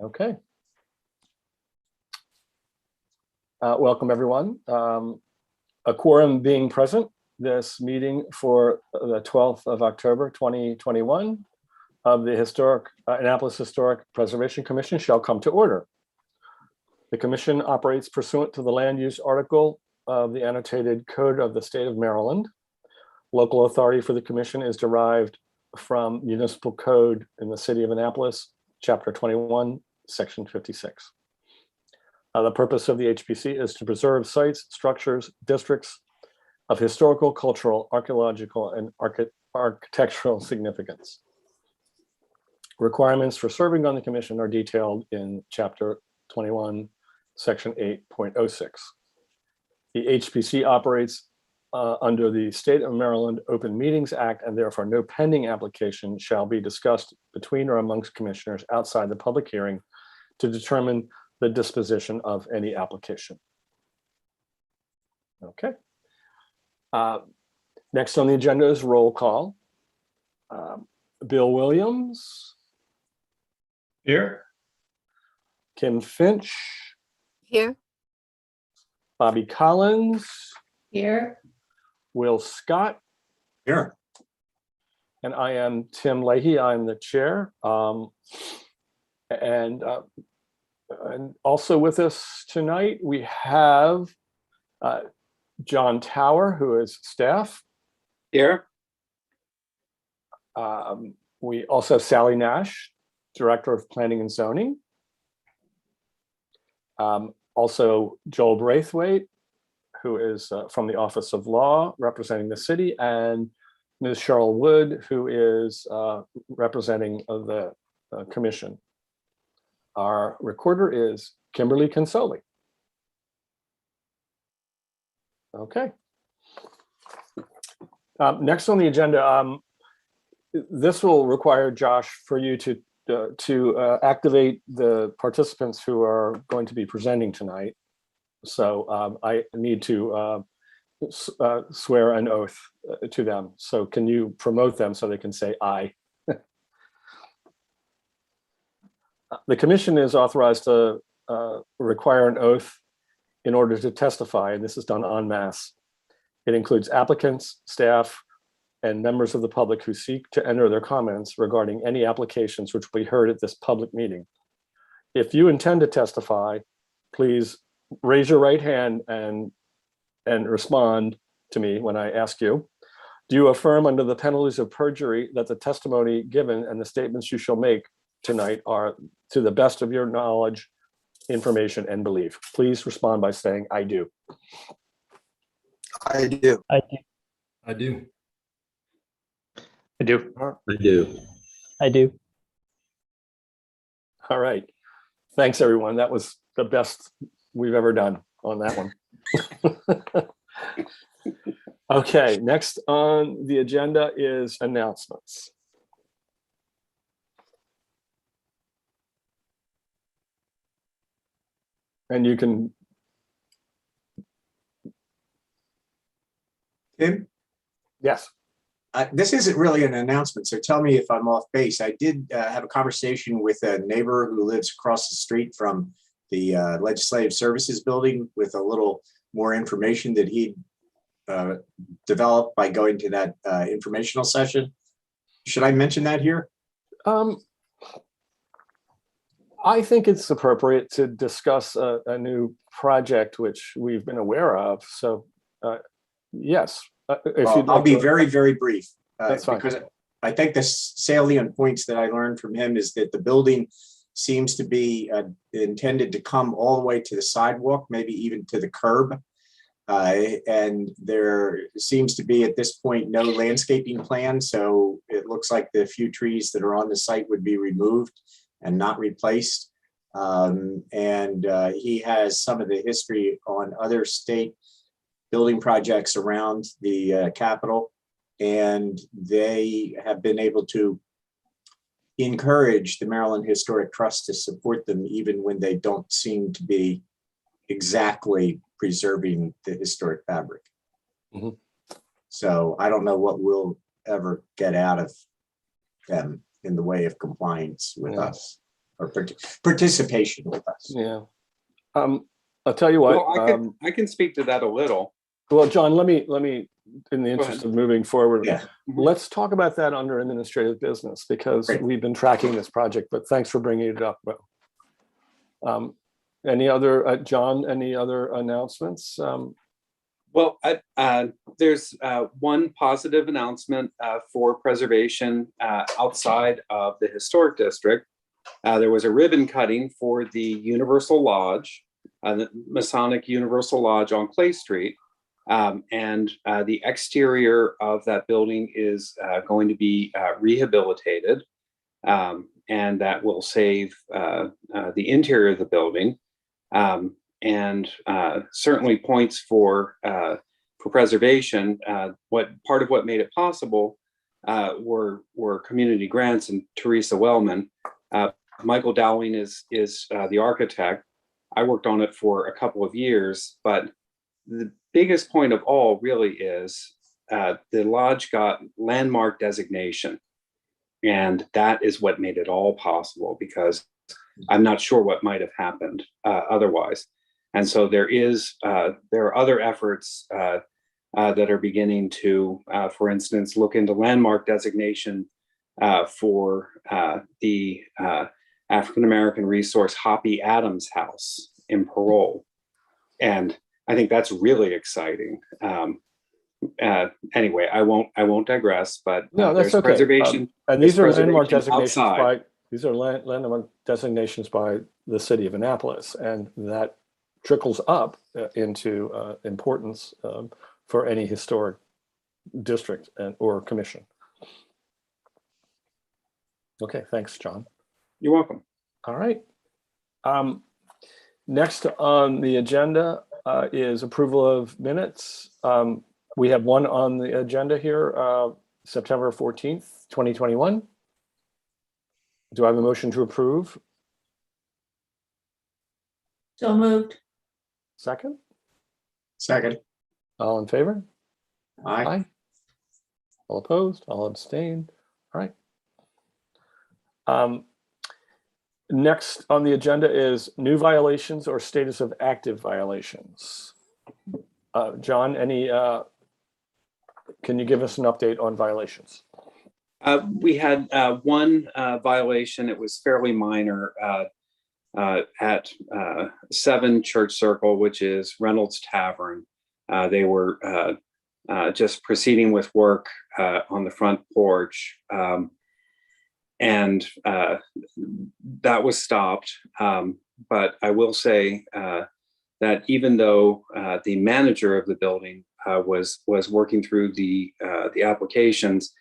Okay. Welcome, everyone. A quorum being present, this meeting for the 12th of October, 2021 of the Annapolis Historic Preservation Commission shall come to order. The commission operates pursuant to the land use article of the annotated code of the state of Maryland. Local authority for the commission is derived from municipal code in the city of Annapolis, chapter 21, section 56. The purpose of the HPC is to preserve sites, structures, districts of historical, cultural, archaeological, and architectural significance. Requirements for serving on the commission are detailed in chapter 21, section 8.06. The HPC operates under the State of Maryland Open Meetings Act, and therefore no pending application shall be discussed between or amongst commissioners outside the public hearing to determine the disposition of any application. Okay. Next on the agenda is roll call. Bill Williams. Here. Kim Finch. Here. Bobby Collins. Here. Will Scott. Here. And I am Tim Leahy. I'm the chair. And also with us tonight, we have John Tower, who is staff. Here. We also have Sally Nash, Director of Planning and Zoning. Also Joel Braithwaite, who is from the Office of Law, representing the city, and Ms. Cheryl Wood, who is representing the commission. Our recorder is Kimberly Consoli. Okay. Next on the agenda, this will require Josh for you to activate the participants who are going to be presenting tonight. So I need to swear an oath to them. So can you promote them so they can say aye? The commission is authorized to require an oath in order to testify, and this is done en masse. It includes applicants, staff, and members of the public who seek to enter their comments regarding any applications which will be heard at this public meeting. If you intend to testify, please raise your right hand and respond to me when I ask you. Do you affirm under the penalties of perjury that the testimony given and the statements you shall make tonight are to the best of your knowledge, information, and belief? Please respond by saying, I do. I do. I do. I do. I do. I do. I do. All right. Thanks, everyone. That was the best we've ever done on that one. Okay, next on the agenda is announcements. And you can. Tim? Yes. This isn't really an announcement, so tell me if I'm off base. I did have a conversation with a neighbor who lives across the street from the Legislative Services Building with a little more information that he developed by going to that informational session. Should I mention that here? I think it's appropriate to discuss a new project which we've been aware of. So yes. I'll be very, very brief. That's fine. Because I think the salient points that I learned from him is that the building seems to be intended to come all the way to the sidewalk, maybe even to the curb. And there seems to be at this point no landscaping plan. So it looks like the few trees that are on the site would be removed and not replaced. He has some of the history on other state building projects around the Capitol, and they have been able to encourage the Maryland Historic Trust to support them even when they don't seem to be exactly preserving the historic fabric. Mm-hmm. So I don't know what we'll ever get out of them in the way of compliance with us. or participation with us. Yeah. I'll tell you what. Well, I can speak to that a little. Well, John, let me, in the interest ahead. of moving forward, Yeah. let's talk about that under administrative business because Great. we've been tracking this project, but thanks for bringing it up. Any other, John, any other announcements? Well, there's one positive announcement for preservation outside of the historic district. There was a ribbon cutting for the Universal Lodge, the Masonic Universal Lodge on Clay Street. And the exterior of that building is going to be rehabilitated, and that will save the interior of the building, and certainly points for preservation. Part of what made it possible were community grants, and Teresa Wellman. Michael Dowling is the architect. I worked on it for a couple of years, but the biggest point of all really is the lodge got landmark designation, and that is what made it all possible, because I'm not sure what might have happened otherwise. And so there are other efforts that are beginning to, for instance, look into landmark designation for the African-American resource Hoppy Adams House in Parole. And I think that's really exciting. Anyway, I won't digress, but No, that's there's okay. preservation. And these are landmark preservation designations outside. landmark designations by the city of Annapolis, and that trickles up into importance for any historic district or commission. Okay, thanks, John. You're welcome. All right. Next on the agenda is approval of minutes. We have one on the agenda here, September 14th, 2021. Do I have a motion to approve? So moved. Second? Second. All in favor? Aye. All opposed? All abstained? All right. Next on the agenda is new violations or status of active violations. John, can you give us an update on violations? We had one violation. It was fairly minor at 7 Church Circle, which is Reynolds Tavern. They were just proceeding with work on the front porch. And that was stopped. But I will say that even though the manager of the building was working through the applications,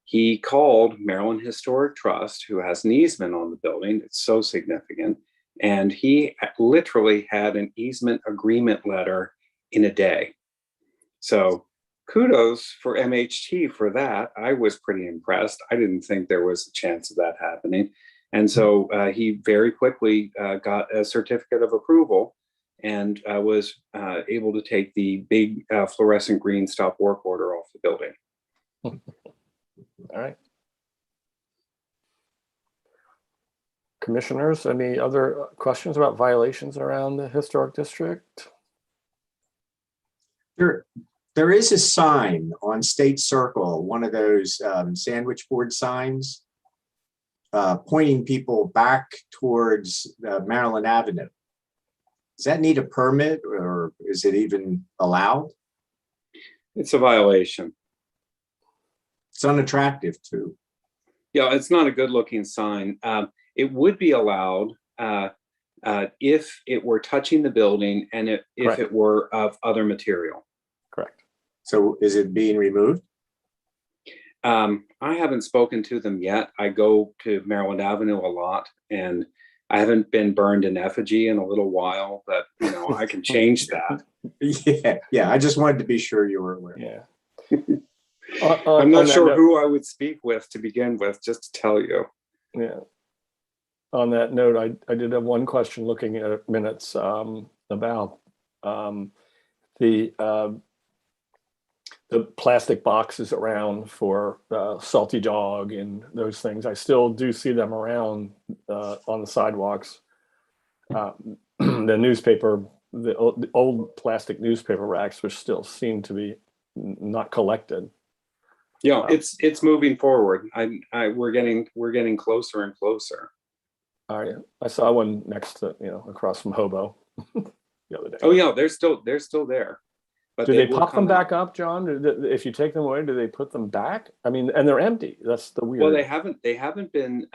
he called Maryland Historic Trust, who has an easement on the building. It's so significant. And he literally had an easement agreement letter in a day. So kudos for MHT for that. I was pretty impressed. I didn't think there was a chance of that happening. And so he very quickly got a certificate of approval and was able to take the big fluorescent green stop work order off the building. All right. Commissioners, any other questions about violations around the historic district? There is a sign on State Circle, one of those sandwich board signs, pointing people back towards Maryland Avenue. Does that need a permit, or is it even allowed? It's a violation. It's unattractive too. Yeah, it's not a good looking sign. It would be allowed if it were touching the building and if Correct. it were of other material. Correct. So is it being removed? I haven't spoken to them yet. I go to Maryland Avenue a lot, and I haven't been burned in effigy in a little while, but I can change that. Yeah. I just wanted to be sure you were aware. Yeah. I'm not sure who I would speak with to begin with, just to tell you. Yeah. On that note, I did have one question looking at minutes about the the plastic boxes around for salty dog and those things. I still do see them around on the sidewalks. The newspaper, the old plastic newspaper racks, which still seem to be not collected. Yeah, it's moving forward. We're getting closer and closer. All right, I saw one next to, across from Hobo the other day. Oh yeah, they're still there. But Do they will pop them come out. back up, John? If you take them away, do they put them back? I mean, and they're empty. That's the weird. Well, they haven't been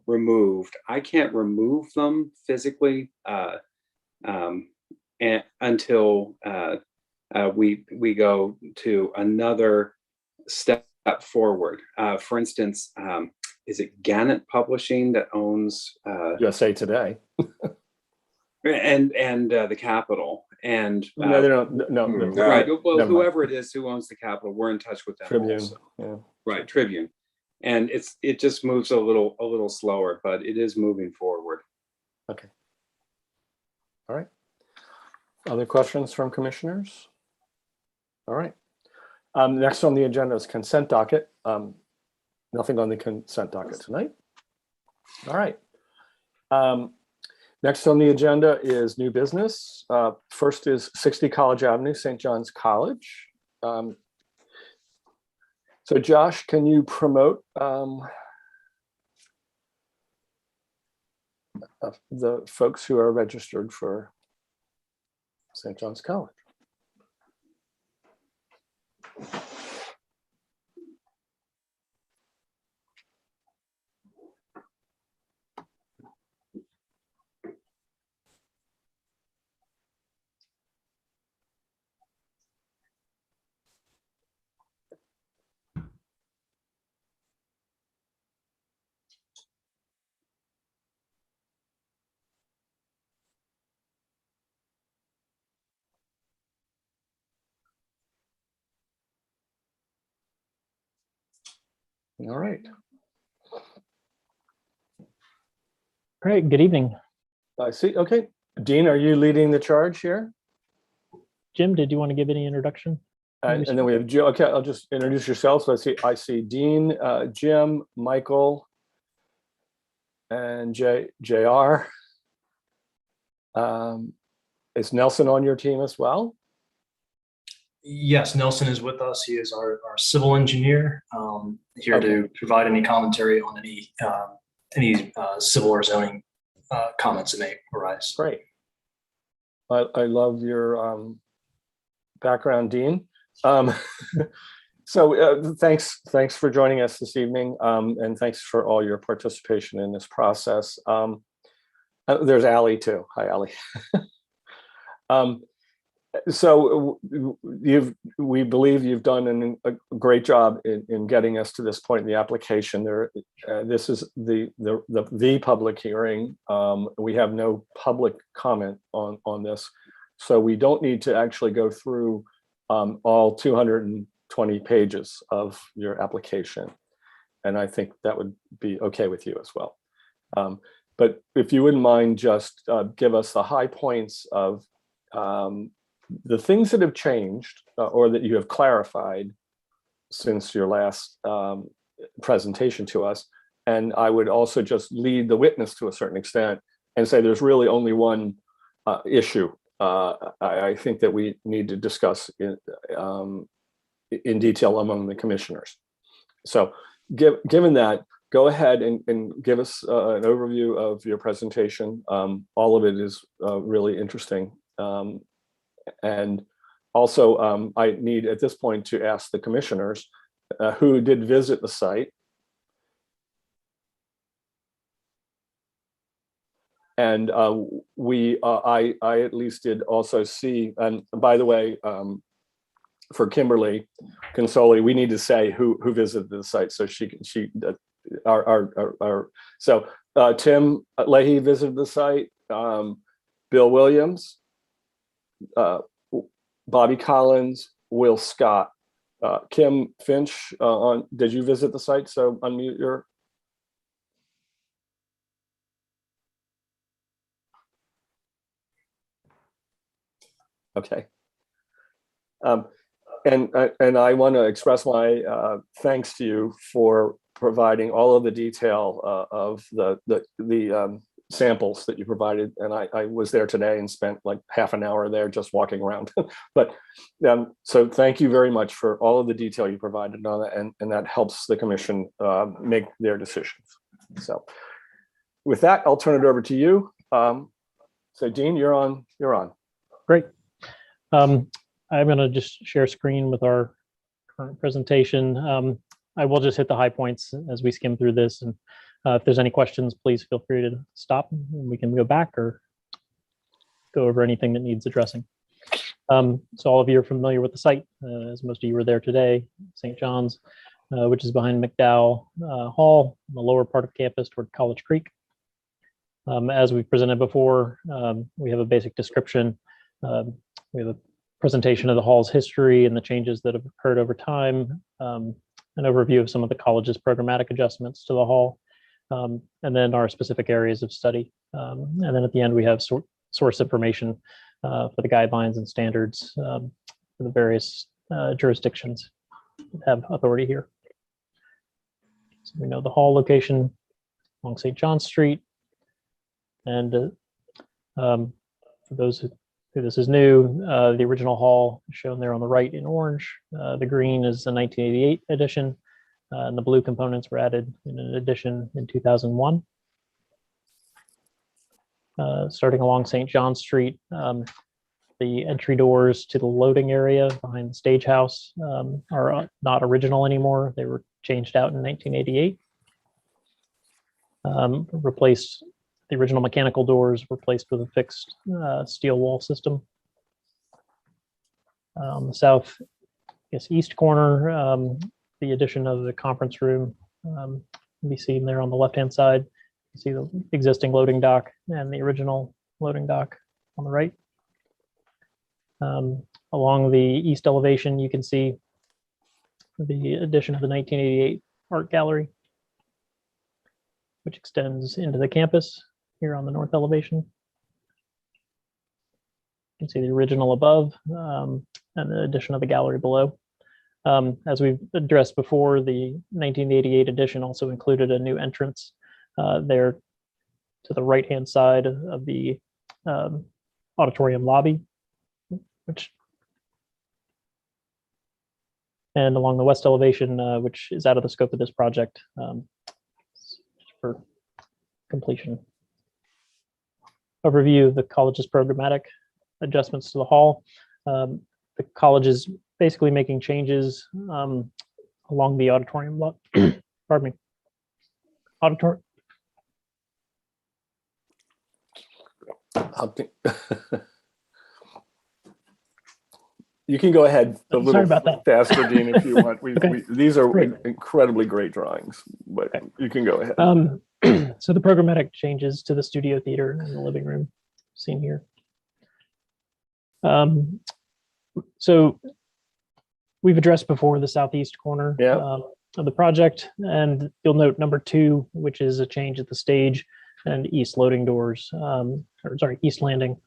removed. I can't remove them physically until we go to another step forward. For instance, is it Gannett Publishing that owns USA Today? and the Capitol? And No, they don't. No, right. Well, never mind. whoever it is who owns the Capitol, we're in touch with them. Tribune. Also. Yeah. Right, Tribune, and it just moves a little slower, but it is moving forward. Okay. All right. Other questions from commissioners? All right. Next on the agenda is consent docket. Nothing on the consent docket tonight. All right. Next on the agenda is new business. First is 60 College Avenue, St. John's College. So Josh, can you promote the folks who are registered for St. John's College? All right. Great, good evening. I see. Okay. Dean, are you leading the charge here? Jim, did you want to give any introduction? And then we have Joe. Okay, I'll just introduce yourselves. So I see Dean, Jim, Michael, and JR. Is Nelson on your team as well? Yes, Nelson is with us. He is our civil engineer, here Okay. to provide any commentary on any civil or zoning comments that may arise. Great. I love your background, Dean. So thanks for joining us this evening, and thanks for all your participation in this process. There's Allie too. Hi, Allie. So we believe you've done a great job in getting us to this point in the application. This is the public hearing. We have no public comment on this, so we don't need to actually go through all 220 pages of your application, and I think that would be okay with you as well. But if you wouldn't mind, just give us the high points of the things that have changed or that you have clarified since your last presentation to us. And I would also just lead the witness to a certain extent and say there's really only one issue I think that we need to discuss in detail among the commissioners. So given that, go ahead and give us an overview of your presentation. All of it is really interesting. And also, I need at this point to ask the commissioners who did visit the site. And I at least did also see, and by the way, for Kimberly Consoli, we need to say who visited the site so so Tim Leahy visited the site, Bill Williams, Bobby Collins, Will Scott, Kim Finch. Did you visit the site? So unmute your. Okay. And I want to express my thanks to you for providing all of the detail of the samples that you provided. And I was there today and spent like half an hour there just walking around. But so thank you very much for all of the detail you provided on that, and that helps the commission make their decisions. So with that, I'll turn it over to you. So Dean, you're on. Great. I'm going to just share screen with our current presentation. I will just hit the high points as we skim through this. And if there's any questions, please feel free to stop and we can go back or go over anything that needs addressing. So all of you are familiar with the site, as most of you were there today, St. John's, which is behind McDowell Hall, in the lower part of campus toward College Creek. As we've presented before, we have a basic description. We have a presentation of the hall's history and the changes that have occurred over time, an overview of some of the college's programmatic adjustments to the hall, and then our specific areas of study. And then at the end, we have source information for the guidelines and standards for the various jurisdictions that have authority here. So we know the hall location along St. John's Street. And for those who this is new, the original hall shown there on the right in orange. The green is the 1988 edition, and the blue components were added in an addition in 2001. Starting along St. John's Street, the entry doors to the loading area behind the stage house are not original anymore. They were changed out in 1988. Replaced the original mechanical doors, replaced with a fixed steel wall system. On the south, east corner, the addition of the conference room can be seen there on the left-hand side. You see the existing loading dock and the original loading dock on the right. Along the east elevation, you can see the addition of the 1988 art gallery, which extends into the campus here on the north elevation. You can see the original above and the addition of the gallery below. As we've addressed before, the 1988 edition also included a new entrance there to the right-hand side of the auditorium lobby, and along the west elevation, which is out of the scope of this project for completion. Overview of the college's programmatic adjustments to the hall. The college is basically making changes along the auditorium lot. Pardon me. Auditorium. You can go ahead a little Sorry about that. faster, Dean, if you want. Okay. These are Great. incredibly great drawings, but Okay. you can go ahead. So the programmatic changes to the studio theater and the living room seen here. So we've addressed before the southeast corner of the project, and you'll note number 2, which is a change at the stage and east loading doors, east landing.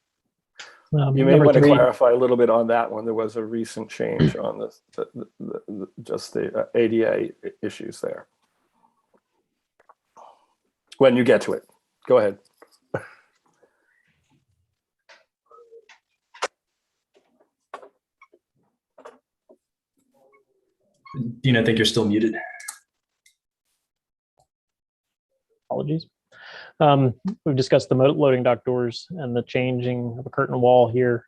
You may want to clarify a little bit on that one. There was a recent change on this, just the ADA issues there. When you get to it, go ahead. Dean, I think you're still muted. Apologies. We've discussed the loading dock doors and the changing of a curtain wall here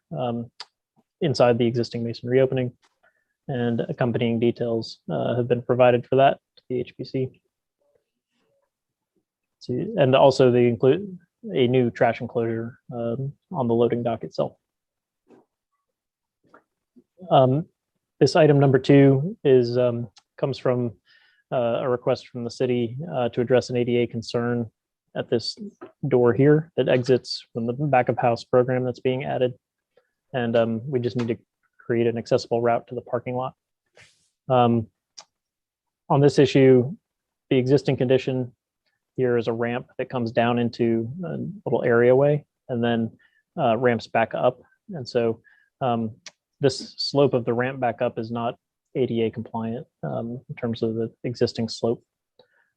inside the existing masonry opening, and accompanying details have been provided for that to the HPC. And also they include a new trash enclosure on the loading dock itself. This item number 2 is comes from a request from the city to address an ADA concern at this door here that exits from the back of house program that's being added. And we just need to create an accessible route to the parking lot. On this issue, the existing condition here is a ramp that comes down into a little areaway and then ramps back up. And so this slope of the ramp back up is not ADA compliant in terms of the existing slope.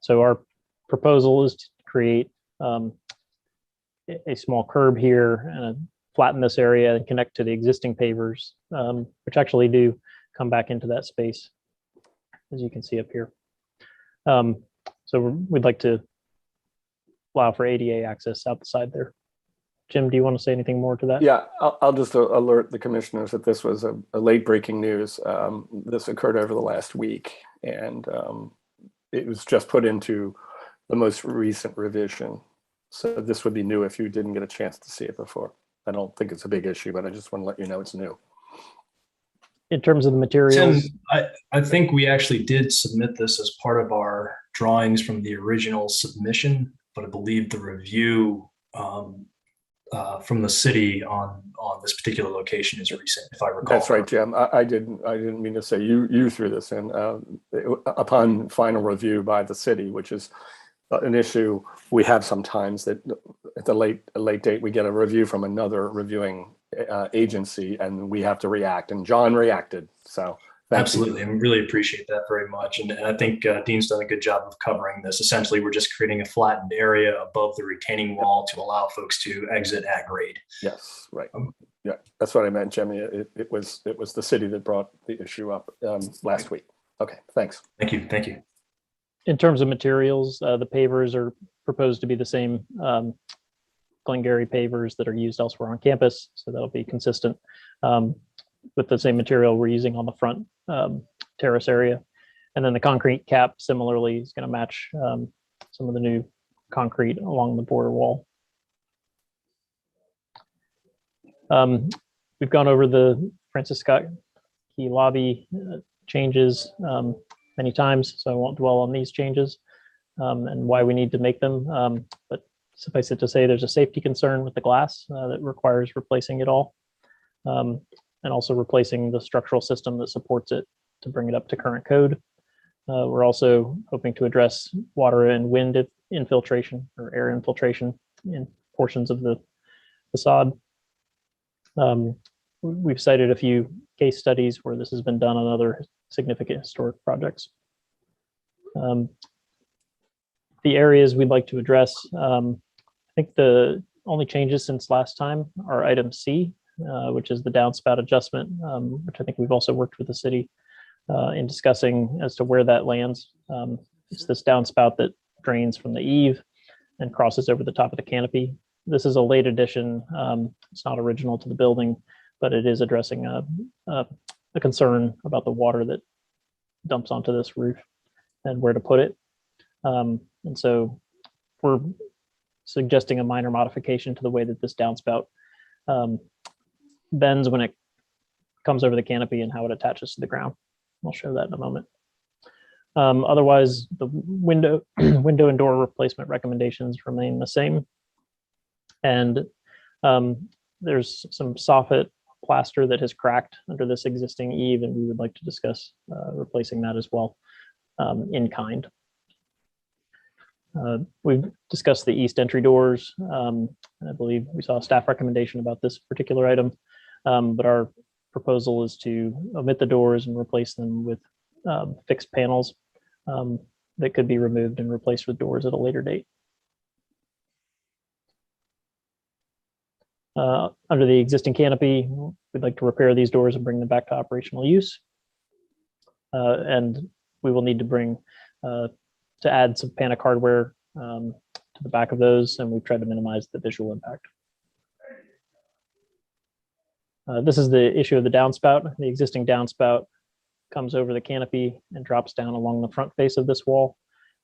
So our proposal is to create a small curb here and flatten this area and connect to the existing pavers, which actually do come back into that space, as you can see up here. So we'd like to allow for ADA access out the side there. Jim, do you want to say anything more to that? Yeah, I'll just alert the commissioners that this was a late breaking news. This occurred over the last week, and it was just put into the most recent revision. So this would be new if you didn't get a chance to see it before. I don't think it's a big issue, but I just want to let you know it's new. In terms of the materials, Tim, I think we actually did submit this as part of our drawings from the original submission, but I believe the review from the city on this particular location is recent, if I recall. That's right, Jim. I didn't mean to say you threw this in. Upon final review by the city, which is an issue we have sometimes, that at the late date we get a review from another reviewing agency and we have to react, and John reacted. So absolutely, I really appreciate that very much, and I think Dean's done a good job of covering this. Essentially, we're just creating a flattened area above the retaining wall to allow folks to exit at grade. Yes, right. Yeah, that's what I meant, Jimmy. It was the city that brought the issue up last week. Okay, thanks. Thank you. in terms of materials, the pavers are proposed to be the same Glengarry pavers that are used elsewhere on campus. So that'll be consistent with the same material we're using on the front terrace area. And then the concrete cap similarly is going to match some of the new concrete along the border wall. We've gone over the Francis Scott Key lobby changes many times, so I won't dwell on these changes and why we need to make them. But suffice it to say, there's a safety concern with the glass that requires replacing it all, and also replacing the structural system that supports it to bring it up to current code. We're also hoping to address water and wind infiltration or air infiltration in portions of the facade. We've cited a few case studies where this has been done on other significant historic projects. The areas we'd like to address, I think the only changes since last time are item C, which is the downspout adjustment, which I think we've also worked with the city in discussing as to where that lands. It's this downspout that drains from the eave and crosses over the top of the canopy. This is a late addition. It's not original to the building, but it is addressing a concern about the water that dumps onto this roof and where to put it. And so we're suggesting a minor modification to the way that this downspout bends when it comes over the canopy and how it attaches to the ground. I'll show that in a moment. Otherwise, the window and door replacement recommendations remain the same. And there's some soffit plaster that has cracked under this existing eave, and we would like to discuss replacing that as well in kind. We've discussed the east entry doors. I believe we saw a staff recommendation about this particular item, but our proposal is to omit the doors and replace them with fixed panels that could be removed and replaced with doors at a later date. Under the existing canopy, we'd like to repair these doors and bring them back to operational use. And we will need to bring to add some panic hardware to the back of those, and we've tried to minimize the visual impact. This is the issue of the downspout. The existing downspout comes over the canopy and drops down along the front face of this wall.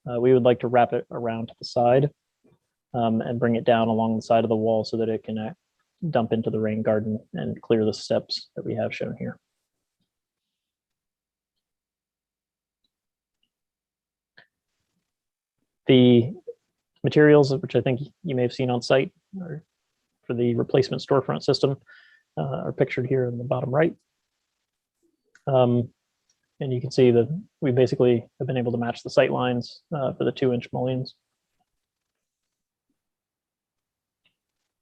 We would like to wrap it around to the side and bring it down along the side of the wall so that it can dump into the rain garden and clear the steps that we have shown here. The materials, which I think you may have seen on site, are for the replacement storefront system, are pictured here in the bottom right. And you can see that we basically have been able to match the sight lines for the 2-inch mullions.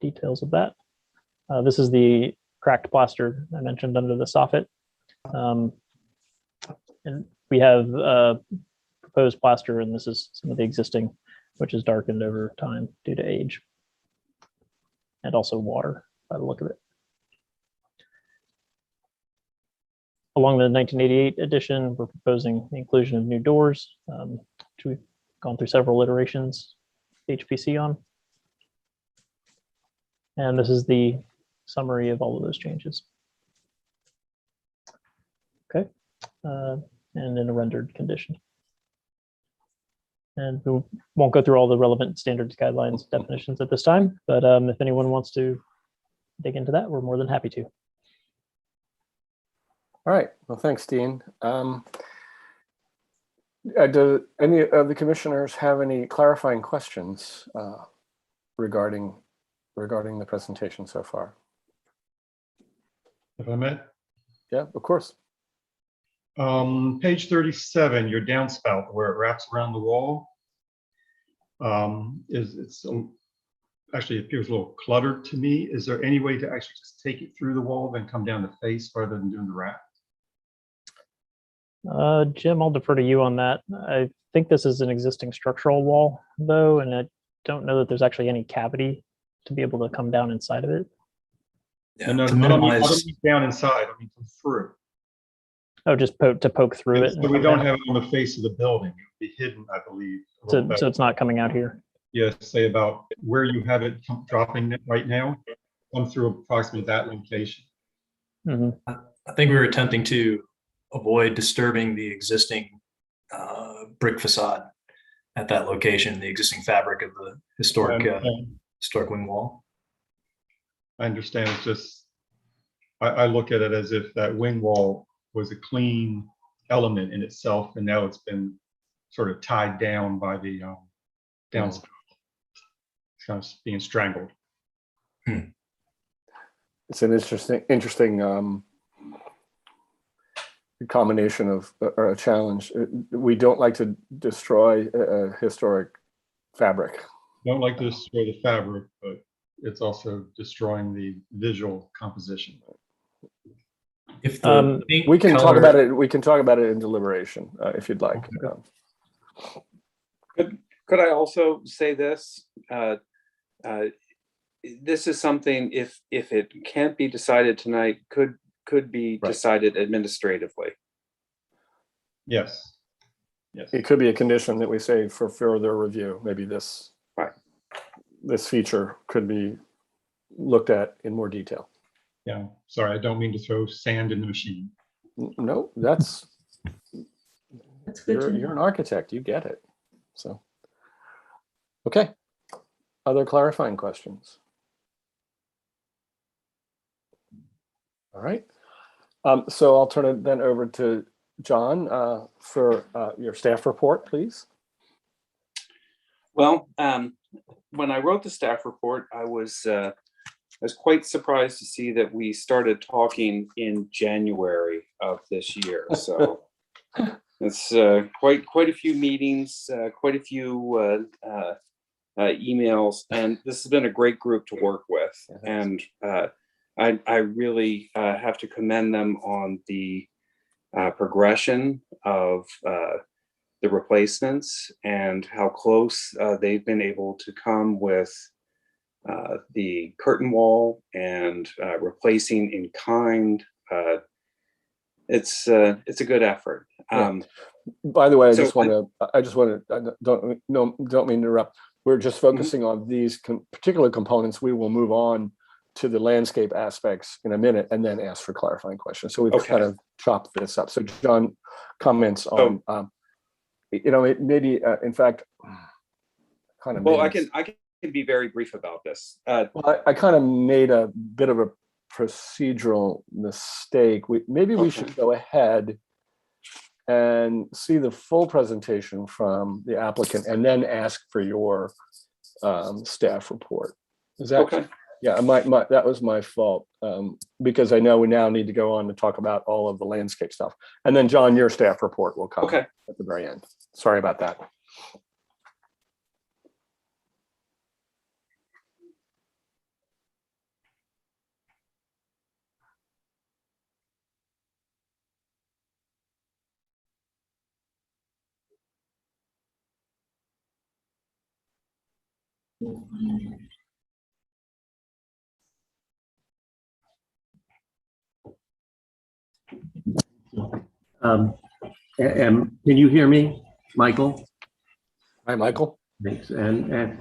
Details of that. This is the cracked plaster I mentioned under the soffit. And we have proposed plaster, and this is some of the existing, which is darkened over time due to age and also water by the look of it. Along the 1988 edition, we're proposing the inclusion of new doors, which we've gone through several iterations HPC on. And this is the summary of all of those changes. Okay, and in a rendered condition. And we won't go through all the relevant standards, guidelines, definitions at this time, but if anyone wants to dig into that, we're more than happy to. All right. Well, thanks, Dean. Do any of the commissioners have any clarifying questions regarding the presentation so far? If I may. Yeah, of course. Page 37, your downspout where it wraps around the wall, actually appears a little cluttered to me. Is there any way to actually just take it through the wall, then come down the face rather than doing the wrap? Jim, I'll defer to you on that. I think this is an existing structural wall, though, and I don't know that there's actually any cavity to be able to come down inside of it. Yeah, No, to I don't minimize. mean down inside, I mean come through. Oh, just poke through it. So we don't have it on the face of the building. It would be hidden, I believe. So it's not coming out here. Yes, say about where you have it dropping it right now, come through approximately that location. Mm-hmm. I think we were attempting to avoid disturbing the existing brick facade at that location, the existing fabric of the historic historic wing wall. I understand. It's just, I look at it as if that wing wall was a clean element in itself, and now it's been sort of tied down by the downspout. It's kind of being strangled. It's an interesting combination of or a challenge. We don't like to destroy a historic fabric. Don't like to destroy the fabric, but it's also destroying the visual composition. If the paint We can talk color- about it. We can talk about it in deliberation if you'd like. Could I also say this? This is something, if it can't be decided tonight, could be Right. decided administratively. Yes. Yes. It could be a condition that we say for further review. Maybe this Right. this feature could be looked at in more detail. Yeah. Sorry, I don't mean to throw sand in the machine. No, that's good to you're an architect. You get it. So, okay. Other clarifying questions? All right. So I'll turn it then over to John for your staff report, please. Well, when I wrote the staff report, I was quite surprised to see that we started talking in January of this year. So it's quite a few meetings, quite a few emails, and this has been a great group to work with. And I really have to commend them on the progression of the replacements and how close they've been able to come with the curtain wall and replacing in kind. It's a good effort. By the way, I So just want to, don't mean to interrupt. We're just focusing on these particular components. We will move on to the landscape aspects in a minute and then ask for clarifying questions. So we've kind of chopped this up. So John, comments on, it maybe, in fact, kind of. Well, I can be very brief about this. Well, I kind of made a bit of a procedural mistake. Maybe we should go ahead and see the full presentation from the applicant and then ask for your staff report. Is that Okay? Yeah, that was my fault, because I know we now need to go on to talk about all of the landscape stuff. And then John, your staff report will come at the very end. Sorry about that. And can you hear me, Michael? Hi, Michael. Thanks. There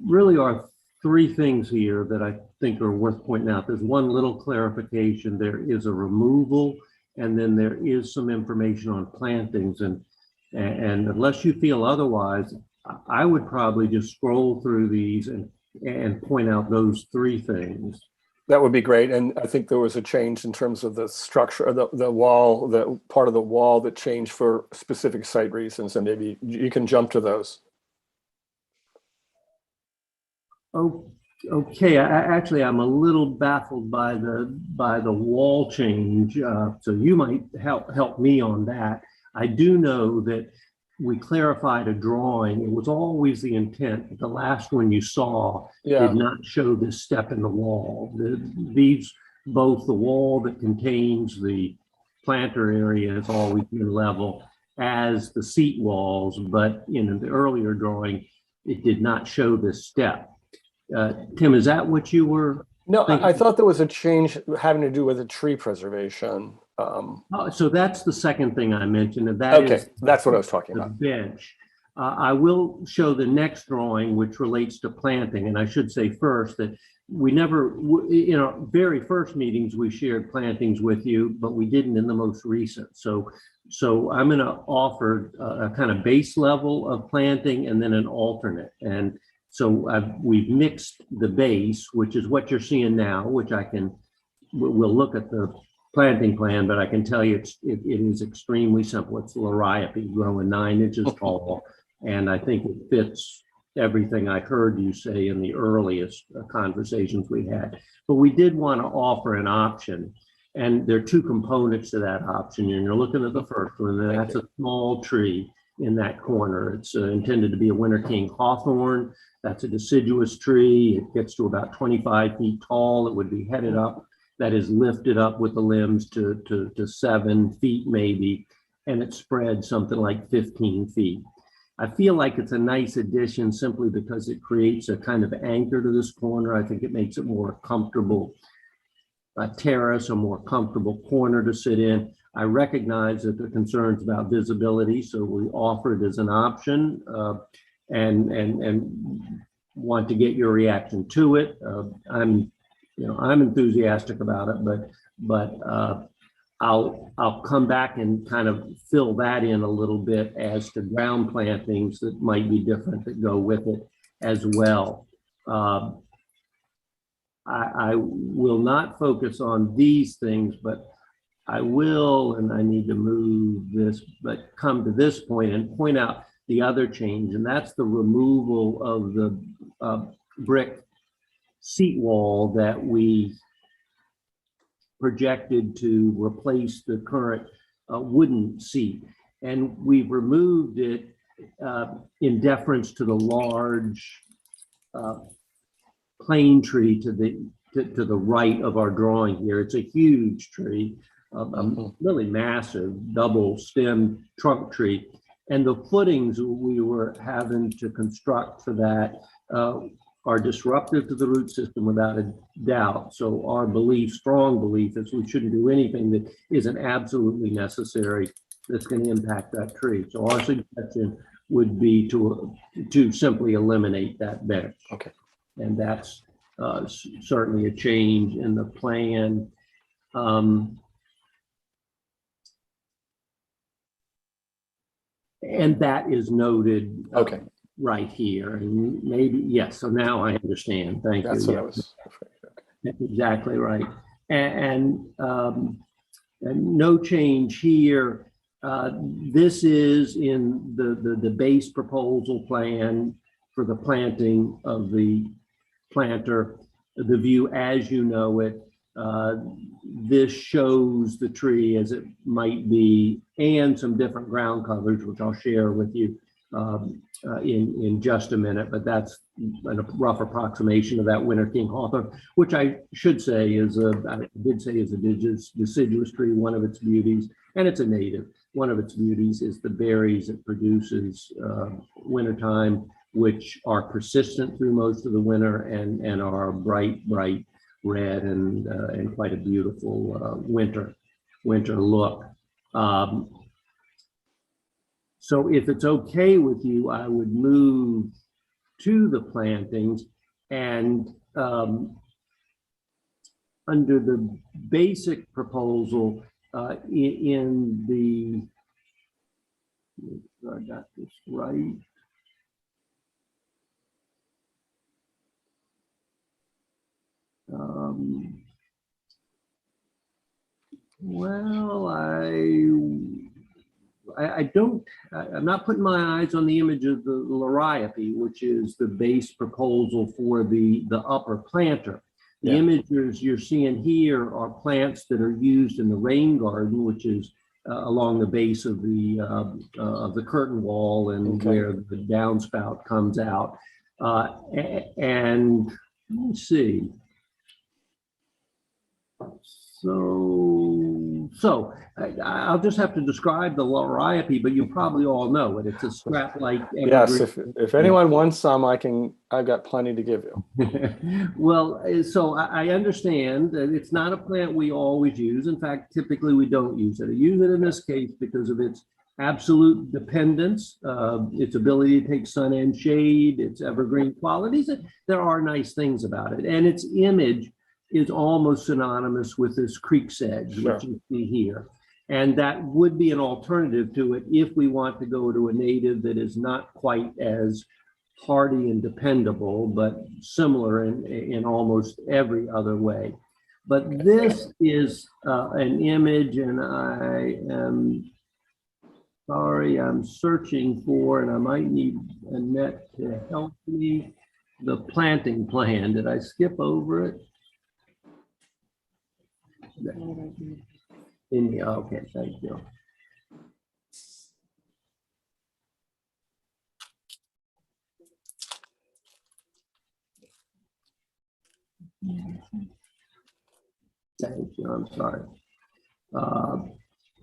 really are three things here that I think are worth pointing out. There's one little clarification. There is a removal, and then there is some information on plantings. And unless you feel otherwise, I would probably just scroll through these and point out those three things. That would be great. And I think there was a change in terms of the structure of the wall, the part of the wall that changed for specific site reasons. And maybe you can jump to those. Oh, okay. Actually, I'm a little baffled by the wall change. So you might help me on that. I do know that we clarified a drawing. It was always the intent. The last one you saw did not show this step in the wall. These, both the wall that contains the planter area has always been level as the seat walls, but in the earlier drawing, it did not show this step. Tim, is that what you were? No, I thought there was a change having to do with the tree preservation. So that's the second thing I mentioned, and that is that's what I was talking the about. bench. I will show the next drawing, which relates to planting, and I should say first that we never, in our very first meetings, we shared plantings with you, but we didn't in the most recent. So I'm going to offer a kind of base level of planting and then an alternate. And so we've mixed the base, which is what you're seeing now, which we'll look at the planting plan, but I can tell you it is extremely simple. It's liriope growing 9 inches tall, and I think it fits everything I heard you say in the earliest conversations we had. But we did want to offer an option, and there are two components to that option. And you're looking at the first one, and that's a small tree in that corner. It's intended to be a winter king hawthorn. That's a deciduous tree. It gets to about 25 feet tall. It would be headed up. That is lifted up with the limbs to 7 feet maybe, and it spreads something like 15 feet. I feel like it's a nice addition simply because it creates a kind of anchor to this corner. I think it makes it more comfortable terrace, a more comfortable corner to sit in. I recognize that there are concerns about visibility, so we offer it as an option and want to get your reaction to it. I'm enthusiastic about it, but I'll come back and kind of fill that in a little bit as to ground plantings that might be different that go with it as well. I will not focus on these things, but I will, and I need to move this, but come to this point and point out the other change, and that's the removal of the brick seat wall that we projected to replace the current wooden seat. And we've removed it in deference to the large plane tree to the right of our drawing here. It's a huge tree, really massive double stem trunk tree. And the footings we were having to construct for that are disruptive to the root system without a doubt. So our belief, strong belief, is we shouldn't do anything that isn't absolutely necessary that's going to impact that tree. So our suggestion would be to simply eliminate that bench. Okay. And that's certainly a change in the plan. And that is noted. Okay. Right here, and maybe, yes, so now I understand. Thank you. That's what I was afraid. Okay. That's exactly right. And no change here. This is in the base proposal plan for the planting of the planter, the view as you know it. This shows the tree as it might be and some different ground coverage, which I'll share with you in just a minute, but that's a rough approximation of that winter king hawthorn, which I should say is a deciduous tree, one of its beauties, and it's a native. One of its beauties is the berries it produces wintertime which are persistent through most of the winter and are bright red and quite a beautiful winter look. So if it's okay with you, I would move to the plantings, and under the basic proposal in the, make sure I got this right. Well, I'm not putting my eyes on the image of the liriope, which is the base proposal for the upper planter. The images you're seeing here are plants that are used in the rain garden, which is along the base of the curtain wall and where the downspout comes out. And let's see. So I'll just have to describe the liriope, but you probably all know it. It's a strap-like. Yes, if anyone wants some, I've got plenty to give you. Well, so I understand that it's not a plant we always use. In fact, typically we don't use it. I use it in this case because of its absolute dependence, its ability to take sun and shade, its evergreen qualities. There are nice things about it, and its image is almost synonymous with this creek sedge, which you see here. And that would be an alternative to it if we want to go to a native that is not quite as hardy and dependable, but similar in almost every other way. But this is an image, and I am sorry, I'm searching for, and I might need Annette to help me, the planting plan. Did I skip over it? Okay, thank you. Thank you, I'm sorry.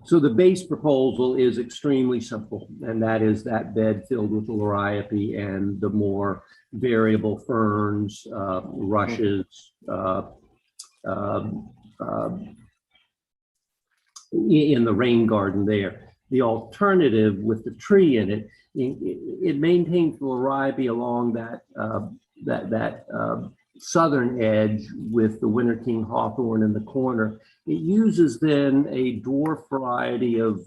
So the base proposal is extremely simple, and that is that bed filled with liriope and the more variable ferns, rushes, in the rain garden there. The alternative with the tree in it, it maintains the liriope along that southern edge with the winter king hawthorn in the corner. It uses then a dwarf variety of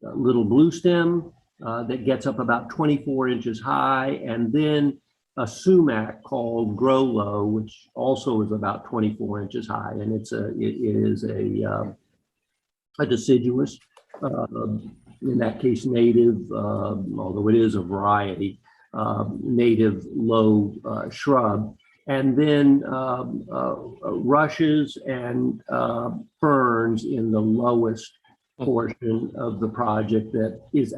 little blue stem that gets up about 24 inches high, and then a sumac called Grow Low, which also is about 24 inches high, and it is a deciduous, in that case native, although it is a variety, native low shrub, and then rushes and ferns in the lowest portion of the project that is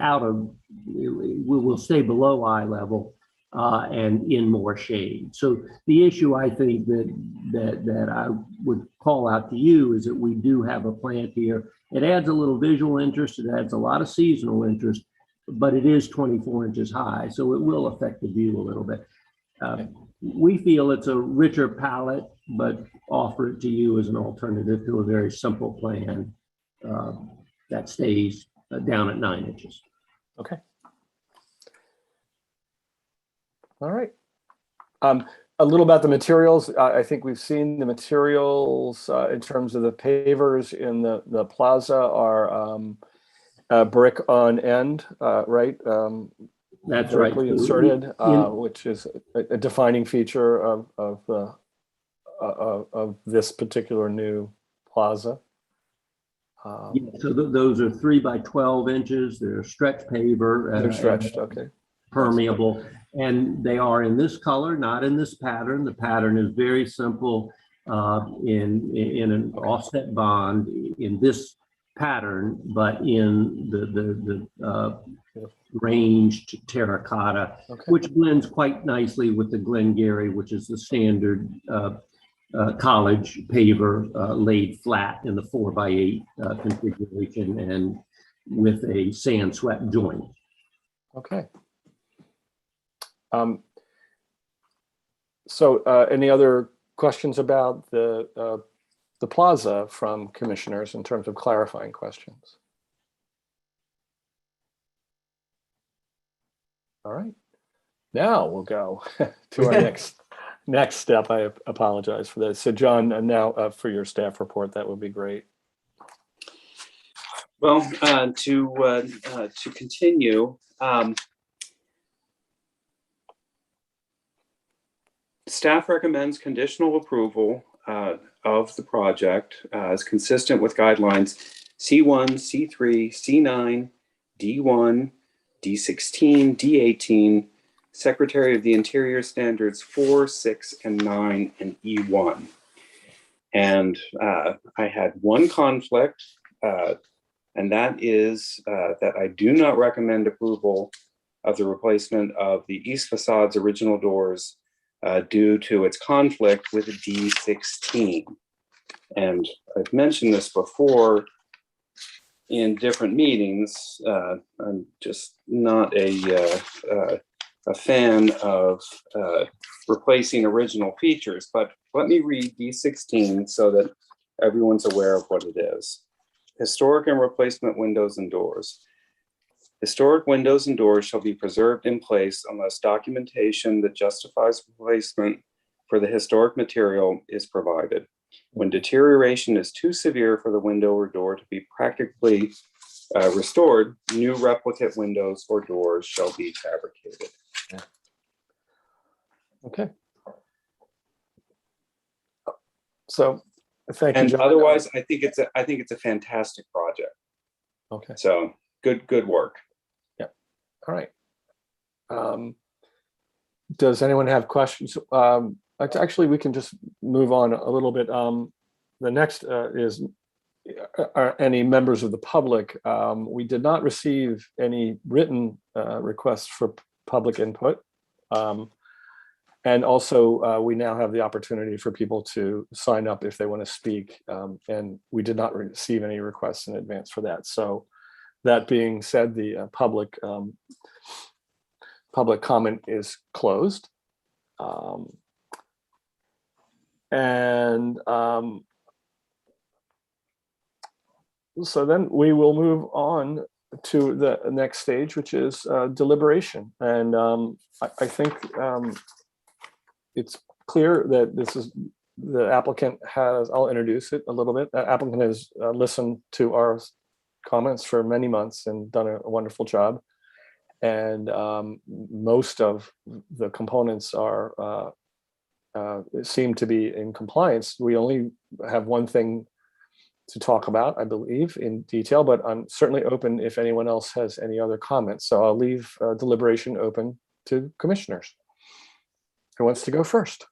will stay below eye level. And in more shade. So the issue I think that I would call out to you is that we do have a plant here. It adds a little visual interest. It adds a lot of seasonal interest, but it is 24 inches high, so it will affect the view a little bit. We feel it's a richer palette, but offer it to you as an alternative to a very simple plan that stays down at 9 inches. Okay. All right. A little about the materials. I think we've seen the materials in terms of the pavers in the plaza are brick on end, right? That's vertically right. inserted, which is a defining feature of this particular new plaza. So those are 3 by 12 inches. They're stretch paver. They're stretched, okay. Permeable, and they are in this color, not in this pattern. The pattern is very simple in an offset bond in this pattern, but in the ranged terracotta, which blends quite nicely with the Glengarry, which is the standard college paver laid flat in the 4 by 8 configuration, with a sand swept joint. Okay. So any other questions about the plaza from commissioners in terms of clarifying questions? All right. Now we'll go to our next step. I apologize for this. So John, now for your staff report, that would be great. Well, to continue, staff recommends conditional approval of the project as consistent with guidelines C1, C3, C9, D1, D16, D18, Secretary of the Interior Standards 4, 6, and 9, and E1. And I had one conflict, and that is that I do not recommend approval of the replacement of the east facade's original doors due to its conflict with D16. And I've mentioned this before in different meetings. I'm just not a fan of replacing original features, but let me read D16 so that everyone's aware of what it is. Historic and replacement windows and doors. Historic windows and doors shall be preserved in place unless documentation that justifies replacement for the historic material is provided. When deterioration is too severe for the window or door to be practically restored, new replicate windows or doors shall be fabricated. Yeah. Okay. So thank you, And John. otherwise, I think it's a fantastic project. Okay. So good work. Yeah. All right. Does anyone have questions? Actually, we can just move on a little bit. The next is are any members of the public. We did not receive any written requests for public input. And also, we now have the opportunity for people to sign up if they want to speak. And we did not receive any requests in advance for that. So that being said, the public comment is closed. So then we will move on to the next stage, which is deliberation. And I think it's clear that this is the applicant has, I'll introduce it a little bit. The applicant has listened to our comments for many months and done a wonderful job. And most of the components are seem to be in compliance. We only have one thing to talk about, I believe, in detail, but I'm certainly open if anyone else has any other comments. So I'll leave deliberation open to commissioners. Who wants to go first?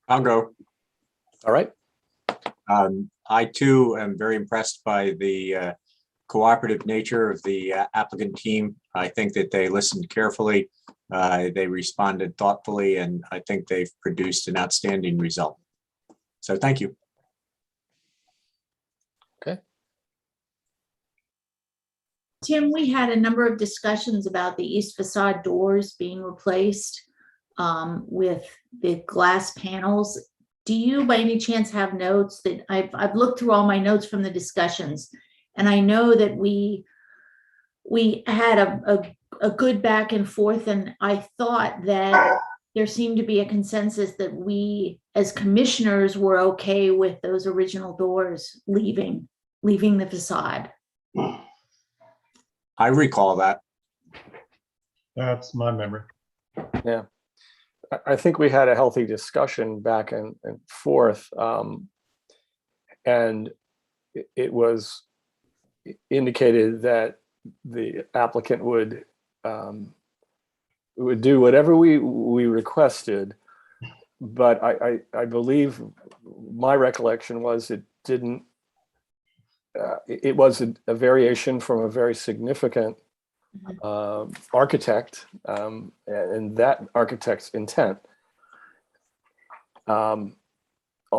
I'll go. All right. I too am very impressed by the cooperative nature of the applicant team. I think that they listened carefully, they responded thoughtfully, and I think they've produced an outstanding result. So thank you. Okay. Tim, we had a number of discussions about the east facade doors being replaced with the glass panels. Do you by any chance have notes that I've looked through all my notes from the discussions, and I know that we had a good back and forth, and I thought that there seemed to be a consensus that we as commissioners were okay with those original doors leaving the facade. I recall that. That's my memory. Yeah. I think we had a healthy discussion back and forth, and it was indicated that the applicant would do whatever we requested, but I believe my recollection was it didn't. It was a variation from a very significant architect and that architect's intent.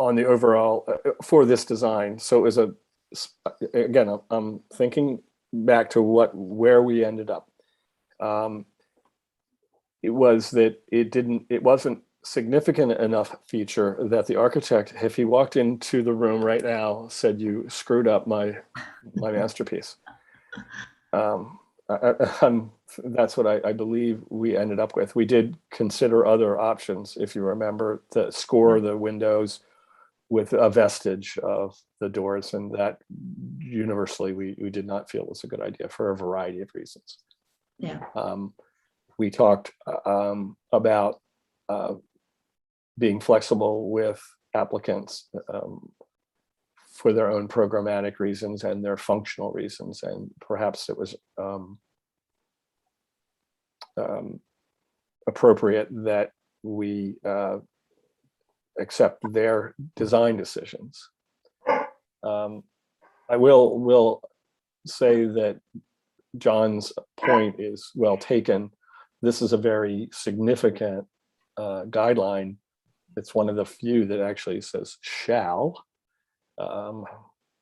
on the overall for this design. So it was again, I'm thinking back to where we ended up. It was that it wasn't significant enough feature that the architect, if he walked into the room right now, said, "You screwed up my masterpiece." That's what I believe we ended up with. We did consider other options, if you remember, to score the windows with a vestige of the doors, and that universally we did not feel was a good idea for a variety of reasons. Yeah. We talked about being flexible with applicants for their own programmatic reasons and their functional reasons, and perhaps it was appropriate that we accept their design decisions. I will say that John's point is well taken. This is a very significant guideline. It's one of the few that actually says shall.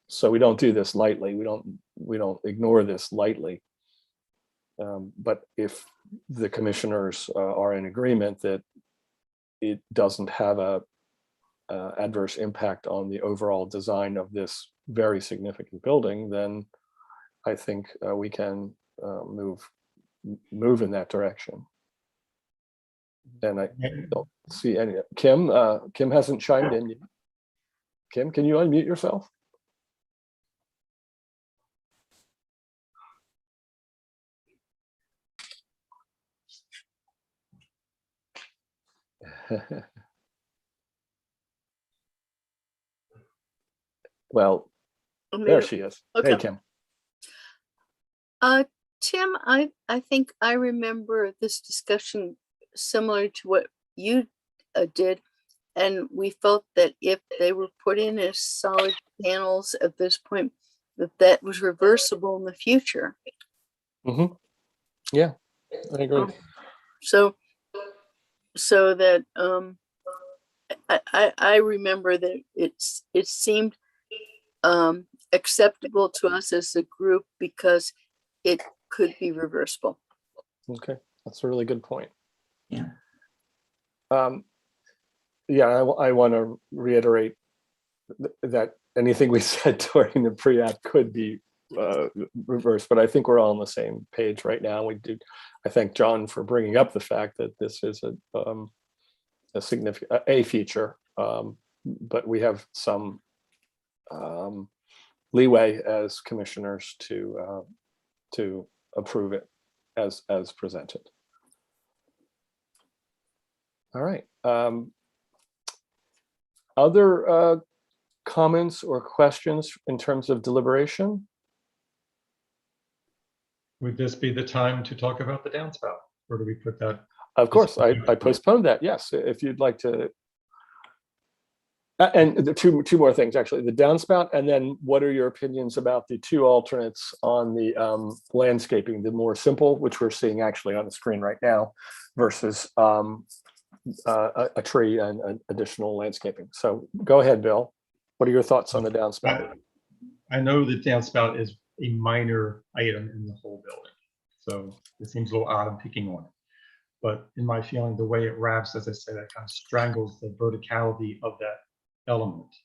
So we don't do this lightly. We don't ignore this lightly. But if the commissioners are in agreement that it doesn't have a adverse impact on the overall design of this very significant building, then I think we can move in that direction. And I don't see any. Kim hasn't chimed in yet. Kim, can you unmute yourself? Well, there she is. Okay. Hey, Kim. Tim, I think I remember this discussion similar to what you did, and we felt that if they were put in as solid panels at this point, that was reversible in the future. Mm-hmm. Yeah, I agree. So that I remember that it seemed acceptable to us as a group because it could be reversible. Okay, that's a really good point. Yeah. Yeah, I want to reiterate that anything we said during the pre-app could be reversed, but I think we're all on the same page right now. I thank John for bringing up the fact that this is a significant feature, but we have some leeway as commissioners to approve it as presented. All right. Other comments or questions in terms of deliberation? Would this be the time to talk about the downspout, or do we put that? Of course, I postponed that. Yes, if you'd like to. And the two more things, actually, the downspout, and then what are your opinions about the two alternates on the landscaping, the more simple, which we're seeing actually on the screen right now, versus a tree and additional landscaping. So go ahead, Bill. What are your thoughts on the downspout? I know the downspout is a minor item in the whole building, so it seems a little odd I'm picking on it. But in my feeling, the way it wraps, as I said, that kind of strangles the verticality of that element.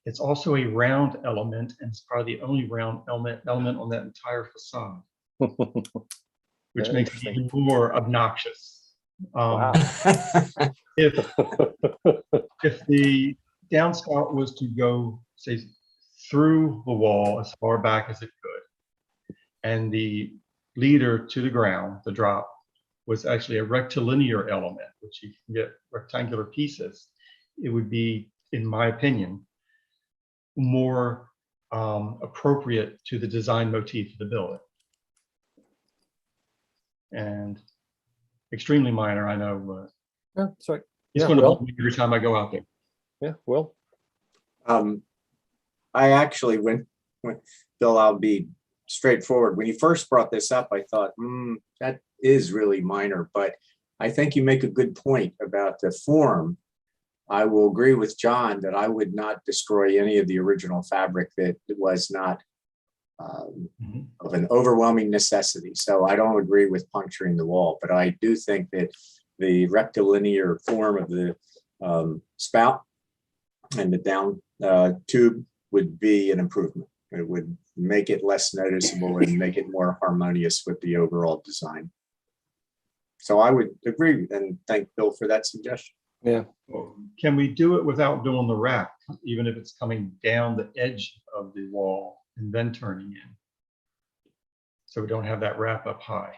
It's also a round element, and it's probably the only round element on that entire facade, which makes it even more obnoxious. Wow. If the downspout was to go, say, through the wall as far back as it could, and the leader to the ground, the drop, was actually a rectilinear element, which you can get rectangular pieces, it would be, in my opinion, more appropriate to the design motif of the building. And extremely minor, I know, but Yeah, sorry. it's Yeah, going to Will? bother me every time I go out there. Yeah, Will. I actually went, Bill, I'll be straightforward. When you first brought this up, I thought, that is really minor, but I think you make a good point about the form. I will agree with John that I would not destroy any of the original fabric that was not of an overwhelming necessity. So I don't agree with puncturing the wall, but I do think that the rectilinear form of the spout and the down tube would be an improvement. It would make it less noticeable and make it more harmonious with the overall design. So I would agree and thank Bill for that suggestion. Yeah. Well, can we do it without doing the wrap, even if it's coming down the edge of the wall and then turning in? So we don't have that wrap up high.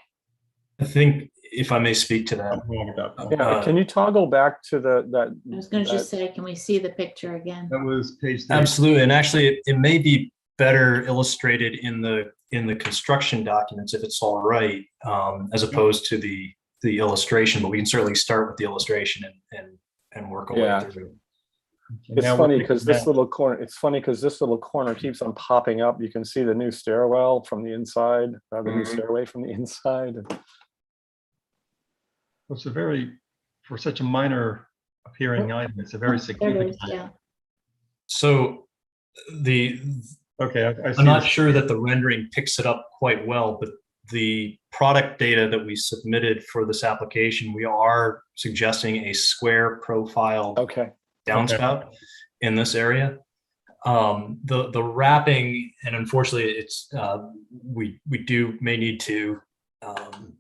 I think if I may speak to that, I'm wrong about that. Yeah, can you toggle back to I was going to just say, can we see the picture again? That was page 3. absolutely. And actually, it may be better illustrated in the construction documents if it's all right, as opposed to the illustration. But we can certainly start with the illustration and work our way through. It's funny because this little corner keeps on popping up. You can see the new stairwell from the inside, the new stairway from the inside. It's a for such a minor appearing item, it's a very significant. Yeah. So Okay, I see. I'm not sure that the rendering picks it up quite well, but the product data that we submitted for this application, we are suggesting a square profile downspout in this area. The wrapping, and unfortunately, it's we may need to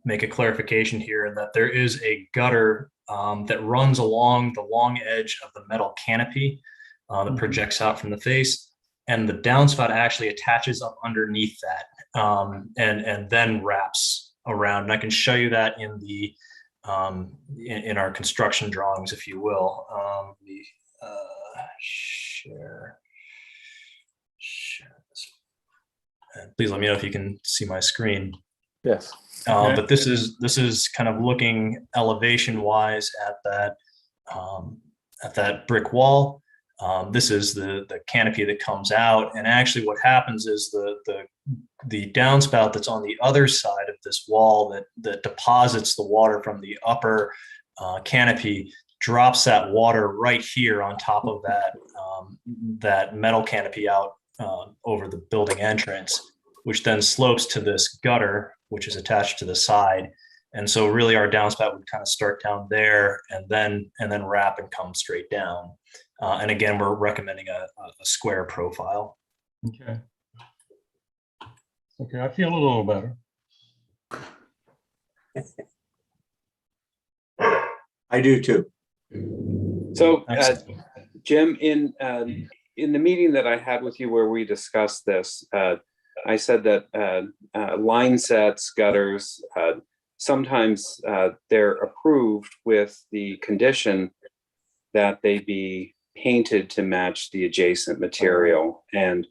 make a clarification here that there is a gutter that runs along the long edge of the metal canopy that projects out from the face, and the downspout actually attaches up underneath that and then wraps around. And I can show you that in the in our construction drawings, if you will. Share this. Please let me know if you can see my screen. Yes. But this is kind of looking elevation wise at that brick wall. This is the canopy that comes out, and actually what happens is the downspout that's on the other side of this wall that deposits the water from the upper canopy drops that water right here on top of that metal canopy out over the building entrance, which then slopes to this gutter, which is attached to the side. And so really our downspout would kind of start down there and then wrap and come straight down. And again, we're recommending a square profile. Okay. Okay, I feel a little better. I do too. So, Jim, in the meeting that I had with you where we discussed this, I said that line sets, gutters, sometimes they're approved with the condition that they be painted to match the adjacent material. And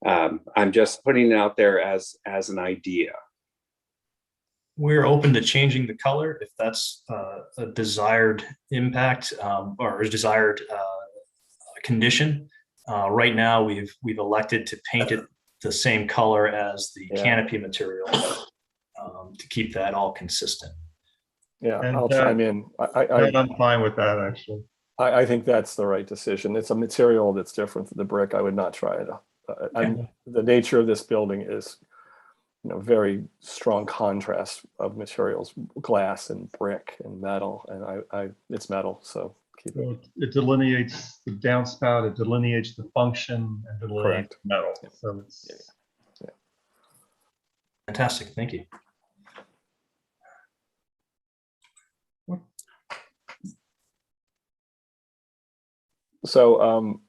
I'm just putting it out there as an idea. We're open to changing the color if that's a desired impact or a desired condition. Right now, we've elected to paint it the same color as the canopy material to keep that all consistent. Yeah, And I'll chime in. I'm fine with that, actually. I think that's the right decision. It's a material that's different than the brick. I would not try it. The nature of this building is, very strong contrast of materials, glass and brick and metal, and it's metal, so keep it. So it delineates the downspout, it delineates the function, and delineates the metal. Yeah. So it's Fantastic, thank you. So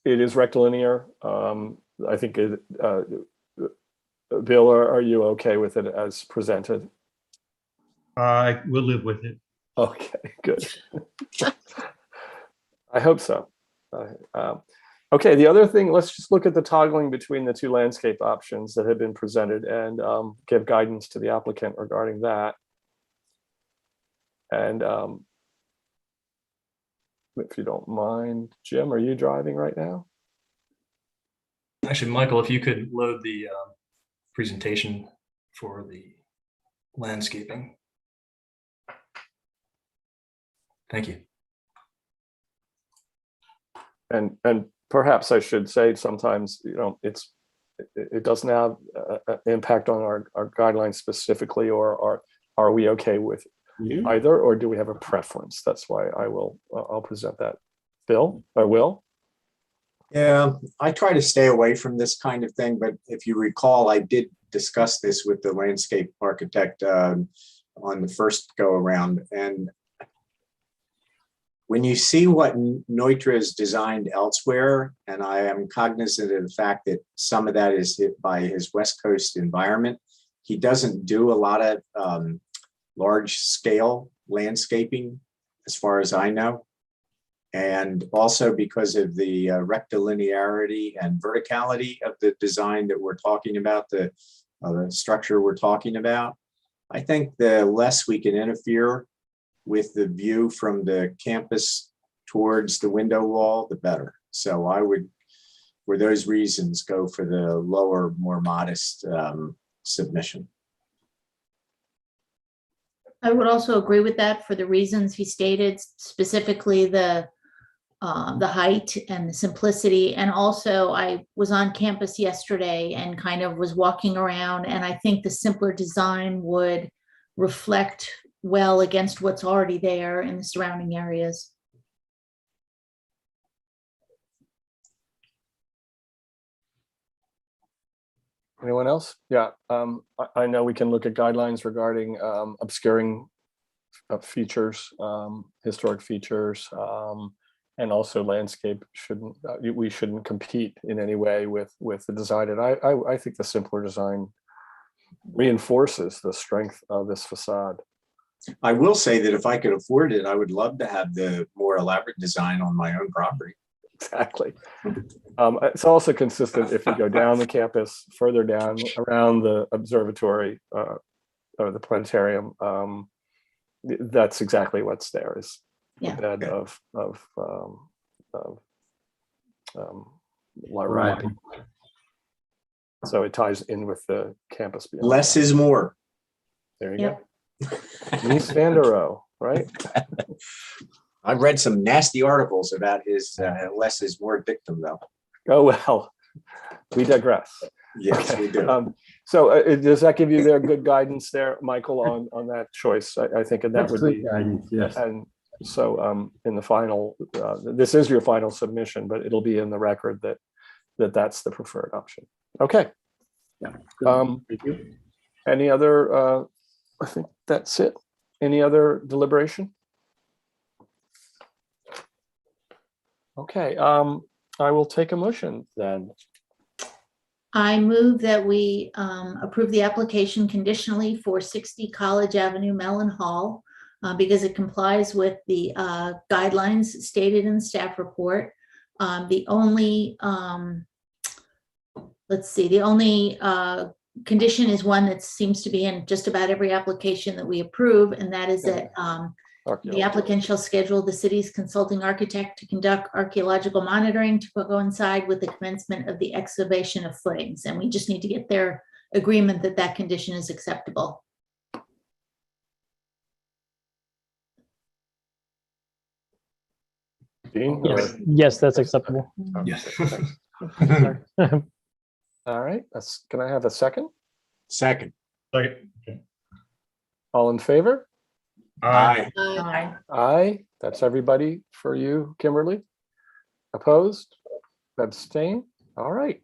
it is rectilinear. I think it, Bill, are you okay with it as presented? I will live with it. Okay, good. I hope so. Okay, the other thing, let's just look at the toggling between the two landscape options that have been presented and give guidance to the applicant regarding that. And if you don't mind, Jim, are you driving right now? Actually, Michael, if you could load the presentation for the landscaping. Thank you. And perhaps I should say sometimes, it doesn't have an impact on our guidelines specifically, or are we okay with either, or do we have a preference? That's why I'll present that. Bill or Will? Yeah, I try to stay away from this kind of thing, but if you recall, I did discuss this with the landscape architect on the first go around. And when you see what Neutra has designed elsewhere, and I am cognizant of the fact that some of that is hit by his West Coast environment, he doesn't do a lot of large scale landscaping, as far as I know. And also because of the rectilinearity and verticality of the design that we're talking about, the structure we're talking about, I think the less we can interfere with the view from the campus towards the window wall, the better. So I would, for those reasons, go for the lower, more modest submission. I would also agree with that for the reasons he stated, specifically the height and the simplicity. And also I was on campus yesterday and kind of was walking around, and I think the simpler design would reflect well against what's already there in the surrounding areas. Anyone else? Yeah, I know we can look at guidelines regarding obscuring features, historic features, and also landscape shouldn't, we shouldn't compete in any way with the design. And I think the simpler design reinforces the strength of this facade. I will say that if I could afford it, I would love to have the more elaborate design on my own property. Exactly. It's also consistent if you go down the campus, further down around the observatory or the planetarium. That's exactly what's there, is the bed of Laurenti. So it ties in with the campus beyond. Less is more. There you go. Mies van der Rohe, right? I've read some nasty articles about his less is more dictum, though. Oh, well, we digress. Yes, Okay. we do. So does that give you their good guidance there, Michael, on that choice? I think that That's would good be guidance, yes. And so in the final, this is your final submission, but it'll be in the record that's the preferred option. Okay. Yeah. Thank you. Any other, I think that's it. Any other deliberation? Okay, I will take a motion then. I move that we approve the application conditionally for 60 College Avenue, Mellon Hall, because it complies with the guidelines stated in the staff report. The only, the only condition is one that seems to be in just about every application that we approve, and that is that the applicant shall schedule the city's consulting architect to conduct archaeological monitoring to coincide with the commencement of the excavation of footings. And we just need to get their agreement that that condition is acceptable. Dean, Yes, that's acceptable. Yes. Sorry. all right, can I have a second? Second. Second. Okay. All in favor? Aye. Aye. Aye, that's everybody for you, Kimberly. Opposed? Abstain? All right.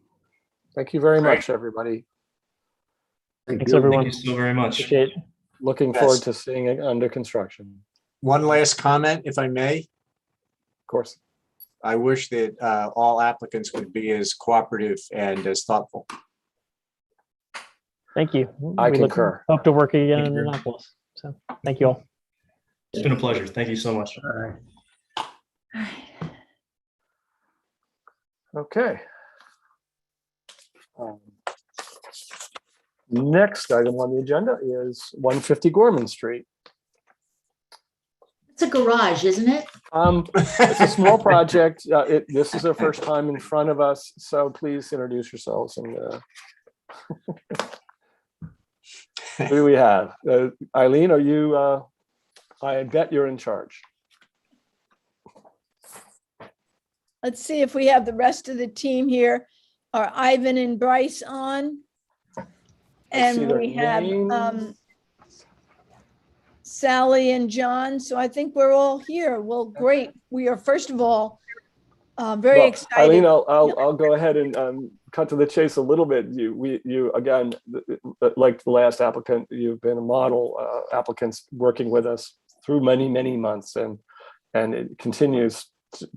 Thank you very much, everybody. Thanks, everyone. Thank you so very much. Appreciate it. Looking forward to seeing it under construction. One last comment, if I may. Of course. I wish that all applicants would be as cooperative and as thoughtful. Thank you. I We concur. hope to work again Thank in you. Annapolis. So thank you all. It's been a pleasure. Thank you so much. Okay. Next item on the agenda is 150 Gorman Street. It's a garage, isn't it? It's a small project. This is their first time in front of us, so please introduce yourselves. And who do we have? Eileen, are you? I bet you're in charge. Let's see if we have the rest of the team here. Are Ivan and Bryce on? see And their we have names. Sally and John. So I think we're all here. Well, great. We are, first of all, very Well, excited. Eileen, I'll go ahead and cut to the chase a little bit. You again, like the last applicant, you've been a model applicants working with us through many months, and it continues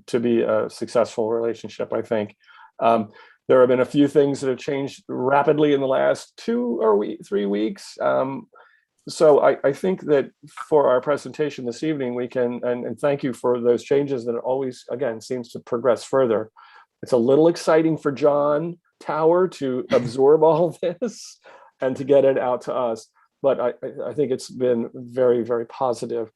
to be a successful relationship, I think. There have been a few things that have changed rapidly in the last 2 or 3 weeks. So I think that for our presentation this evening, we can, and thank you for those changes that always, again, seems to progress further. It's a little exciting for John Tower to absorb all of this and to get it out to us. But I think it's been very positive.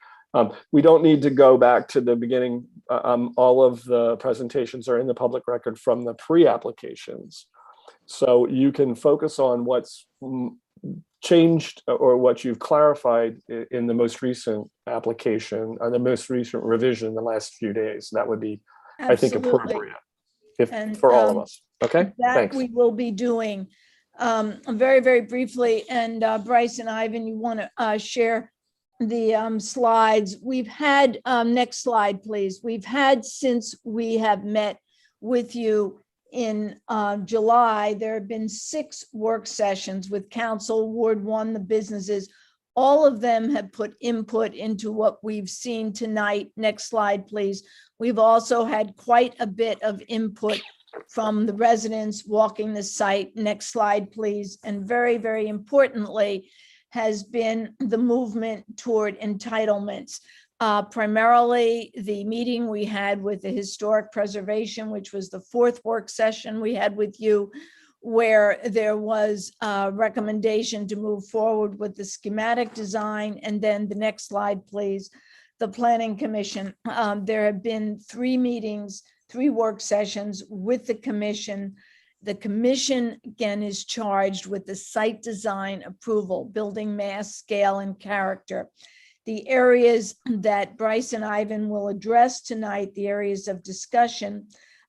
We don't need to go back to the beginning. All of the presentations are in the public record from the pre-applications. So you can focus on what's changed or what you've clarified in the most recent application or the most recent revision in the last few days. That would be, I think, appropriate for all of us. Okay, that thanks. we will be doing very briefly. And Bryce and Ivan, you want to share the slides. We've had, next slide, please. We've had, since we have met with you in July, there have been 6 work sessions with council, Ward 1, the businesses. All of them have put input into what we've seen tonight. Next slide, please. We've also had quite a bit of input from the residents walking the site. Next slide, please. And very importantly, has been the movement toward entitlements. Primarily the meeting we had with the historic preservation, which was the 4th work session we had with you, where there was a recommendation to move forward with the schematic design. And then the next slide, please, the Planning Commission. There have been 3 meetings, 3 work sessions with the commission. The commission, again, is charged with the site design approval, building mass, scale, and character. The areas that Bryce and Ivan will address tonight, the areas of discussion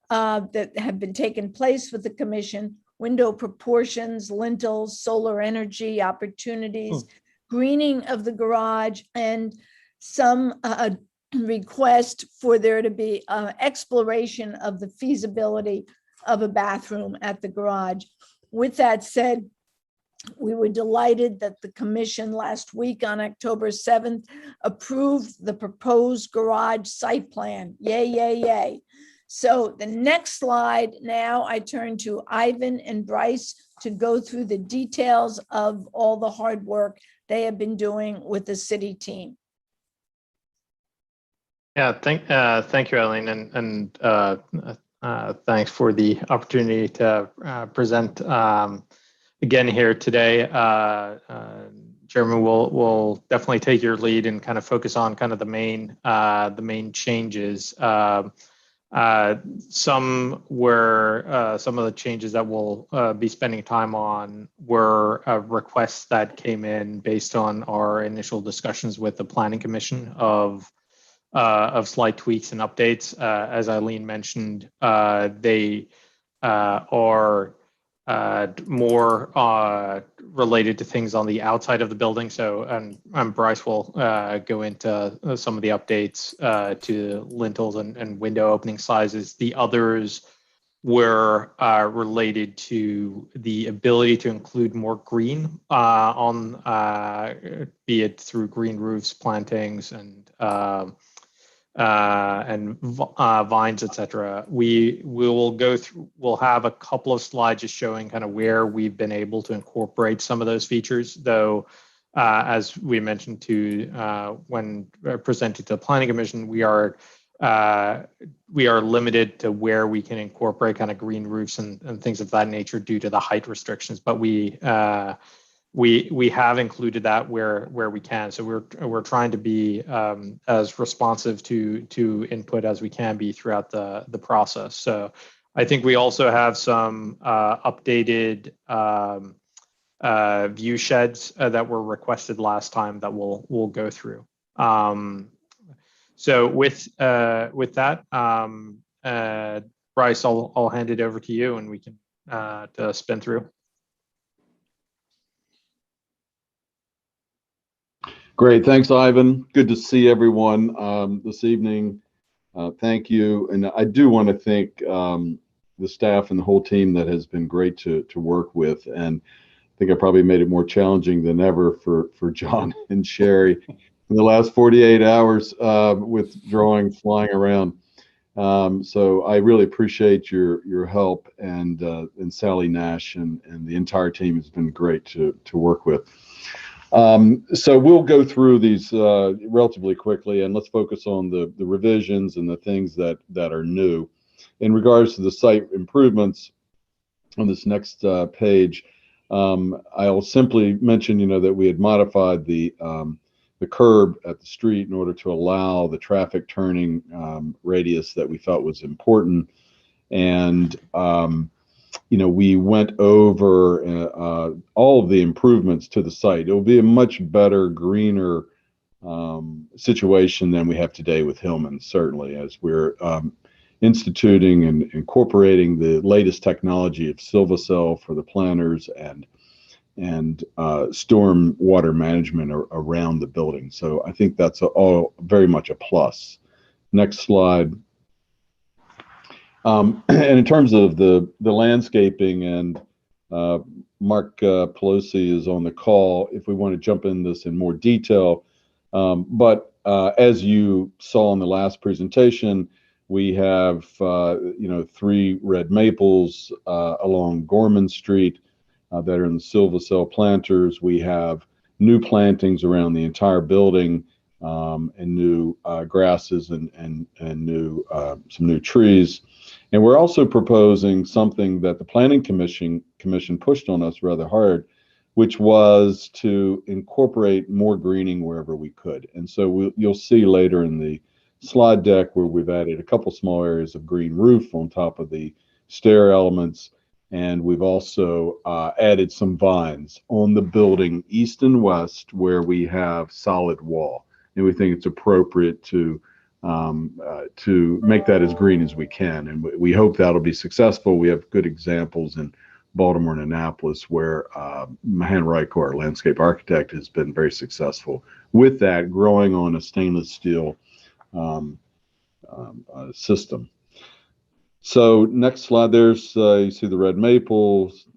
that have been taking place with the commission: window proportions, lintels, solar energy opportunities, greening of the garage, and some request for there to be exploration of the feasibility of a bathroom at the garage. With that said, we were delighted that the commission last week on October 7th approved the proposed garage site plan. Yay. So the next slide, now I turn to Ivan and Bryce to go through the details of all the hard work they have been doing with the city team. Yeah, thank you, Eileen, and thanks for the opportunity to present again here today. Chairman, will definitely take your lead and kind of focus on kind of the main changes. Some of the changes that we'll be spending time on were requests that came in based on our initial discussions with the Planning Commission of slight tweaks and updates. As Eileen mentioned, they are more related to things on the outside of the building. So, and Bryce will go into some of the updates to lintels and window opening sizes. The others were related to the ability to include more green on, be it through green roofs, plantings, and vines, etc. We will go through. We'll have a couple of slides just showing kind of where we've been able to incorporate some of those features. Though, as we mentioned when presented to the Planning Commission, we are limited to where we can incorporate kind of green roofs and things of that nature due to the height restrictions. But we have included that where we can. So we're trying to be as responsive to input as we can be throughout the process. So I think we also have some updated view sheds that were requested last time that we'll go through. So with that, Bryce, I'll hand it over to you and we can to spin through. Great. Thanks, Ivan. Good to see everyone this evening. Thank you. And I do want to thank the staff and the whole team that has been great to work with. And I think I probably made it more challenging than ever for John and Sherry in the last 48 hours with drawings flying around. So I really appreciate your help, and Sally Nash and the entire team has been great to work with. So we'll go through these relatively quickly, and let's focus on the revisions and the things that are new. In regards to the site improvements on this next page, I'll simply mention, that we had modified the curb at the street in order to allow the traffic turning radius that we felt was important. And we went over all of the improvements to the site. It will be a much better, greener situation than we have today with Hillman, certainly, as we're instituting and incorporating the latest technology of Silvacell for the planters and storm water management around the building. So I think that's all very much a plus. Next slide. And in terms of the landscaping, and Mark Pelosi is on the call if we want to jump in this in more detail. But as you saw in the last presentation, we have 3 red maples along Gorman Street that are in the Silvacell planters. We have new plantings around the entire building, and new grasses and new some new trees. And we're also proposing something that the Planning Commission pushed on us rather hard, which was to incorporate more greening wherever we could. And so you'll see later in the slide deck where we've added a couple small areas of green roof on top of the stair elements. And we've also added some vines on the building east and west where we have solid wall. And we think it's appropriate to make that as green as we can. And we hope that'll be successful. We have good examples in Baltimore and Annapolis where Mahan Raiko, our landscape architect, has been very successful with that, growing on a stainless steel system. So next slide, there's you see the red maples.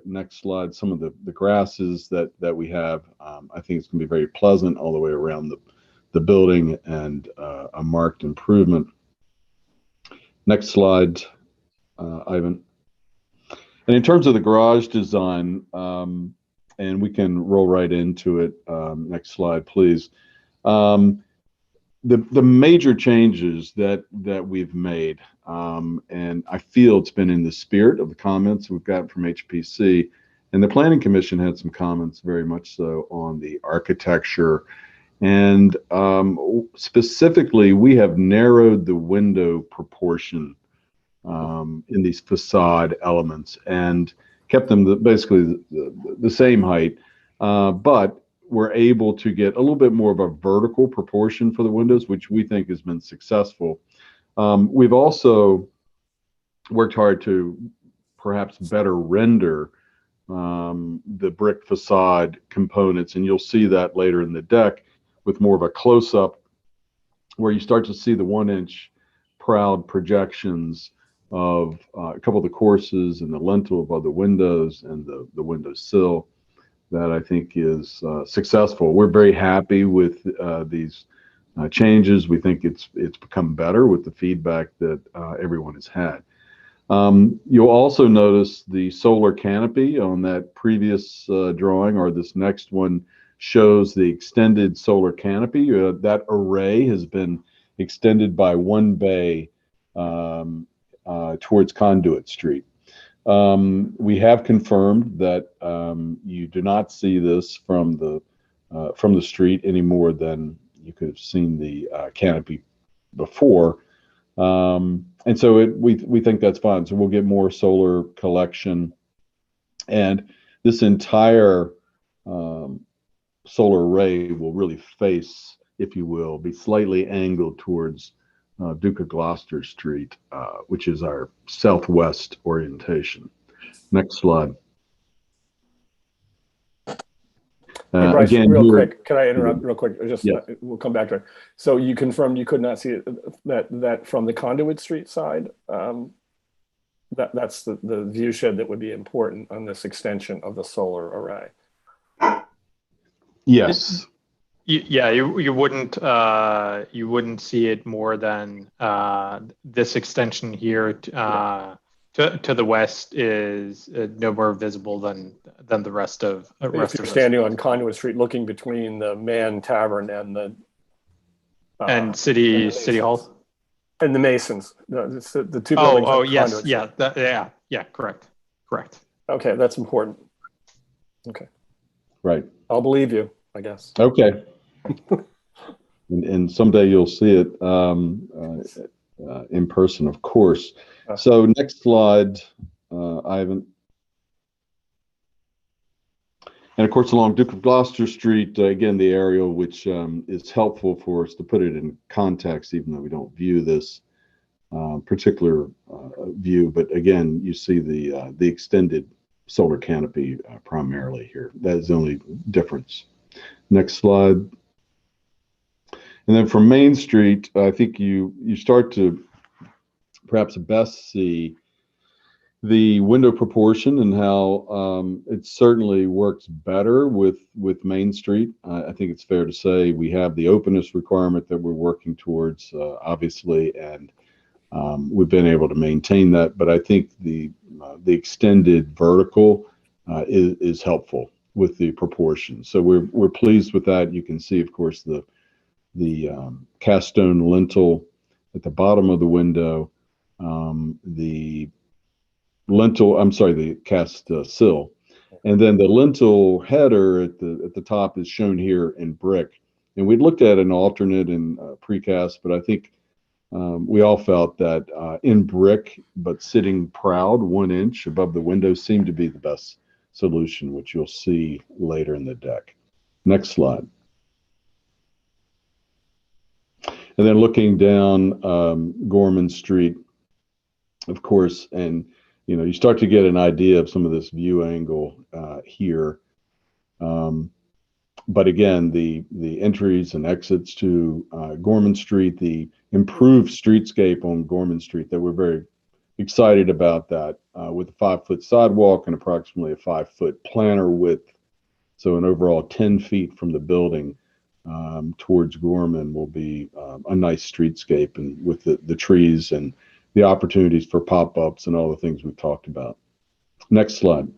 Next slide, some of the grasses that we have. I think it's going to be very pleasant all the way around the building, and a marked improvement. Next slide, Ivan. And in terms of the garage design, and we can roll right into it. Next slide, please. The major changes that we've made, and I feel it's been in the spirit of the comments we've got from HPC, and the Planning Commission had some comments very much so on the architecture. And specifically, we have narrowed the window proportion in these facade elements and kept them basically the same height, but we're able to get a little bit more of a vertical proportion for the windows, which we think has been successful. We've also worked hard to perhaps better render the brick facade components, and you'll see that later in the deck with more of a close-up where you start to see the 1-inch proud projections of a couple of the courses and the lintel above the windows and the window sill. That I think is successful. We're very happy with these changes. We think it's become better with the feedback that everyone has had. You'll also notice the solar canopy on that previous drawing, or this next one shows the extended solar canopy. That array has been extended by 1 bay towards Conduit Street. We have confirmed that you do not see this from the street any more than you could have seen the canopy before, and so we think that's fine. So we'll get more solar collection, and this entire solar array will really face, if you will, be slightly angled towards Duke of Gloucester Street, which is our southwest orientation. Next slide. Hey, Bryce, again, real here, quick, can I interrupt real quick? Just Yeah. we'll come back to it. So you confirmed you could not see it, that from the Conduit Street side. That's the view shed that would be important on this extension of the solar array. Yes. Yeah, you wouldn't see it more than this extension here to the west is no more visible than the rest of If rest you're of standing this. on Conduit Street, looking between the Man Tavern and the And City Hall. and the Masons, it's the two buildings. Oh on yes, Conduit yeah, Street. yeah, correct. Okay, that's important. Okay, Right. I'll believe you, I guess. Okay. and someday you'll see it in person, of course. So next slide, Ivan. And of course, along Duke of Gloucester Street, again, the aerial, which is helpful for us to put it in context, even though we don't view this particular view. But again, you see the extended solar canopy primarily here. That is the only difference. Next slide. And then from Main Street, I think you start to perhaps best see the window proportion and how it certainly works better with Main Street. I think it's fair to say we have the openness requirement that we're working towards, obviously, and we've been able to maintain that. But I think the extended vertical is helpful with the proportion. So we're pleased with that. You can see, of course, the cast stone lintel at the bottom of the window, the cast sill, and then the lintel header at the top is shown here in brick. And we looked at an alternate in precast, but I think we all felt that in brick, but sitting proud 1 inch above the window seemed to be the best solution, which you'll see later in the deck. Next slide. And then looking down Gorman Street, of course, and you start to get an idea of some of this view angle here. But again, the entries and exits to Gorman Street, the improved streetscape on Gorman Street, that we're very excited about that, with a 5-foot sidewalk and approximately a 5-foot planter width. So an overall 10 feet from the building towards Gorman will be a nice streetscape, and with the trees and the opportunities for pop-ups and all the things we've talked about. Next slide.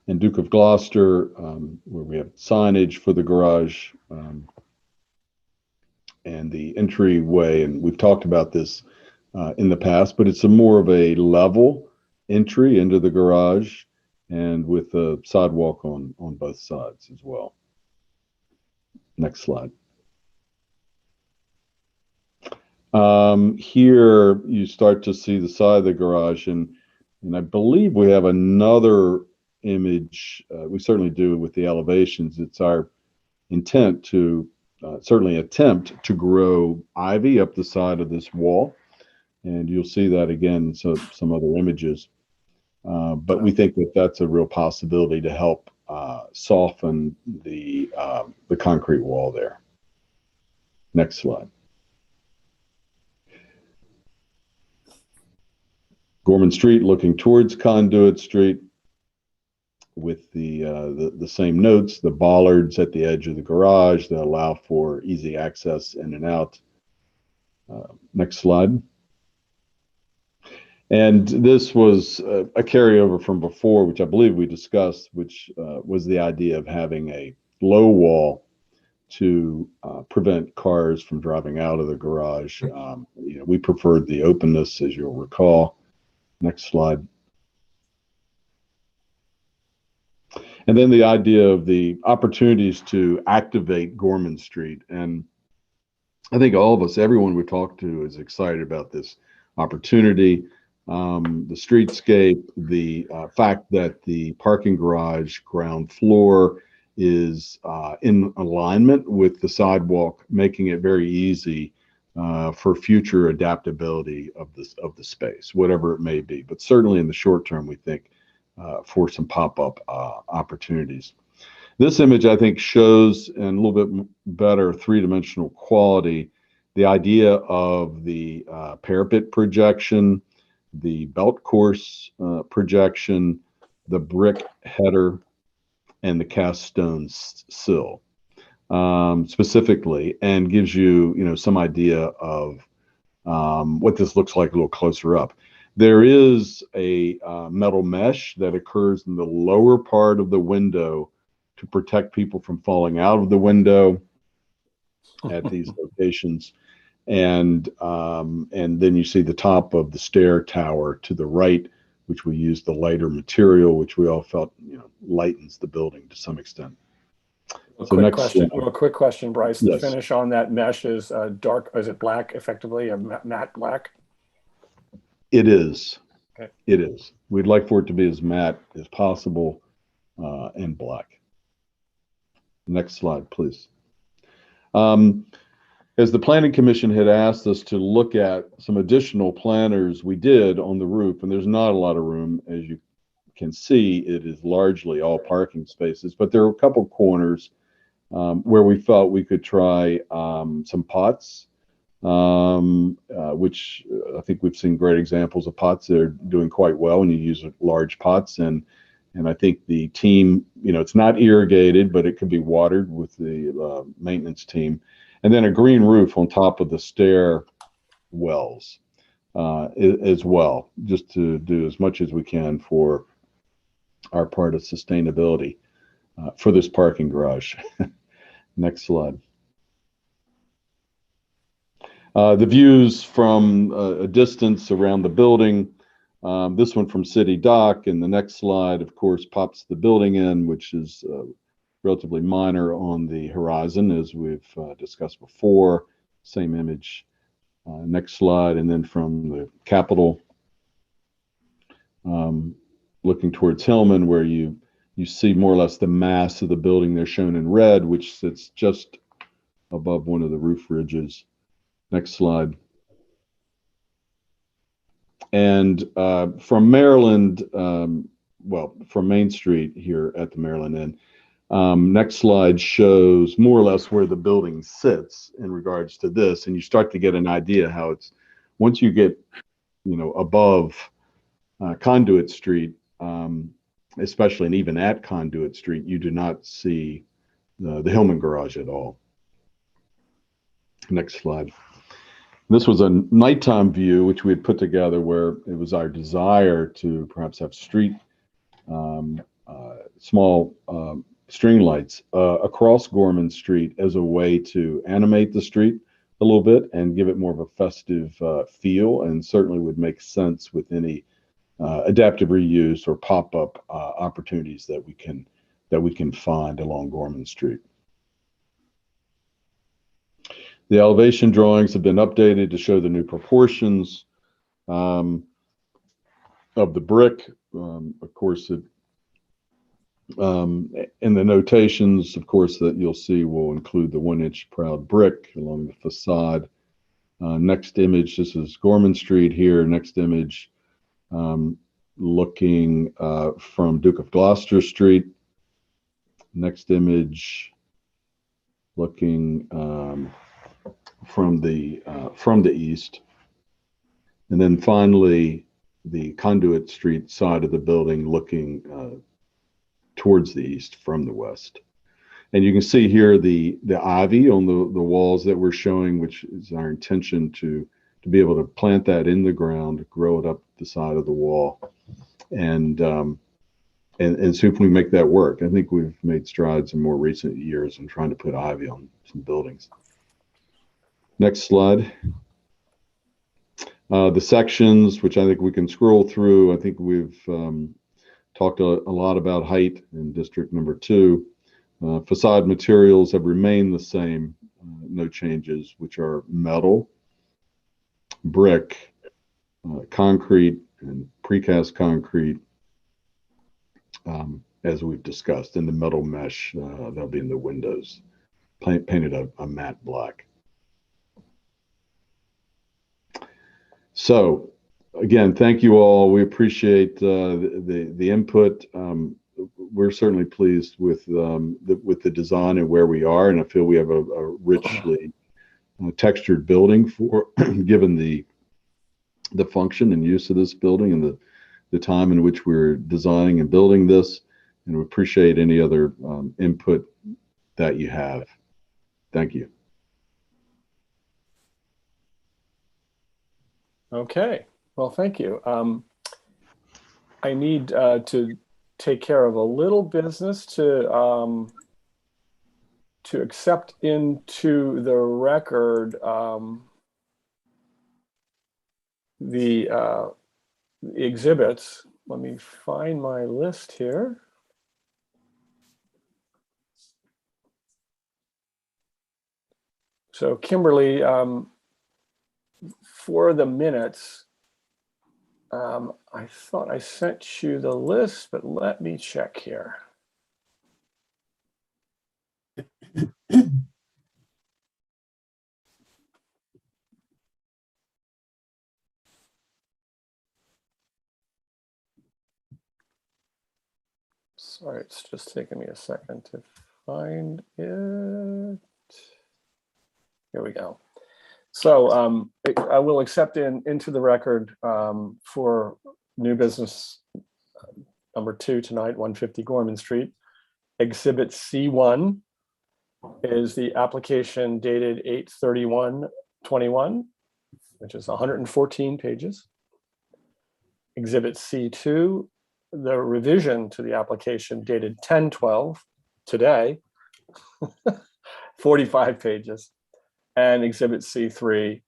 And Duke of Gloucester, where we have signage for the garage and the entryway, and we've talked about this in the past, but it's more of a level entry into the garage, and with a sidewalk on both sides as well. Next slide. Here you start to see the side of the garage, and I believe we have another image. We certainly do with the elevations. It's our intent to certainly attempt to grow ivy up the side of this wall, and you'll see that again in some other images. But we think that that's a real possibility to help soften the concrete wall there. Next slide. Gorman Street looking towards Conduit Street with the same notes, the bollards at the edge of the garage that allow for easy access in and out. Next slide. And this was a carryover from before, which I believe we discussed, which was the idea of having a low wall to prevent cars from driving out of the garage. We preferred the openness, as you'll recall. Next slide. And then the idea of the opportunities to activate Gorman Street. And I think all of us, everyone we talked to, is excited about this opportunity. The streetscape, the fact that the parking garage ground floor is in alignment with the sidewalk, making it very easy for future adaptability of the space, whatever it may be. But certainly in the short term, we think for some pop-up opportunities. This image, I think, shows in a little bit better three-dimensional quality the idea of the parapet projection, the belt course projection, the brick header, and the cast stone sill specifically, and gives you, some idea of what this looks like a little closer up. There is a metal mesh that occurs in the lower part of the window to protect people from falling out of the window at these locations. And then you see the top of the stair tower to the right, which we use the lighter material, which we all felt lightens the building to some extent. A So quick question, Bryce. The Yes. finish on that mesh is dark. Is it black, effectively, a matte black? It is. Okay. It is. We'd like for it to be as matte as possible and black. Next slide, please. As the Planning Commission had asked us to look at some additional planters, we did on the roof, and there's not a lot of room. As you can see, it is largely all parking spaces, but there are a couple corners where we felt we could try some pots, which I think we've seen great examples of pots that are doing quite well when you use large pots. And I think the team, it's not irrigated, but it could be watered with the maintenance team. And then a green roof on top of the stair wells as well, just to do as much as we can for our part of sustainability for this parking garage. Next slide. The views from a distance around the building. This one from City Dock, and the next slide, of course, pops the building in, which is relatively minor on the horizon, as we've discussed before. Same image. Next slide, and then from the Capitol, looking towards Hillman, where you see more or less the mass of the building there shown in red, which sits just above one of the roof ridges. Next slide. And from Maryland, from Main Street here at the Maryland Inn, next slide shows more or less where the building sits in regards to this, and you start to get an idea how it's, once you get, above Conduit Street, especially, and even at Conduit Street, you do not see the Hillman garage at all. Next slide. This was a nighttime view, which we had put together, where it was our desire to perhaps have street, small string lights across Gorman Street as a way to animate the street a little bit and give it more of a festive feel, and certainly would make sense with any adaptive reuse or pop-up opportunities that we can find along Gorman Street. The elevation drawings have been updated to show the new proportions of the brick. Of course, in the notations, of course, that you'll see will include the 1-inch proud brick along the facade. Next image, this is Gorman Street here. Next image, looking from Duke of Gloucester Street. Next image, looking from the east, and then finally the Conduit Street side of the building looking towards the east from the west. And you can see here the ivy on the walls that we're showing, which is our intention to be able to plant that in the ground, grow it up the side of the wall, and see if we can make that work. I think we've made strides in more recent years in trying to put ivy on some buildings. Next slide. The sections, which I think we can scroll through. I think we've talked a lot about height in District Number 2. Facade materials have remained the same, no changes, which are metal, brick, concrete, and precast concrete, as we've discussed, in the metal mesh. That'll be in the windows, painted a matte black. So again, thank you all. We appreciate the input. We're certainly pleased with the design and where we are, and I feel we have a richly textured building for given the function and use of this building and the time in which we're designing and building this. And we appreciate any other input that you have. Thank you. Okay, well, thank you. I need to take care of a little business to accept into the record the exhibits. Let me find my list here. So Kimberly, for the minutes, I thought I sent you the list, but let me check here. Sorry, it's just taking me a second to find it. Here we go. So I will accept into the record for new business number 2 tonight, 150 Gorman Street. Exhibit C1 is the application dated 8/31/21, which is 114 pages. Exhibit C2, the revision to the application dated 10/12 today, 45 pages. And Exhibit C3,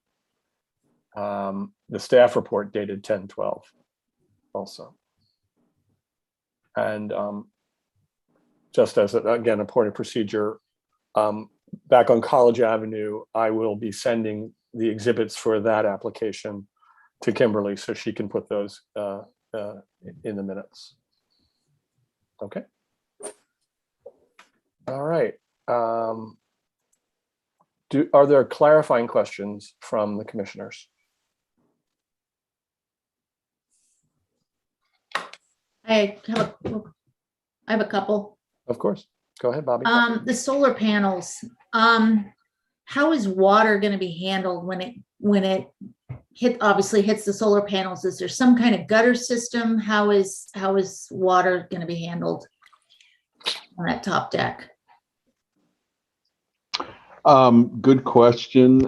the staff report dated 10/12 also. And just as, again, a point of procedure, back on College Avenue, I will be sending the exhibits for that application to Kimberly so she can put those in the minutes. Okay. All right. Are there clarifying questions from the commissioners? I have a couple. Of course. Go ahead, Bobby. The solar panels, how is water going to be handled when it obviously hits the solar panels? Is there some kind of gutter system? How is water going to be handled on that top deck? Good question.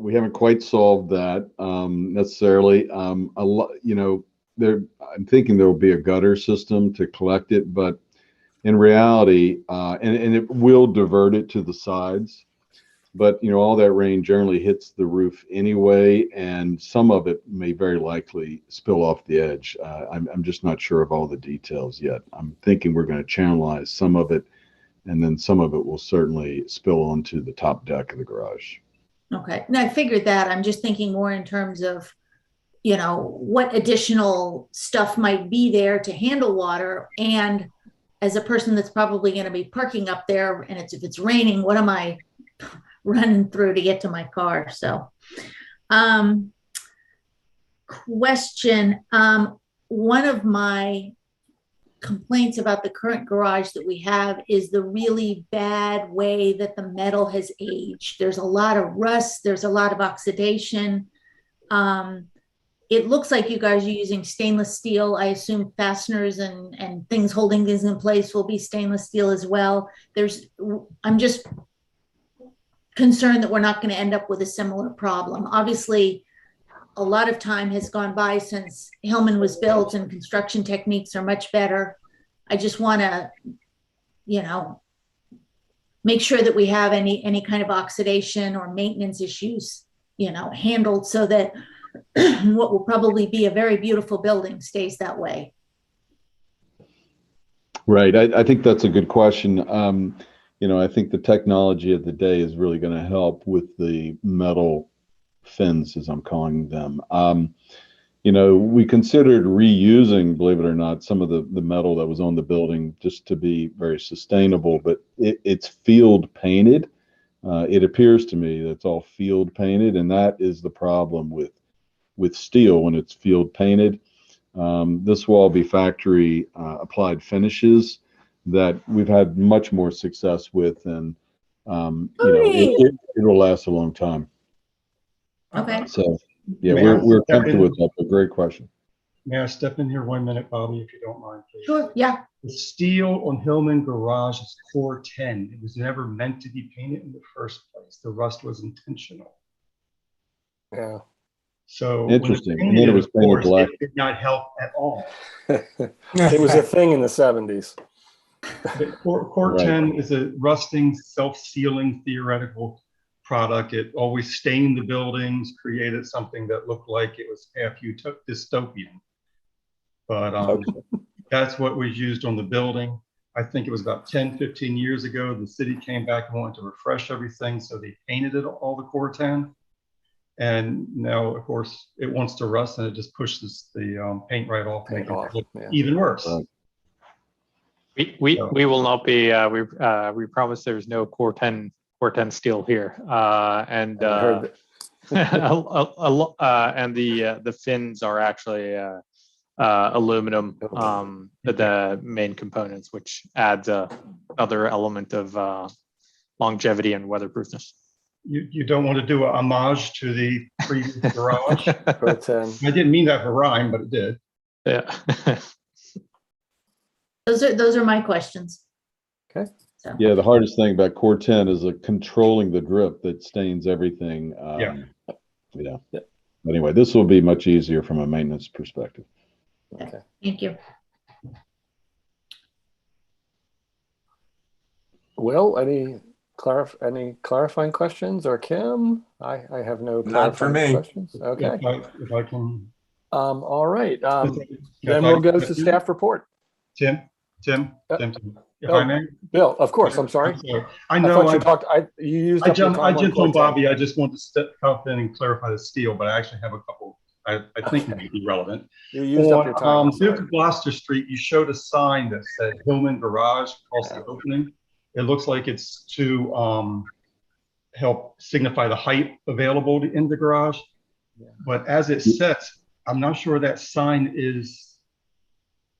We haven't quite solved that necessarily. I'm thinking there will be a gutter system to collect it, but in reality, and it will divert it to the sides. But all that rain generally hits the roof anyway, and some of it may very likely spill off the edge. I'm just not sure of all the details yet. I'm thinking we're going to channelize some of it, and then some of it will certainly spill onto the top deck of the garage. Okay, and I figured that. I'm just thinking more in terms of, what additional stuff might be there to handle water. And as a person that's probably going to be parking up there, and if it's raining, what am I running through to get to my car? So, question, one of my complaints about the current garage that we have is the really bad way that the metal has aged. There's a lot of rust, there's a lot of oxidation. It looks like you guys are using stainless steel. I assume fasteners and things holding things in place will be stainless steel as well. I'm just concerned that we're not going to end up with a similar problem. Obviously, a lot of time has gone by since Hillman was built and construction techniques are much better. I just want to, make sure that we have any kind of oxidation or maintenance issues, handled so that what will probably be a very beautiful building stays that way. Right. I think that's a good question. I think the technology of the day is really going to help with the metal fins, as I'm calling them. we considered reusing, believe it or not, some of the metal that was on the building just to be very sustainable, but it's field painted. It appears to me that it's all field painted, and that is the problem with steel when it's field painted. This will all be factory applied finishes that we've had much more success with, and it will last a long time. Okay. So yeah, May I we're step comfortable in? with that. But great question. May I step in here 1 minute, Bobby, if you don't mind, please? Sure. Yeah. The steel on Hillman Garage is core 10. It was never meant to be painted in the first place. The rust was intentional. Yeah. So Interesting. when And then it was of painted course, black. it did not help at all. It was a thing in the 70s. But core Right. 10 is a rusting, self-sealing theoretical product. It always stained the buildings, created something that looked like it was half dystopian. But that's what was used on the building. I think it was about 10, 15 years ago, the city came back and wanted to refresh everything. So they painted it all the core 10. And now, of course, it wants to rust and it just pushes the paint right off, Paint making off, it look yeah. even worse. Right. We will not be. We promise there's no core 10 steel here. And I heard that. and the fins are actually aluminum. The main components, which adds another element of longevity and weatherproofness. You don't want to do a homage to the previous garage. Core 10. I didn't mean that for rhyme, but it did. Yeah. Those are my questions. Okay. So. Yeah, the hardest thing about core 10 is controlling the drip that stains everything. Yeah. Anyway, this will be much easier from a maintenance perspective. Okay. Thank you. Will, any clarifying questions, or Kim? I have no Not for clarifying me. questions. Okay. If I can. All right. If Then I we'll go can- to staff report. Tim, if oh, I may. Bill, of course. I'm sorry. I I know thought you talked. You used I up your jumped time on core 10. Bobby. I just want to step up in and clarify the steel, but I actually have a couple I think may be relevant. You used up your time. On Gloucester Street, you showed a sign that said Hillman Garage across the opening. It looks like it's to help signify the height available in the garage. Yeah. But as it sets, I'm not sure that sign is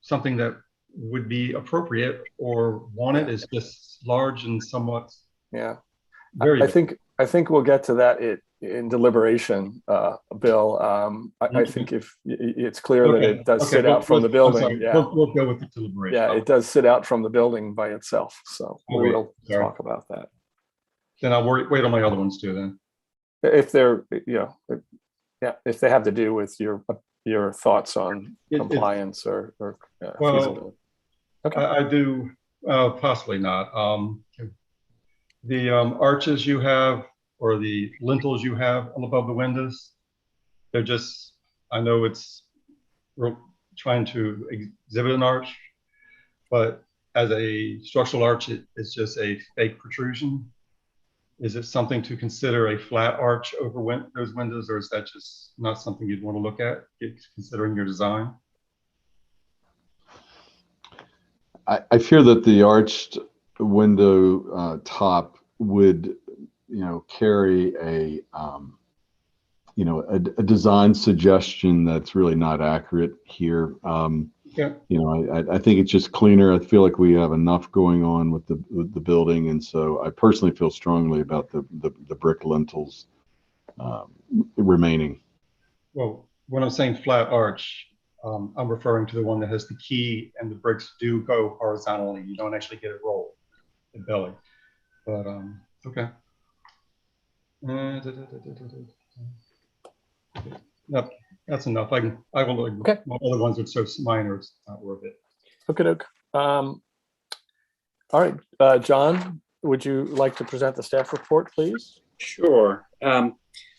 something that would be appropriate or wanted. It's just large and somewhat. Yeah. Very. I think we'll get to that in deliberation, Bill. I think if it's clear that it does sit out from the building. Yeah. We'll go with the deliberation. Yeah, it does sit out from the building by itself. So we'll talk about that. Then I'll wait on my other ones too then. If they're, if they have to do with your thoughts on compliance or feasibility. Okay. I do, possibly not. The arches you have or the lintels you have above the windows, they're just, I know we're trying to exhibit an arch, but as a structural arch, it's just a fake protrusion. Is it something to consider a flat arch over those windows, or is that just not something you'd want to look at, considering your design? I fear that the arched window top would, carry a design suggestion that's really not accurate here. Yeah. I think it's just cleaner. I feel like we have enough going on with the building, and so I personally feel strongly about the brick lintels remaining. Well, when I'm saying flat arch, I'm referring to the one that has the key and the bricks do go horizontally. You don't actually get it rolled in belly. But okay. No, that's enough. I will look. Okay. My other ones are so minor, it's not worth it. Okay. All right, John, would you like to present the staff report, please? Sure.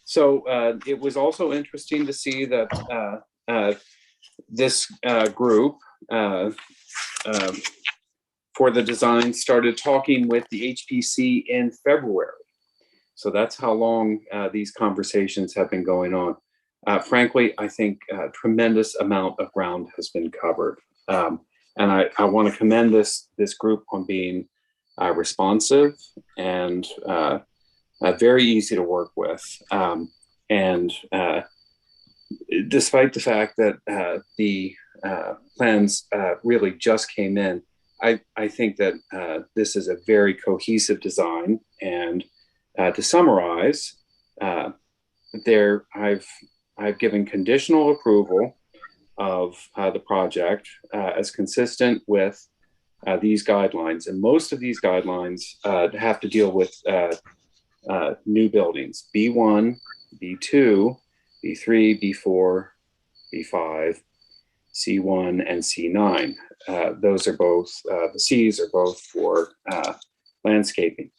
So it was also interesting to see that this group for the design started talking with the HPC in February. So that's how long these conversations have been going on. frankly, I think a tremendous amount of ground has been covered. And I want to commend this group on being responsive and very easy to work with. And despite the fact that the plans really just came in, I think that this is a very cohesive design. And to summarize, I've given conditional approval of the project as consistent with these guidelines. And most of these guidelines have to deal with new buildings, B1, B2, B3, B4, B5, C1, and C9. Those are both, the Cs are both for landscaping.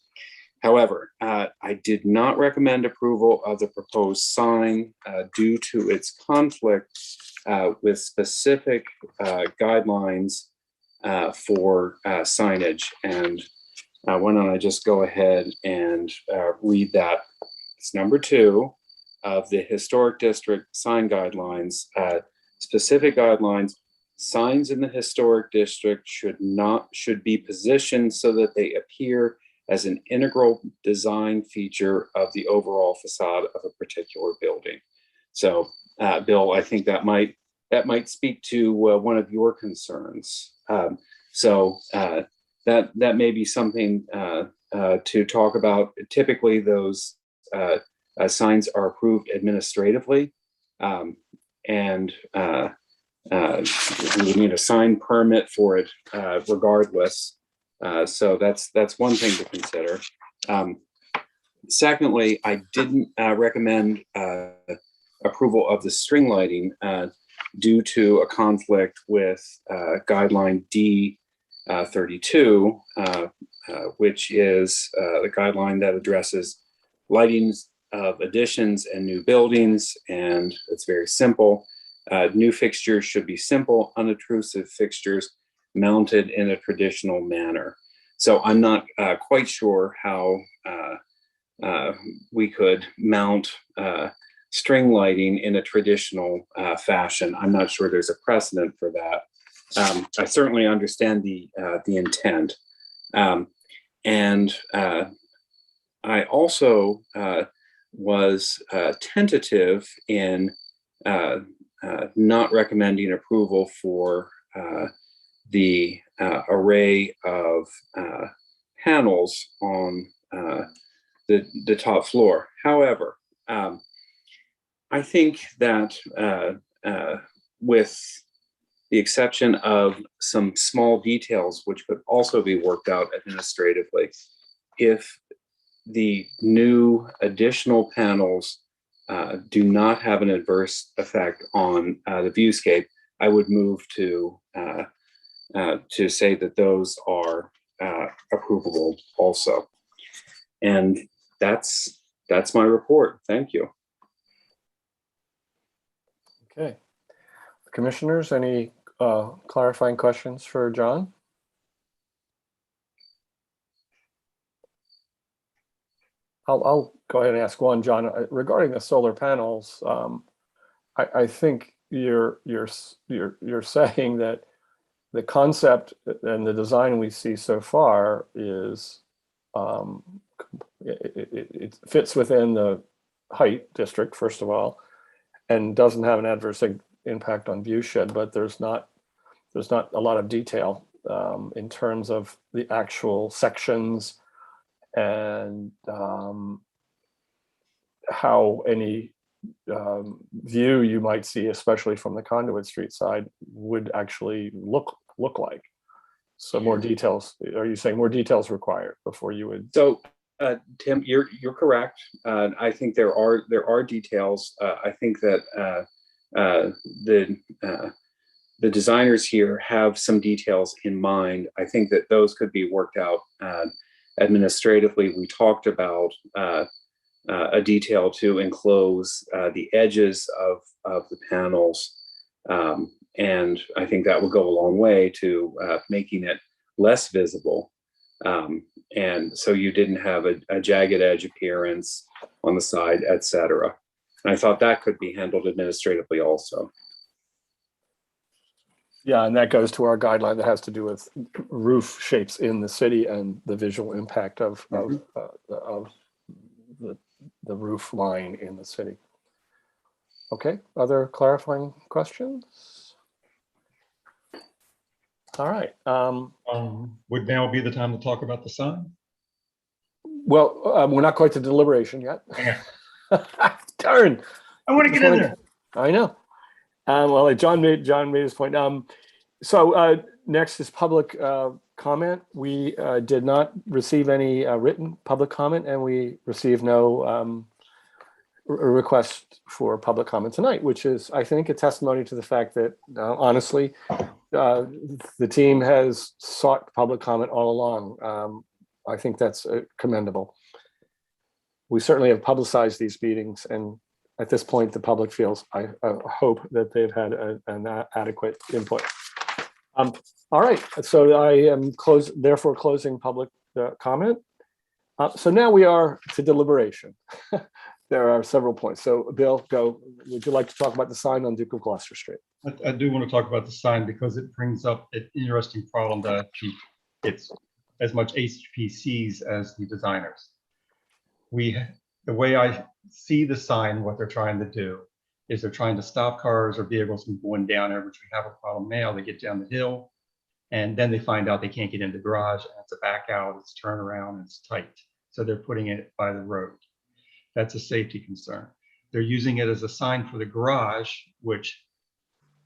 However, I did not recommend approval of the proposed sign due to its conflict with specific guidelines for signage. And why don't I just go ahead and read that. It's number 2 of the Historic District sign guidelines. Specific guidelines: signs in the Historic District should be positioned so that they appear as an integral design feature of the overall facade of a particular building. So, Bill, I think that might speak to one of your concerns. That may be something to talk about. Typically, those signs are approved administratively, and we need a sign permit for it regardless. So that's one thing to consider. Secondly, I didn't recommend approval of the string lighting due to a conflict with guideline D32, which is the guideline that addresses lightings of additions and new buildings, and it's very simple. New fixtures should be simple, unobtrusive fixtures mounted in a traditional manner. So I'm not quite sure how we could mount string lighting in a traditional fashion. I'm not sure there's a precedent for that. I certainly understand the intent. And I also was tentative in not recommending approval for the array of panels on the top floor. However, I think that with the exception of some small details, which could also be worked out administratively, if the new additional panels do not have an adverse effect on the viewscape, I would move to say that those are approvable also. And that's my report. Thank you. Okay. Commissioners, any clarifying questions for John? I'll go ahead and ask one, John. Regarding the solar panels, I think you're saying that the concept and the design we see so far is it fits within the height district, first of all, and doesn't have an adverse impact on view shed, but there's not a lot of detail in terms of the actual sections and how any view you might see, especially from the Conduit Street side, would actually look like. So more details. Are you saying more details required before you would? So Tim, you're correct. I think there are details. I think that the designers here have some details in mind. I think that those could be worked out administratively. We talked about a detail to enclose the edges of the panels. And I think that would go a long way to making it less visible. And so you didn't have a jagged edge appearance on the side, etc. And I thought that could be handled administratively also. Yeah, and that goes to our guideline that has to do with roof shapes in the city and the visual impact of the roof line in the city. Okay, other clarifying questions? All right. Would now be the time to talk about the sign? Well, we're not quite to deliberation yet. Yeah. Darn. I want to get in there. I know. Well, like John made his point. So next is public comment. We did not receive any written public comment, and we received no request for public comment tonight, which is, I think, a testimony to the fact that, honestly, the team has sought public comment all along. I think that's commendable. We certainly have publicized these meetings, and at this point, the public feels, I hope, that they've had an adequate input. All right, so I am therefore closing public comment. So now we are to deliberation. There are several points. So Bill, go. Would you like to talk about the sign on Duke of Gloucester Street? I do want to talk about the sign because it brings up an interesting problem that it's as much HPCs as the designers. The way I see the sign, what they're trying to do is they're trying to stop cars or vehicles from going down there, which we have a problem now. They get down the hill and then they find out they can't get in the garage, and it's a back out, it's turnaround, it's tight. So they're putting it by the road. That's a safety concern. They're using it as a sign for the garage, which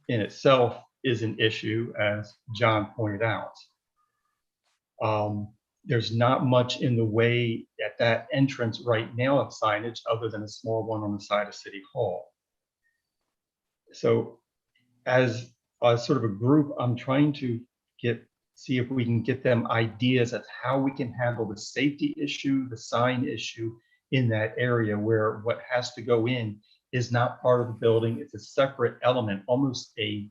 in itself is an issue, as John pointed out. There's not much in the way at that entrance right now of signage other than a small one on the side of City Hall. So as a sort of a group, I'm trying to see if we can get them ideas of how we can handle the safety issue, the sign issue in that area where what has to go in is not part of the building. It's a separate element, almost a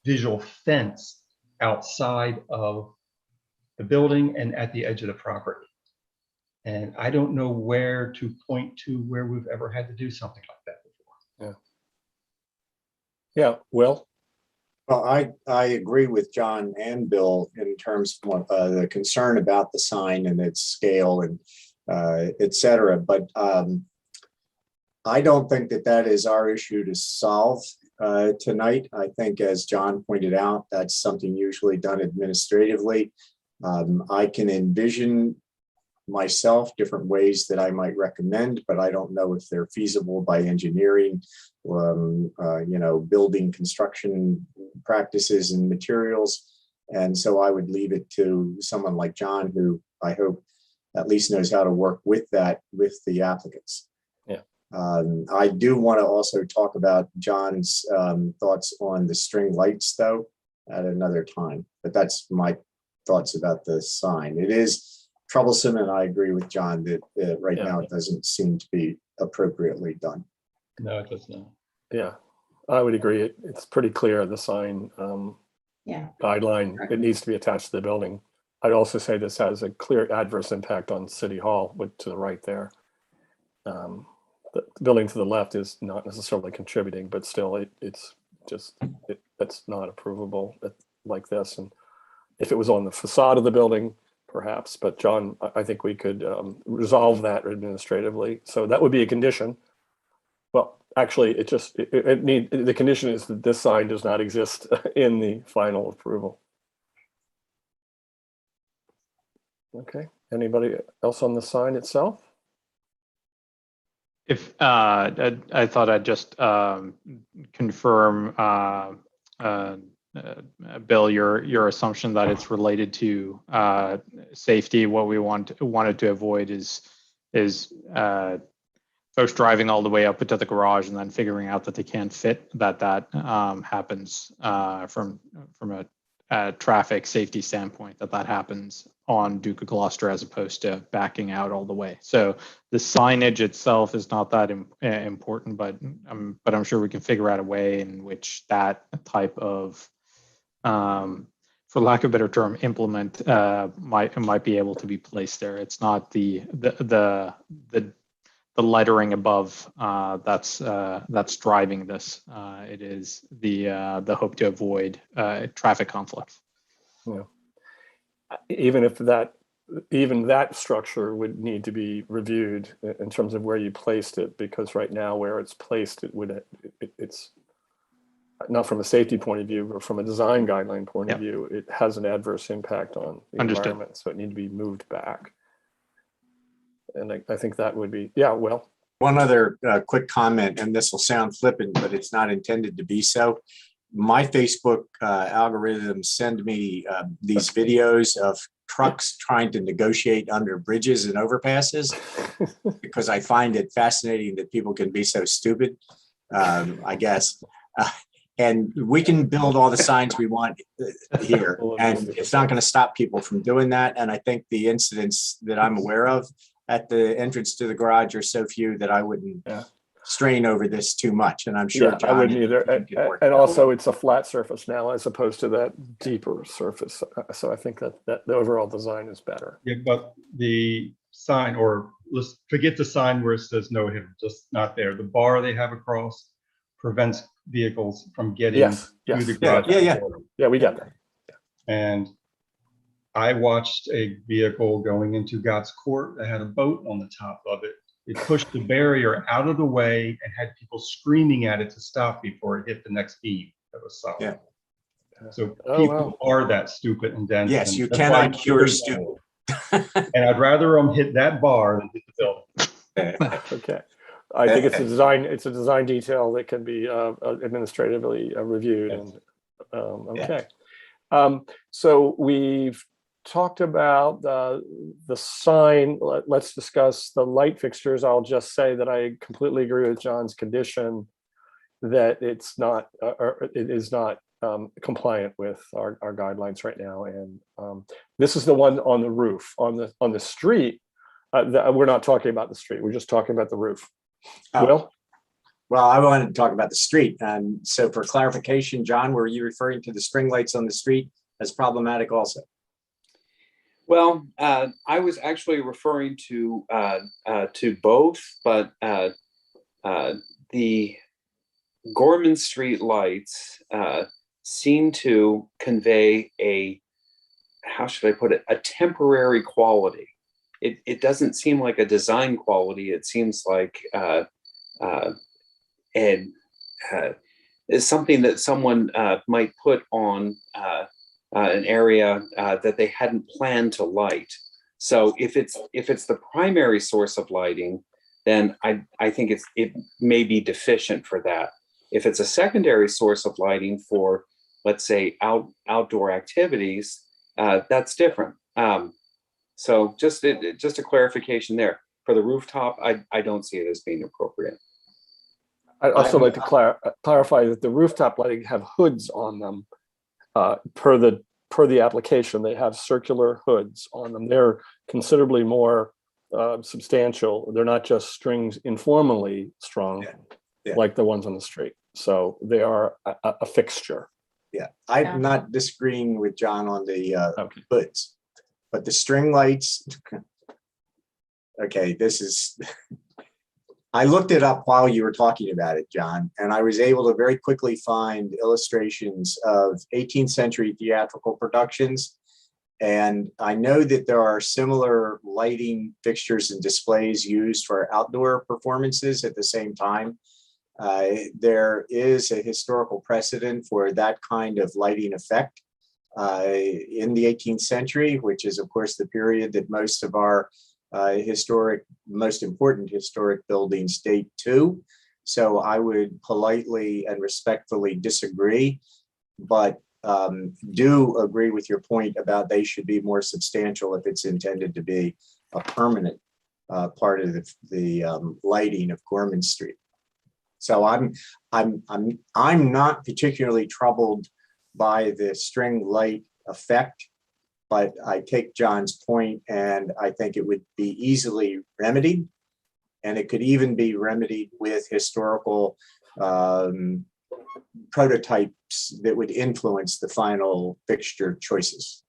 visual fence outside of the building and at the edge of the property. And I don't know where to point to where we've ever had to do something like that before. Yeah, Will? Well, I agree with John and Bill in terms of the concern about the sign and its scale and et cetera. But I don't think that is our issue to solve tonight. I think, as John pointed out, that's something usually done administratively. I can envision myself different ways that I might recommend, but I don't know if they're feasible by engineering, building construction practices and materials. And so I would leave it to someone like John, who I hope at least knows how to work with that with the applicants. Yeah. I do want to also talk about John's thoughts on the string lights, though, at another time. But that's my thoughts about the sign. It is troublesome, and I agree with John that right now it doesn't seem to be appropriately done. No, it does not. Yeah, I would agree. It's pretty clear, the sign guideline, it needs to be attached to the building. I'd also say this has a clear adverse impact on City Hall, to the right there. The building to the left is not necessarily contributing, but still it's not approvable like this. And if it was on the facade of the building, perhaps, but John, I think we could resolve that administratively. So that would be a condition. Well, actually, the condition is that this sign does not exist in the final approval. Okay, anybody else on the sign itself? If I thought I'd just confirm, Bill, your assumption that it's related to safety. What we wanted to avoid is folks driving all the way up into the garage and then figuring out that they can't fit. That happens from a traffic safety standpoint. That happens on Duke of Gloucester as opposed to backing out all the way. So the signage itself is not that important, but I'm sure we can figure out a way in which that type of, for lack of a better term, implement might be able to be placed there. It's not the lettering above that's driving this. It is the hope to avoid traffic conflicts. Yeah. Even if that structure would need to be reviewed in terms of where you placed it, because right now where it's placed, it's not from a safety point of view, but from a design guideline point of view, it has an adverse impact on the Understood. environment, so it needs to be moved back. And I think that would be, yeah, well. One other quick comment, and this will sound flippant, but it's not intended to be so. My Facebook algorithms send me these videos of trucks trying to negotiate under bridges and overpasses because I find it fascinating that people can be so stupid, I guess. And we can build all the signs we want here, and it's not going to stop people from doing that. And I think the incidents that I'm aware of at the entrance to the garage are so few that I wouldn't strain over this too much. And I'm sure Yeah, John, I wouldn't either. And out. also it's a flat surface now as opposed to that deeper surface. So I think that the overall design is better. Yeah, but the sign, or let's forget the sign where it says no hidden, just not there. The bar they have across prevents vehicles from getting to the garage. Yeah, we got that. And I watched a vehicle going into God's Court that had a boat on the top of it. It pushed the barrier out of the way and had people screaming at it to stop before it hit the next beam that was solid. Yeah. So people are that stupid and dense. Yes, and you that's cannot why cure stupid. And I'd rather them hit that bar than hit the building. Okay. I think it's a design detail that can be administratively reviewed. Yes. And okay. So we've talked about the sign. Let's discuss the light fixtures. I'll just say that I completely agree with John's condition that it is not compliant with our guidelines right now. And this is the one on the roof. On the street, we're not talking about the street. We're just talking about the roof. Well, I wanted to talk about the street. And so for clarification, John, were you referring to the string lights on the street as problematic also? Well, I was actually referring to both, but the Gorman Street lights seem to convey how should I put it, a temporary quality. It doesn't seem like a design quality. It seems like it's something that someone might put on an area that they hadn't planned to light. So if it's the primary source of lighting, then I think it may be deficient for that. If it's a secondary source of lighting for, let's say, outdoor activities, that's different. So just a clarification there. For the rooftop, I don't see it as being appropriate. I'd also like to clarify that the rooftop lighting have hoods on them. Per the application, they have circular hoods on them. They're considerably more substantial. They're not just strings informally strung like the ones on the street. So they are a fixture. Yeah, I'm not disagreeing with John on the hoods, but the string lights. Okay, this is. I looked it up while you were talking about it, John, and I was able to very quickly find illustrations of 18th century theatrical productions. And I know that there are similar lighting fixtures and displays used for outdoor performances at the same time. There is a historical precedent for that kind of lighting effect in the 18th century, which is, of course, the period that most of our most important historic buildings date to. So I would politely and respectfully disagree, but do agree with your point about they should be more substantial if it's intended to be a permanent part of the lighting of Gorman Street. So I'm not particularly troubled by the string light effect, but I take John's point, and I think it would be easily remedied, and it could even be remedied with historical prototypes that would influence the final fixture choices.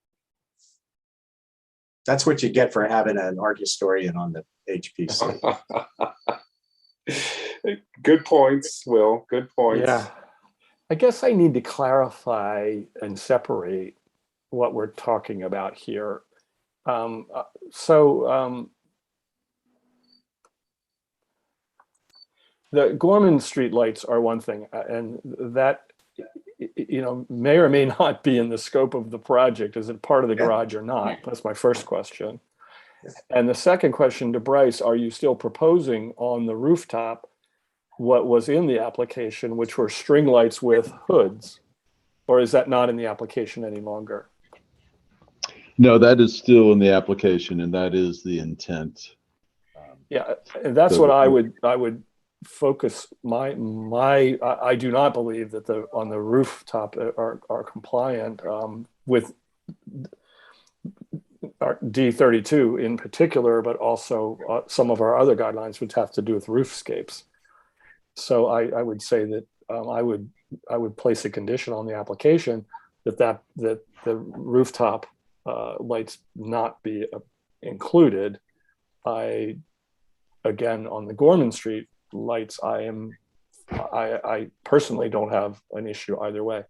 That's what you get for having an art historian on the HPC. Good points, Will. Good points. Yeah. I guess I need to clarify and separate what we're talking about here. The Gorman Street lights are one thing, and that, may or may not be in the scope of the project. Is it part of the garage or not? That's my first question. And the second question to Bryce, are you still proposing on the rooftop what was in the application, which were string lights with hoods? Or is that not in the application any longer? No, that is still in the application, and that is the intent. Yeah, and that's what I would focus I do not believe that on the rooftop are compliant with D32 in particular, but also some of our other guidelines which have to do with roofscapes. So I would say that I would place a condition on the application that the rooftop lights not be included. Again, on the Gorman Street lights, I personally don't have an issue either way.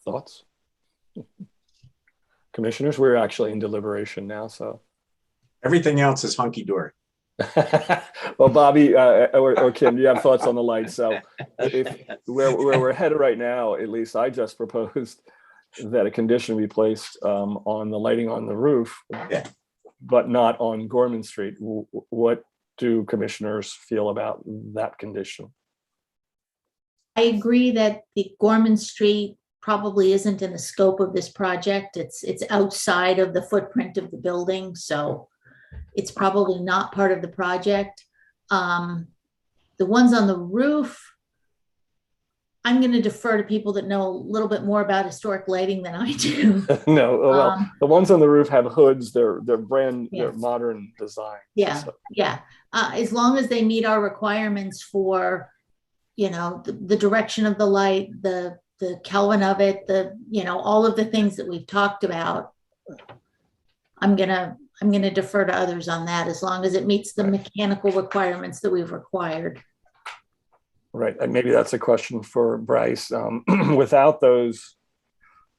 Thoughts? Commissioners, we're actually in deliberation now, so. Everything else is hunky-dory. Well, Bobby or Kim, you have thoughts on the lights. So where we're headed right now, at least I just proposed that a condition be placed on the lighting on the roof, but not on Gorman Street. What do commissioners feel about that condition? I agree that the Gorman Street probably isn't in the scope of this project. It's outside of the footprint of the building, so it's probably not part of the project. The ones on the roof, I'm going to defer to people that know a little bit more about historic lighting than I do. No, well, the ones on the roof have hoods. They're they're modern design. Yeah, so. yeah. As long as they meet our requirements for, the direction of the light, the Kelvin of it, all of the things that we've talked about. I'm gonna defer to others on that, as long as it meets the mechanical requirements that we've required. Right, and maybe that's a question for Bryce. Without those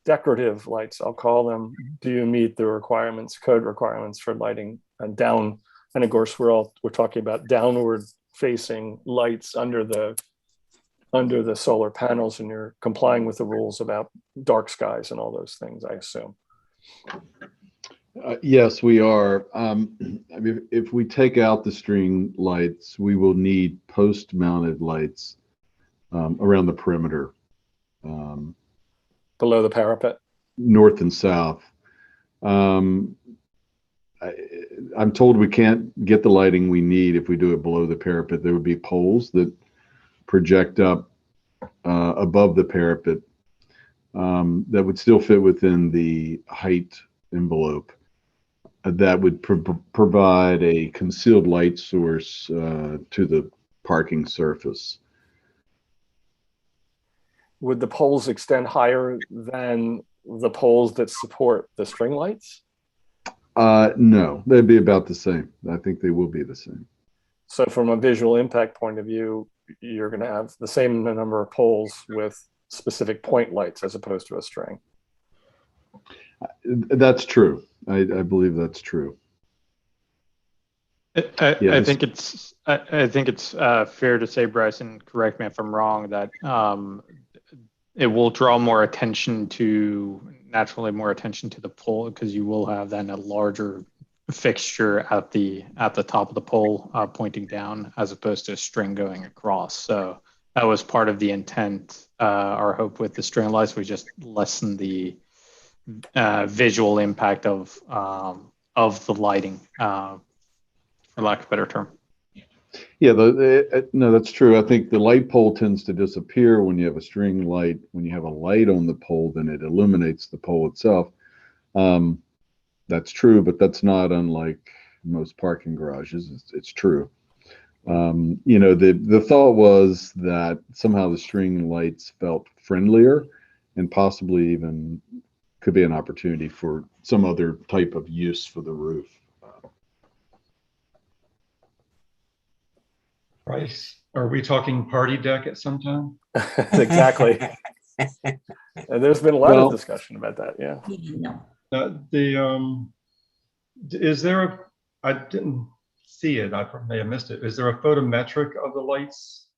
decorative lights, I'll call them, do you meet the requirements, code requirements for lighting and down? And of course, we're talking about downward facing lights under the solar panels, and you're complying with the rules about dark skies and all those things, I assume. Yes, we are. I mean, if we take out the string lights, we will need post-mounted lights around the perimeter. Below the parapet? North and south. I'm told we can't get the lighting we need if we do it below the parapet. There would be poles that project up above the parapet that would still fit within the height envelope. That would provide a concealed light source to the parking surface. Would the poles extend higher than the poles that support the string lights? No, they'd be about the same. I think they will be the same. So from a visual impact point of view, you're going to have the same number of poles with specific point lights as opposed to a string. That's true. I believe that's true. I think it's fair to say, Bryce, and correct me if I'm wrong, that it will draw naturally more attention to the pole, because you will have then a larger fixture at the top of the pole pointing down, as opposed to a string going across. So that was part of the intent. Our hope with the string lights was just lessen the visual impact of the lighting, for lack of a better term. Yeah, no, that's true. I think the light pole tends to disappear when you have a string light. When you have a light on the pole, then it illuminates the pole itself. That's true, but that's not unlike most parking garages. It's true. You know, the thought was that somehow the string lights felt friendlier and possibly even could be an opportunity for some other type of use for the roof. Bryce, are we talking party deck at some time? Exactly. And there's been a lot Well, of discussion about that. Yeah. No. Is there a, I didn't see it, I may have missed it. Is there a photometric of the lights?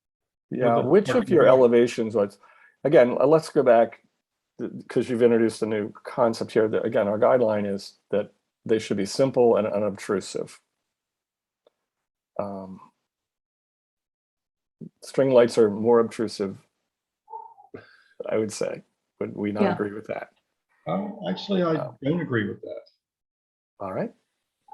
Yeah. With the Which of parking your garage? elevations was, again, let's go back because you've introduced a new concept here. That, again, our guideline is that they should be simple and unobtrusive. String lights are more obtrusive, I would say. Would we not Yeah. agree with that? Actually, I don't agree with that. All right.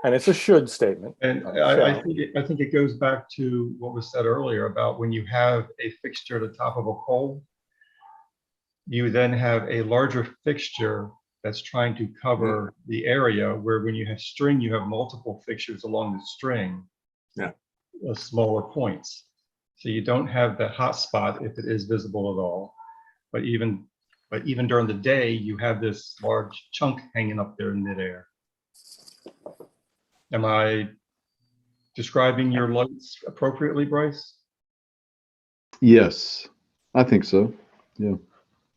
And it's a should statement. And not I shall. think it goes back to what was said earlier about when you have a fixture at the top of a pole, you then have a larger fixture that's trying to cover the area, where when you have string, you have multiple fixtures along the string. Yeah. Smaller points. So you don't have that hot spot if it is visible at all. But even during the day, you have this large chunk hanging up there in midair. Am I describing your lights appropriately, Bryce? Yes, I think so. Yeah.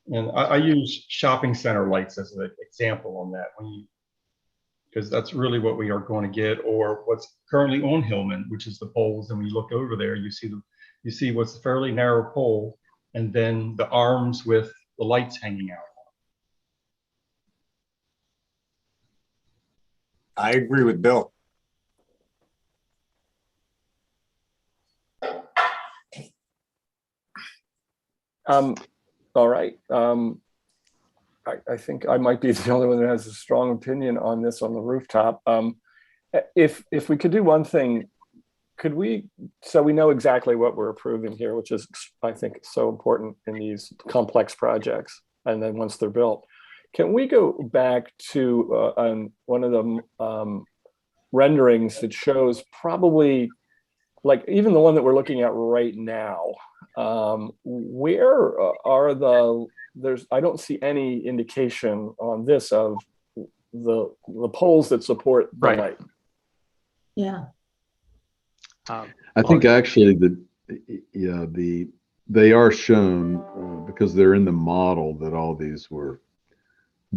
And I use shopping center lights as an example on that, because that's really what we are going to get, or what's currently on Hillman, which is the poles. And when you look over there, you see what's a fairly narrow pole, and then the arms with the lights hanging out. I agree with Bill. All right. I think I might be the only one that has a strong opinion on this on the rooftop. If we could do one thing, could we, so we know exactly what we're approving here, which is, I think, so important in these complex projects. And then once they're built, can we go back to one of the renderings that shows probably, like even the one that we're looking at right now, where are I don't see any indication on this of the poles that support the Right. light. Yeah. I think actually they are shown because they're in the model that all these were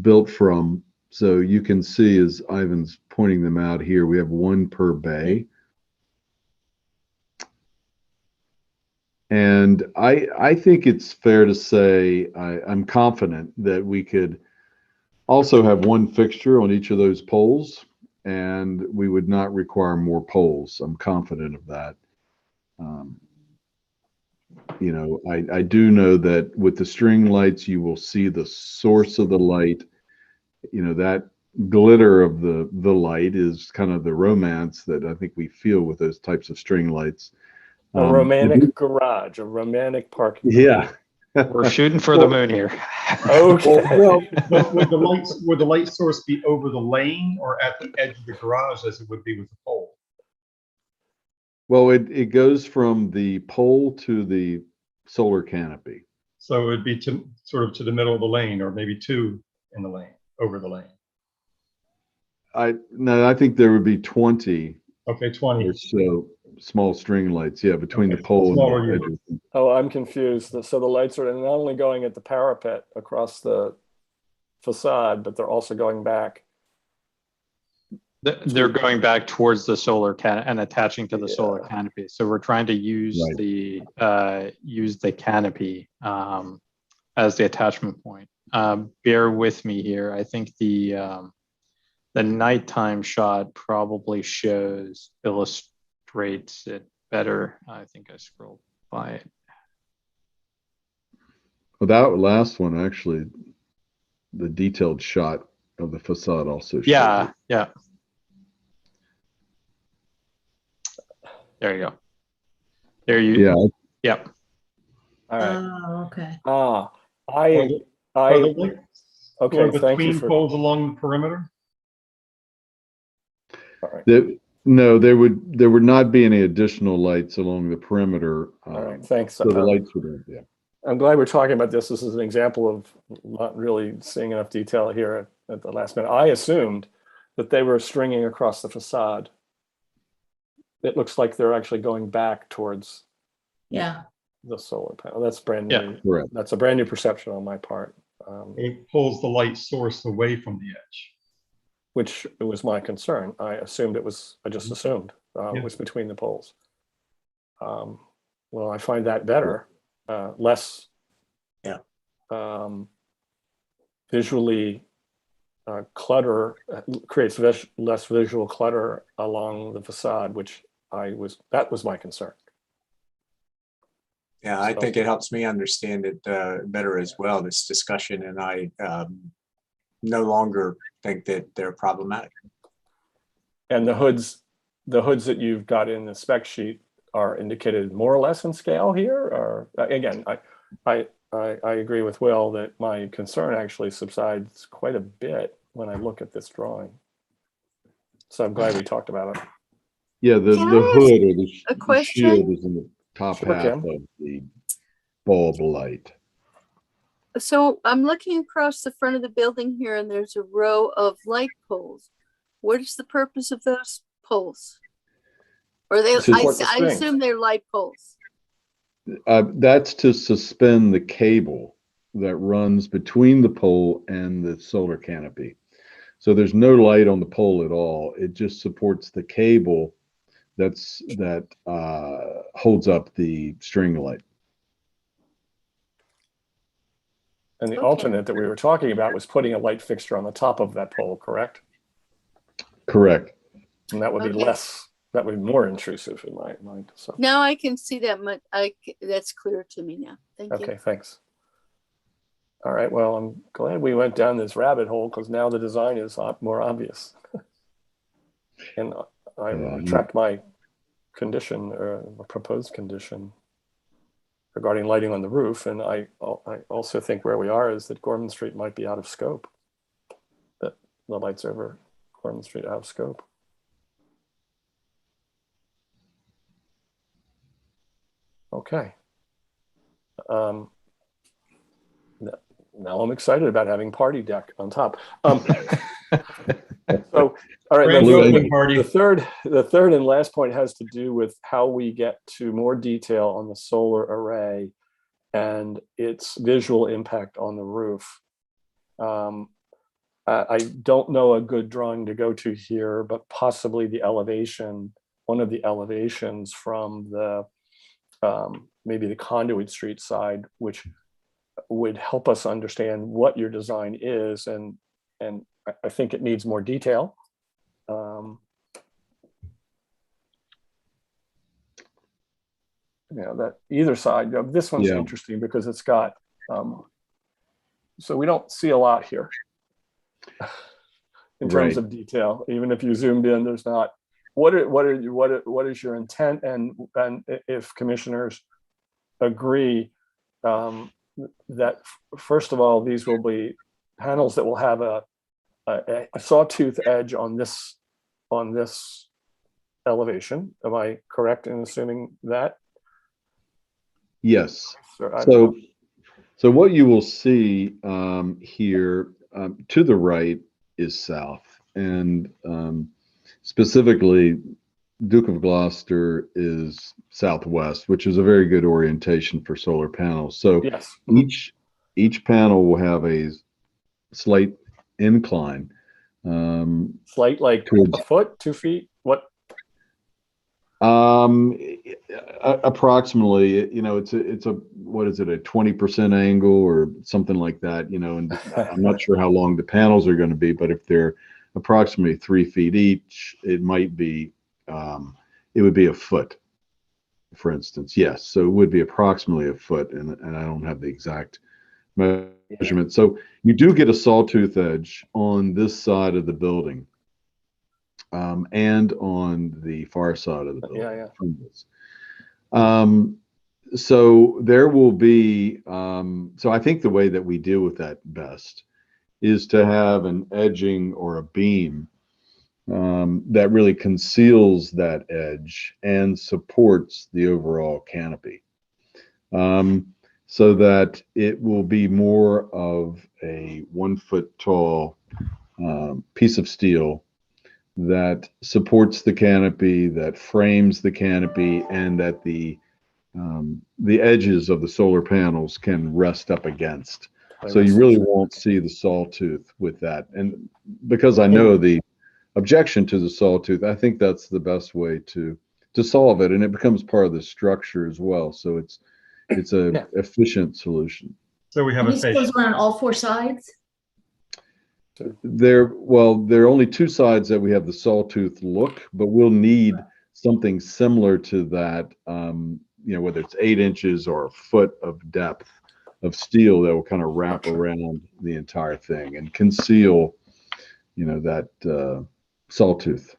built from. So you can see, as Ivan's pointing them out here, we have one per bay. And I think it's fair to say I'm confident that we could also have one fixture on each of those poles, and we would not require more poles. I'm confident of that. You know, I do know that with the string lights, you will see the source of the light. You know, that glitter of the light is kind of the romance that I think we feel with those types of string lights. A romantic garage, a romantic parking. Yeah. We're shooting for the moon here. Okay. Well, But would the light source be over the lane or at the edge of the garage, as it would be with the pole? well, it goes from the pole to the solar canopy. So it would be sort of to the middle of the lane, or maybe two in the lane, over the lane. I think there would be 20 Okay, 20. or so small string lights, yeah, between Okay, the pole smaller and the units. edges. Oh, I'm confused. So the lights are not only going at the parapet across the facade, but they're also going back. They're going back towards the solar and attaching to the solar Yeah. canopy. So we're trying to use Right. the canopy as the attachment point. Bear with me here. I think the nighttime shot probably illustrates it better. I think I scrolled by it. Well, that last one, actually, the detailed shot of the facade also shows Yeah, it. yeah. There you go. There you. Yeah, Yep. All right. Oh, okay. Are I the lights okay. going Thank you between for. poles along the perimeter? All right. No, there would not be any additional lights along the perimeter. All right, thanks. So the lights would, yeah. I'm glad we're talking about this. This is an example of not really seeing enough detail here at the last minute. I assumed that they were stringing across the facade. It looks like they're actually going back towards Yeah. the solar panel. That's brand new. Yeah. Correct. That's a brand new perception on my part, It pulls the light source away from the edge. which was my concern. I assumed it was, I just assumed Yeah. it was between the poles. Well, I find that better, less Yeah. Visually clutter, creates less visual clutter along the facade, which that was my concern. Yeah, I So- think it helps me understand it better as well, this discussion, and I no longer think that they're problematic. And the hoods that you've got in the spec sheet are indicated more or less in scale here, or again, I agree with Will that my concern actually subsides quite a bit when I look at this drawing. So I'm glad we talked about it. Yeah, the Can I hood or the a question? shield is in the top Sure, half Kim. of the bulb light. So I'm looking across the front of the building here and there's a row of light poles. What is the purpose of those poles? Or they, To support the I strings. assume they're light poles. That's to suspend the cable that runs between the pole and the solar canopy. So there's no light on the pole at all. It just supports the cable that holds up the string light. And the Okay. alternate that we were talking about was putting a light fixture on the top of that pole, correct? Correct. And that would be Okay. that would be more intrusive in my mind. So, Now I can see that much. That's clear to me now. Thank you. okay, thanks. All right, well, I'm glad we went down this rabbit hole because now the design is more obvious. And I retract my condition or proposed condition regarding lighting on the roof. And I also think where we are is that Gorman Street might be out of scope. That the lights over Gorman Street out of scope. Okay. Now I'm excited about having party deck on top. So, all right, Grand the opening party. the third and last point has to do with how we get to more detail on the solar array and its visual impact on the roof. I don't know a good drawing to go to here, but possibly the elevation, one of the elevations from the maybe the Conduit Street side, which would help us understand what your design is, and I think it needs more detail. You know, that either side, this one's Yeah. interesting because it's got, so we don't see a lot here in terms Right. of detail. Even if you zoomed in, there's not. What is your intent? And if commissioners agree that first of all, these will be panels that will have a sawtooth edge on this elevation. Am I correct in assuming that? Yes. Or So what you will see here to the right is south, and specifically Duke of Gloucester is southwest, which is a very good orientation for solar panels. So yes. each panel will have a slight incline. Slight, like towards- a foot, 2 feet. What? Approximately, you know, it's a what is it, a 20% angle or something like that, you know, and I'm not sure how long the panels are going to be, but if they're approximately 3 feet each, it might be it would be a foot, for instance. Yes, so it would be approximately a foot, and I don't have the exact measurement. So you do get a sawtooth edge on this side of the building. And on the far side of the building. Yeah. From this. So there will be, so I think the way that we deal with that best is to have an edging or a beam that really conceals that edge and supports the overall canopy, so that it will be more of a 1 foot tall piece of steel that supports the canopy, that frames the canopy, and that the edges of the solar panels can rest up against. So you really won't see the sawtooth with that. And because I know the objection to the sawtooth, I think that's the best way to solve it, and it becomes part of the structure as well. So it's a efficient solution. So we have And a this goes fascia. around all 4 sides? There are only 2 sides that we have the sawtooth look, but we'll need something similar to that, whether it's 8 inches or a foot of depth of steel that will kind of wrap around the entire thing and conceal, that sawtooth.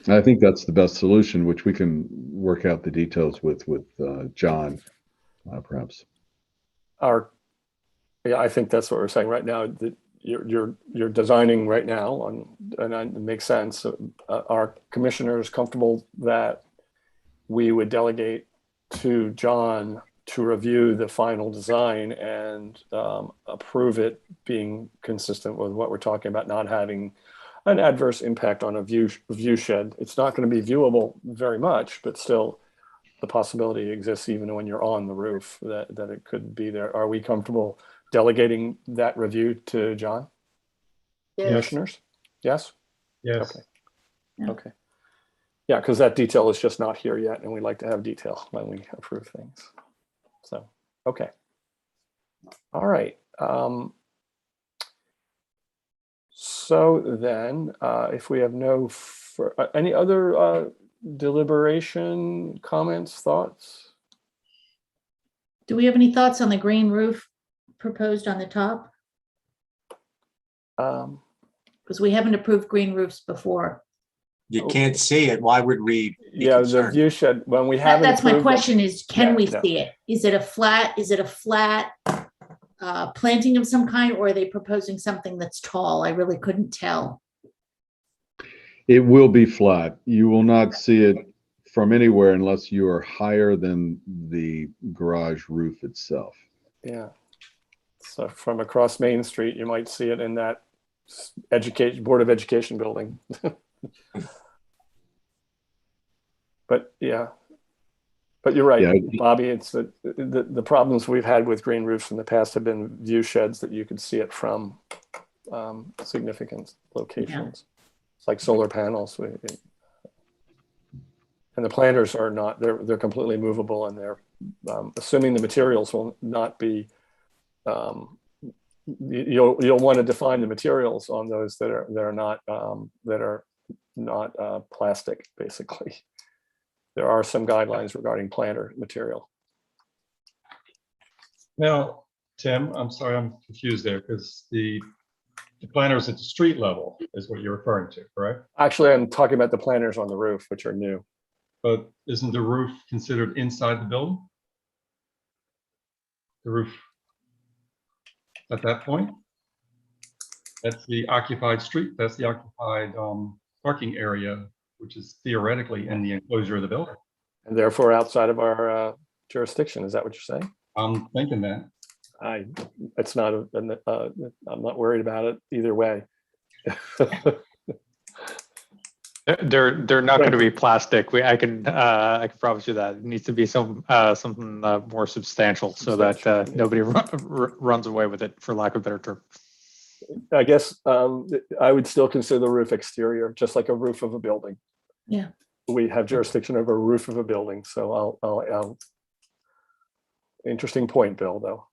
I think that's the best solution, which we can work out the details with John, perhaps. I think that's what we're saying right now, that you're designing right now and it makes sense. Are commissioners comfortable that we would delegate to John to review the final design and approve it being consistent with what we're talking about, not having an adverse impact on a view shed? It's not going to be viewable very much, but still the possibility exists even when you're on the roof that it could be there. Are we comfortable delegating that review to John? Yes. Commissioners? Yes? Yes. Okay. Yeah. Okay. Yeah, because that detail is just not here yet, and we like to have detail when we approve things. So, okay. All right. So then, if we have any other deliberation, comments, thoughts? Do we have any thoughts on the green roof proposed on the top? Because we haven't approved green roofs before. You can't see it. Why would we? be Yeah, the concerned? view shed, when we haven't. That's my approved them- question is, can Yeah, we no. see it? Is it a flat planting of some kind, or are they proposing something that's tall? I really couldn't tell. It will be flat. You will not see it from anywhere unless you are higher than the garage roof itself. Yeah. So from across Main Street, you might see it in that Board of Education building. But yeah, but you're right, Yeah. Bobby. It's the problems we've had with green roofs in the past have been view sheds that you could see it from significant locations. It's like solar panels. And the planters are not, they're completely movable, and they're assuming the materials will not be, you'll want to define the materials on those that are not plastic, basically. There are some guidelines regarding planter material. Now, Tim, I'm sorry, I'm confused there, because the planters at the street level is what you're referring to, correct? Actually, I'm talking about the planters on the roof, which are new. But isn't the roof considered inside the building? The roof at that point? That's the occupied street. That's the occupied parking area, which is theoretically in the enclosure of the building. And therefore outside of our jurisdiction. Is that what you're saying? I'm thinking that. I'm not worried about it either way. They're not going to be plastic. I can promise you that. It needs to be something more substantial so that nobody runs away with it, for lack of a better term. I guess I would still consider the roof exterior, just like a roof of a building. Yeah. We have jurisdiction over a roof of a building, so I'll interesting point, Bill, though.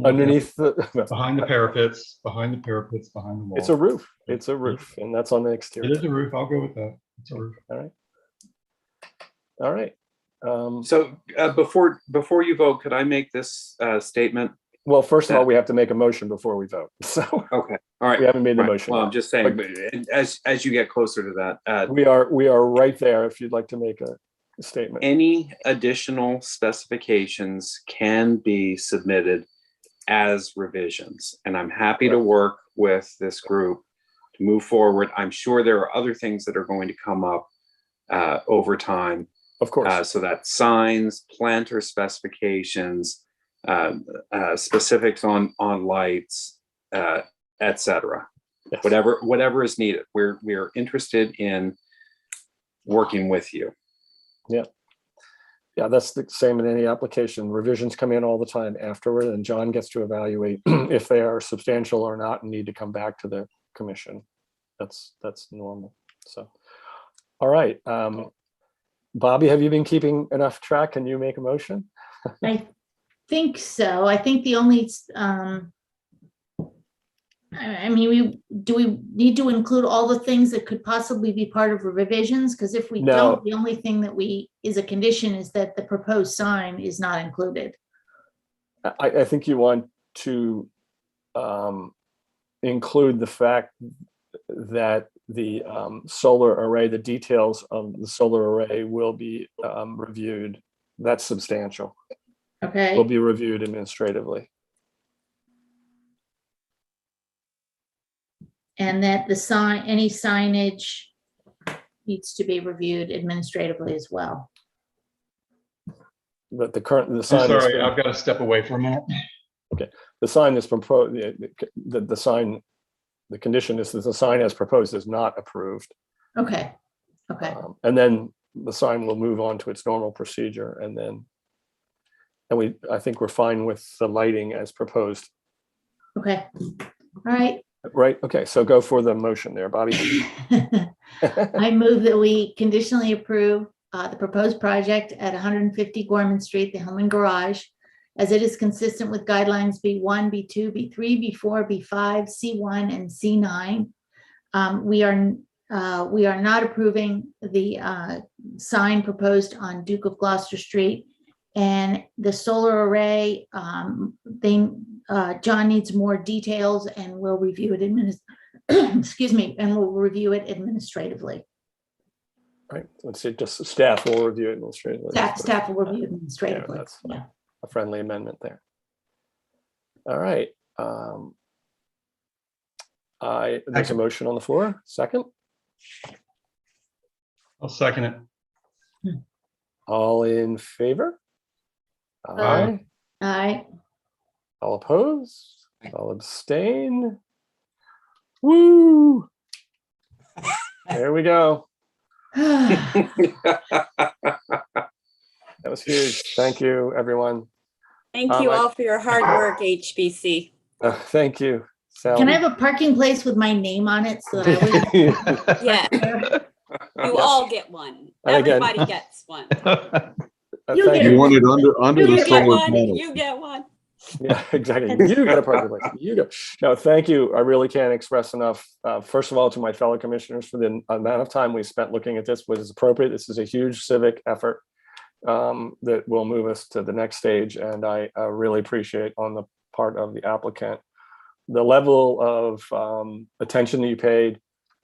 Underneath behind the parapets, behind the wall. It's a roof. It's a roof, and that's on the exterior. It is a roof. I'll go with that. It's a roof. All right. So before you vote, could I make this statement? Well, first of all, we have to make a motion before we vote. So okay, all right. We haven't made the Right. motion. Well, I'm just saying, as you get closer to that, we are right there. If you'd like to make a statement. Any additional specifications can be submitted as revisions. And I'm happy to work with this group to move forward. I'm sure there are other things that are going to come up over time. Of course. So that signs, planter specifications, specifics on lights, etc. Yes. Whatever is needed. We're interested in working with you. Yeah, that's the same in any application. Revisions come in all the time afterward, and John gets to evaluate if they are substantial or not and need to come back to the commission. That's normal. So, all right. Bobby, have you been keeping enough track? Can you make a motion? I think so. I think the only, I mean, do we need to include all the things that could possibly be part of revisions? Because if we No. don't, the only thing that is a condition is that the proposed sign is not included. I think you want to include the fact that the solar array, the details of the solar array will be reviewed. That's substantial. Okay. Will be reviewed administratively. And that any signage needs to be reviewed administratively as well. But the I'm sign. sorry, I've got to step away for a minute. The sign that's proposed, the sign, the condition is that the sign as proposed is not approved. Okay. Okay. And then the sign will move on to its normal procedure, and I think we're fine with the lighting as proposed. Okay. All right. Right. Okay. So go for the motion there, Bobby. I move that we conditionally approve the proposed project at 150 Gorman Street, the Hillman Garage, as it is consistent with guidelines B1, B2, B3, B4, B5, C1, and C9. We are not approving the sign proposed on Duke of Gloucester Street, and the solar array. John needs more details, and we'll review it. Excuse me, and we'll review it administratively. Right. Let's see. Just staff will review it administratively. Staff will review administratively. Yeah, that's a friendly amendment there. All right. There's a motion on the floor. Second. I'll second it. All in favor? Aye. Aye. All opposed? All abstain? Woo! There we go. That was huge. Thank you, everyone. Thank you all for your hard work, HBC. Thank you, Sally. Can I have a parking place with my name on it so that I would? Yeah. You all get one. And again- Everybody gets one. You Thank get You want it under You the get solar one. panel. You get one. Yeah, exactly. You got a parking place. You go. No, thank you. I really can't express enough. First of all, to my fellow commissioners for the amount of time we spent looking at this was appropriate. This is a huge civic effort that will move us to the next stage, and I really appreciate on the part of the applicant the level of attention that you paid,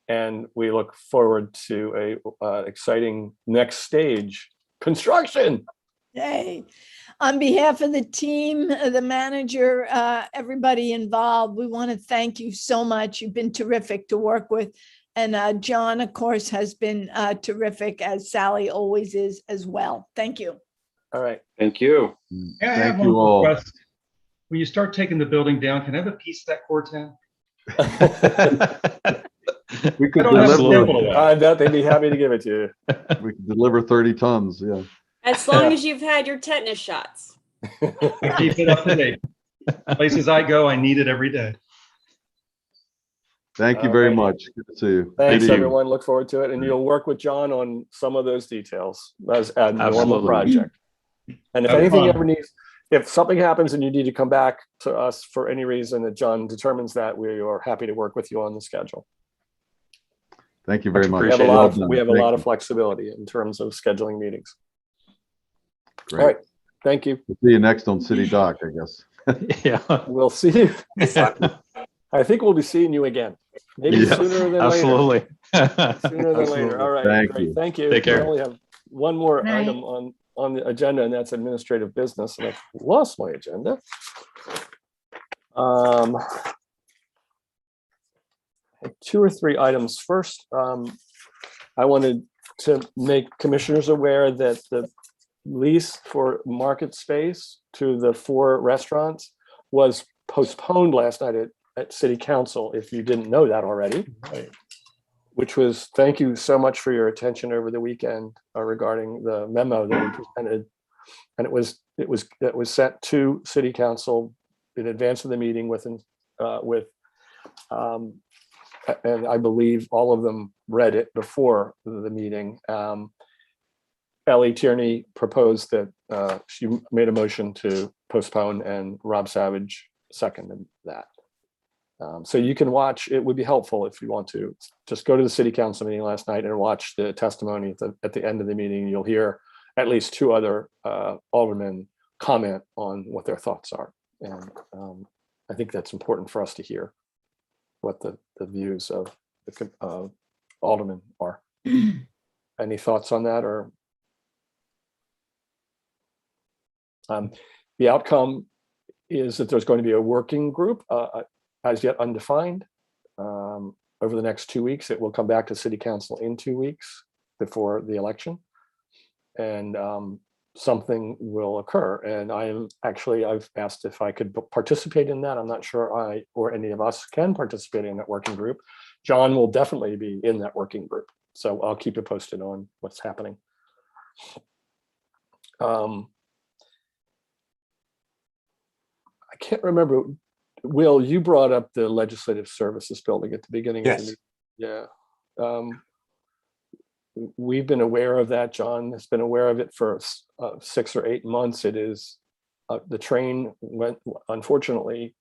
and we look forward to a exciting next stage, construction. Yay. On behalf of the team, the manager, everybody involved, we want to thank you so much. You've been terrific to work with. And John, of course, has been terrific, as Sally always is as well. Thank you. All right. Thank you. Yeah, I Thank have one you all. request. When you start taking the building down, can I have a piece of that Cortan? We could I don't have a deliver, sample of that. I bet they'd be happy to give it to you. we could deliver 30 tons, yeah. As long as you've had your tetanus shots. I keep it up to date. Places I go, I need it every day. Thank you All very right. much. Good to see you. Thanks, Good evening. everyone. Look forward to it. And you'll work with John on some of those details as a normal Absolutely. project. And if Have anything fun. ever needs, if something happens and you need to come back to us for any reason that John determines that, we are happy to work with you on the schedule. Thank you very much. We have a Appreciate lot Well of, done. we have a Thank lot of you. flexibility in terms of scheduling meetings. All Great. right. Thank you. We'll see you next on City Dock, I guess. Yeah. We'll see you. I think we'll be seeing you again. Maybe Yes, sooner than later. Absolutely. Sooner than later. All right. Thank great. you. Thank you. Take care. We only have one more Night. item on the agenda, and that's administrative business. And I've lost my agenda. Um, two or three items. First, I wanted to make commissioners aware that the lease for market space to the 4 restaurants was postponed last night at City Council, if you didn't know that already. Right. Which was, thank you so much for your attention over the weekend regarding the memo that we presented. And it was sent to City Council in advance of the meeting and I believe all of them read it before the meeting. Ellie Tierney proposed that she made a motion to postpone, and Rob Savage seconded that. So you can watch, it would be helpful if you want to just go to the City Council meeting last night and watch the testimony at the end of the meeting. You'll hear at least 2 other aldermen comment on what their thoughts are. And I think that's important for us to hear what the views of the aldermen are. Any thoughts on that? Or the outcome is that there's going to be a working group, as yet undefined. Over the next 2 weeks, it will come back to City Council in 2 weeks before the election, and something will occur. And I've asked if I could participate in that. I'm not sure I or any of us can participate in that working group. John will definitely be in that working group, so I'll keep you posted on what's happening. I can't remember. Will, you brought up the Legislative Services Building at the beginning of the meeting. Yeah. We've been aware of that. John has been aware of it for 6 or 8 months. It is, the train went, unfortunately,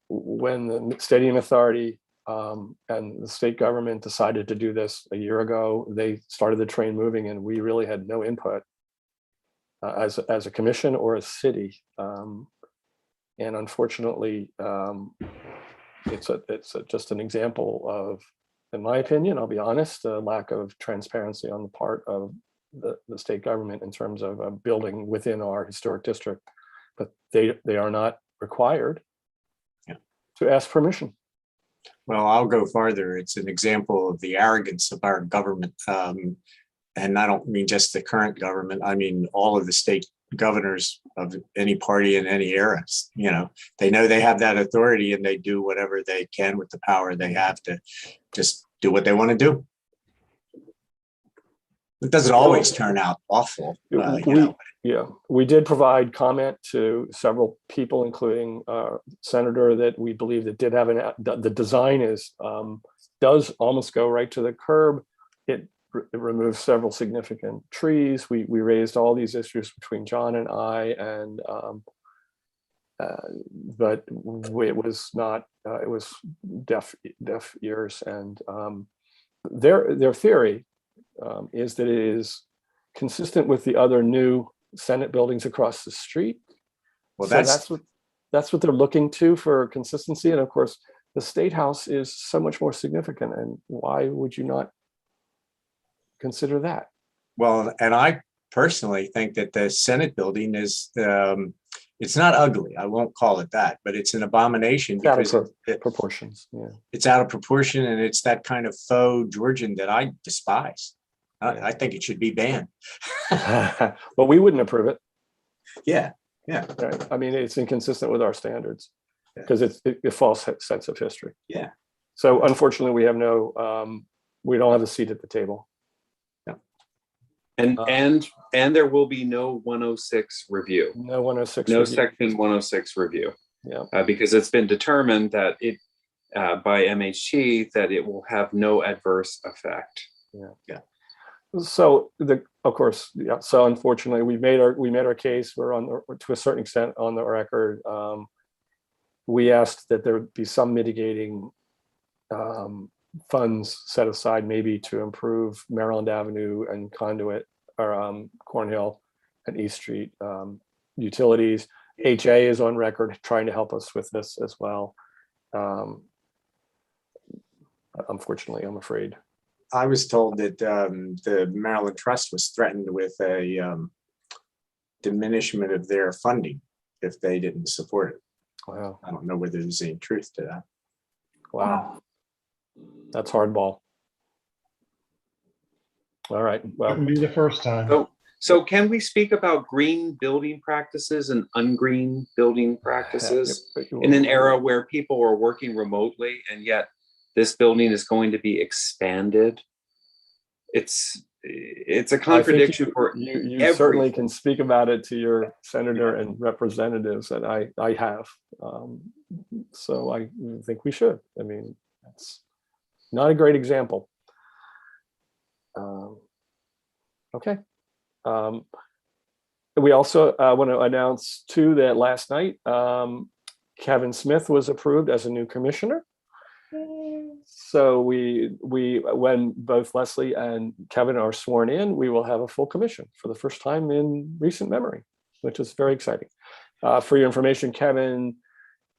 when the Stadium Authority and the state government decided to do this a year ago, they started the train moving, and we really had no input as a commission or a city. And unfortunately, it's just an example of, in my opinion, I'll be honest, a lack of transparency on the part of the state government in terms of a building within our historic district. But they are not required to ask permission. Well, I'll go farther. It's an example of the arrogance of our government. And I don't mean just the current government. I mean, all of the state governors of any party in any era. You know, they know they have that authority, and they do whatever they can with the power they have to just do what they want to do. It doesn't always turn out awful. We did provide comment to several people, including Senator, that we believe that did have the design does almost go right to the curb. It removes several significant trees. We raised all these issues between John and I, and but it was not. It was deaf ears, and their theory is that it is consistent with the other new Senate buildings across the street. Well, so that's what they're looking to for consistency, and of course, the State House is so much more significant. And why would you not consider that? Well, and I personally think that the Senate building is, it's not ugly. I won't call it that, but it's an abomination because proportions. Yeah, it's out of proportion, and it's that kind of faux Georgian that I despise. I think it should be banned. Well, we wouldn't approve it. Yeah. Right. I mean, it's inconsistent with our standards because it's a false sense of history. Yeah. So unfortunately, we have we don't have a seat at the table. And there will be no 106 review. No 106. No review. Section 106 review. Yeah. Because it's been determined that it by MHT that it will have no adverse effect. Yeah. So of course, yeah. So unfortunately, we made our case. We're to a certain extent on the record. We asked that there be some mitigating funds set aside, maybe to improve Maryland Avenue and Conduit, or Cornhill and East Street utilities. HA is on record trying to help us with this as well. Unfortunately, I'm afraid. I was told that the Maryland Trust was threatened with a diminishment of their funding if they didn't support it. Wow. I don't know whether there's any truth to that. Wow. That's hardball. All right. Well, Wouldn't be the first time. So can we speak about green building practices and ungreen building practices in an era where people are working remotely and yet this building is going to be expanded? It's a contradiction for you certainly can speak about it to your senator and representatives, and I have. So I think we should. I mean, it's not a great example. Okay. We also want to announce too that last night, Kevin Smith was approved as a new commissioner. So when both Leslie and Kevin are sworn in, we will have a full commission for the first time in recent memory, which is very exciting. For your information, Kevin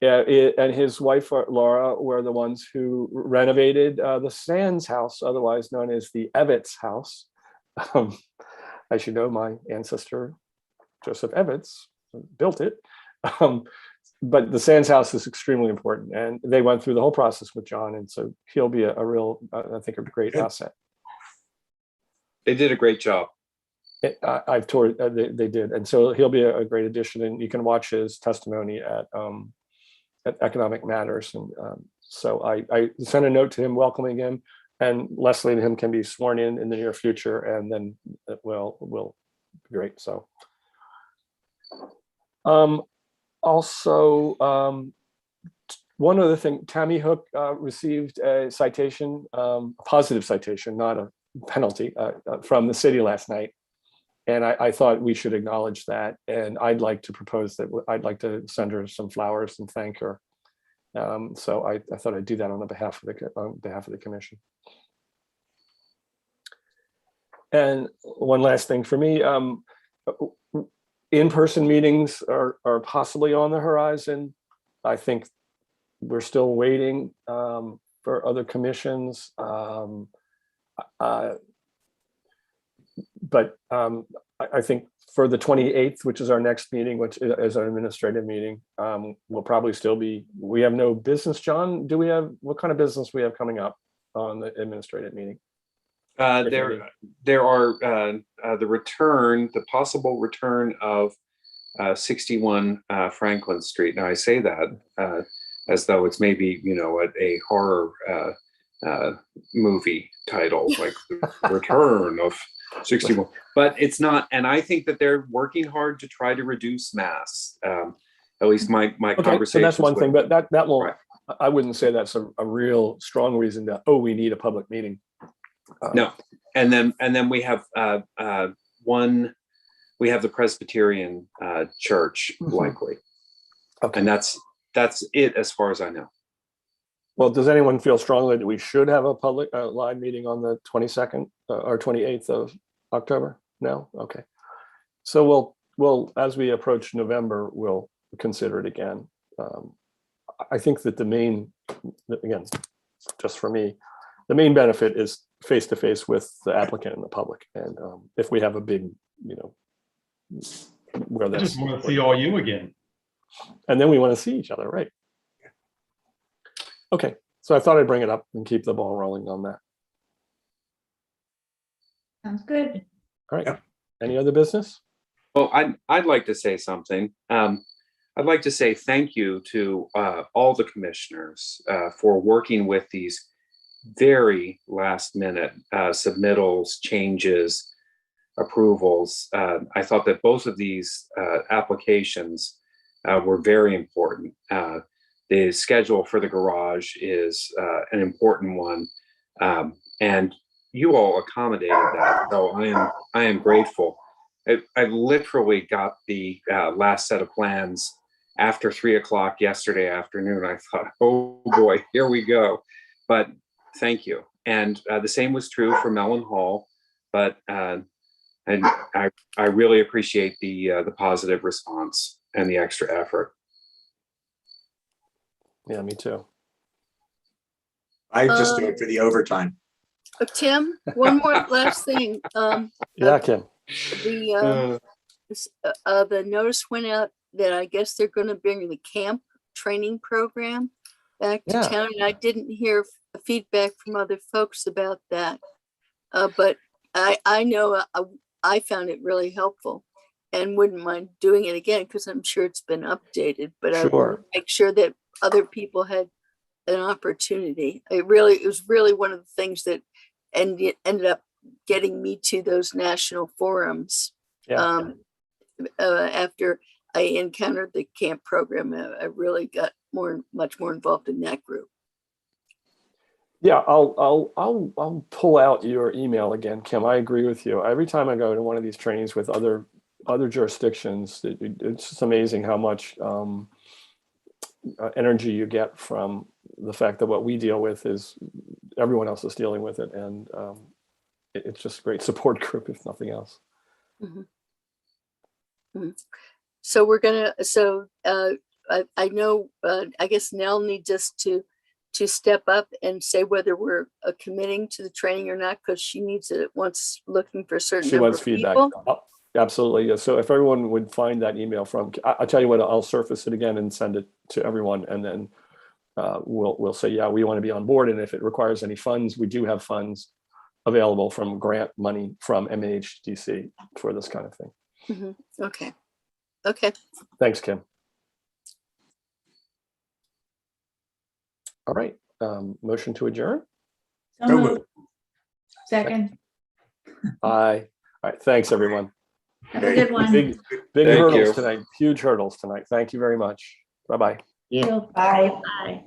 and his wife Laura were the ones who renovated the Sands house, otherwise known as the Evetts house. As you know, my ancestor Joseph Evetts built it. But the Sands house is extremely important, and they went through the whole process with John, and so he'll be a real, I think, a great asset. They did a great job. I've toured, they did, and so he'll be a great addition, and you can watch his testimony at Economic Matters. And so I sent a note to him welcoming him, and Leslie and him can be sworn in the near future, and then it will be great. So. Also, one other thing, Tammy Hook received a citation, a positive citation, not a penalty, from the city last night. And I thought we should acknowledge that. And I'd like to propose that I'd like to send her some flowers and thank her. So I thought I'd do that on behalf of the commission. And one last thing for me, in-person meetings are possibly on the horizon. I think we're still waiting for other commissions. But I think for the 28th, which is our next meeting, which is our administrative meeting, we'll probably still be, we have no business. John, do we have, what kind of business we have coming up on the administrative meeting? There are the possible return of 61 Franklin Street. Now I say that as though it's maybe, a horror movie title, like the Return of 61, but it's not. And I think that they're working hard to try to reduce mass. At least my conversation. So that's one thing, but that won't. Right. I wouldn't say that's a real strong reason that we need a public meeting. No, and then we have we have the Presbyterian church likely, okay, and that's it as far as I know. Well, does anyone feel strongly that we should have a public live meeting on the 22nd or 28th of October? No, okay. So we'll as we approach November, we'll consider it again. I think that the main, again, just for me, the main benefit is face-to-face with the applicant and the public. And if we have a big, where I that's, just want to see all you again. and then we want to see each other, right? Okay, so I thought I'd bring it up and keep the ball rolling on that. Sounds good. All right, any other business? Well, I'd like to say something. I'd like to say thank you to all the commissioners for working with these very last minute submittals, changes, approvals. I thought that both of these applications were very important. The schedule for the garage is an important one, and you all accommodated that. So I am grateful. I literally got the last set of plans after 3 o'clock yesterday afternoon. I thought, oh boy, here we go. But thank you. And the same was true for Mellon Hall. But and I really appreciate the positive response and the extra effort. Yeah, me too. I just do it for the overtime. Tim, one more last thing. Yeah, Kim. The notice went out that I guess they're going to bring the camp training program back to Yeah. town. And I didn't hear feedback from other folks about that. But I know I found it really helpful and wouldn't mind doing it again because I'm sure it's been updated, but I want Sure. to make sure that other people had an opportunity. It was really one of the things that ended up getting me to those national forums. Yeah. After I encountered the camp program, I really got much more involved in that group. Yeah, I'll pull out your email again, Kim. I agree with you. Every time I go to one of these trainings with other jurisdictions, it's just amazing how much energy you get from the fact that what we deal with is everyone else is dealing with it, and it's just a great support group, if nothing else. Mm-hmm. Mm-hmm. So we're gonna. So I know. I guess Nell needs us to step up and say whether we're committing to the training or not, because she needs it once looking for a certain She number wants of feedback. people. Oh, absolutely. Yeah. So if everyone would find that email from, I'll tell you what, I'll surface it again and send it to everyone, and then we'll say, yeah, we want to be on board. And if it requires any funds, we do have funds available from grant money from MHDC for this kind of thing. Mm-hmm. Okay. Okay. Thanks, Kim. All right. Motion to adjourn. So moved. Second. Aye. All right. Thanks, everyone. Have a good one. Big Thank hurdles you. tonight. Huge hurdles tonight. Thank you very much. Bye-bye. Bye. Bye.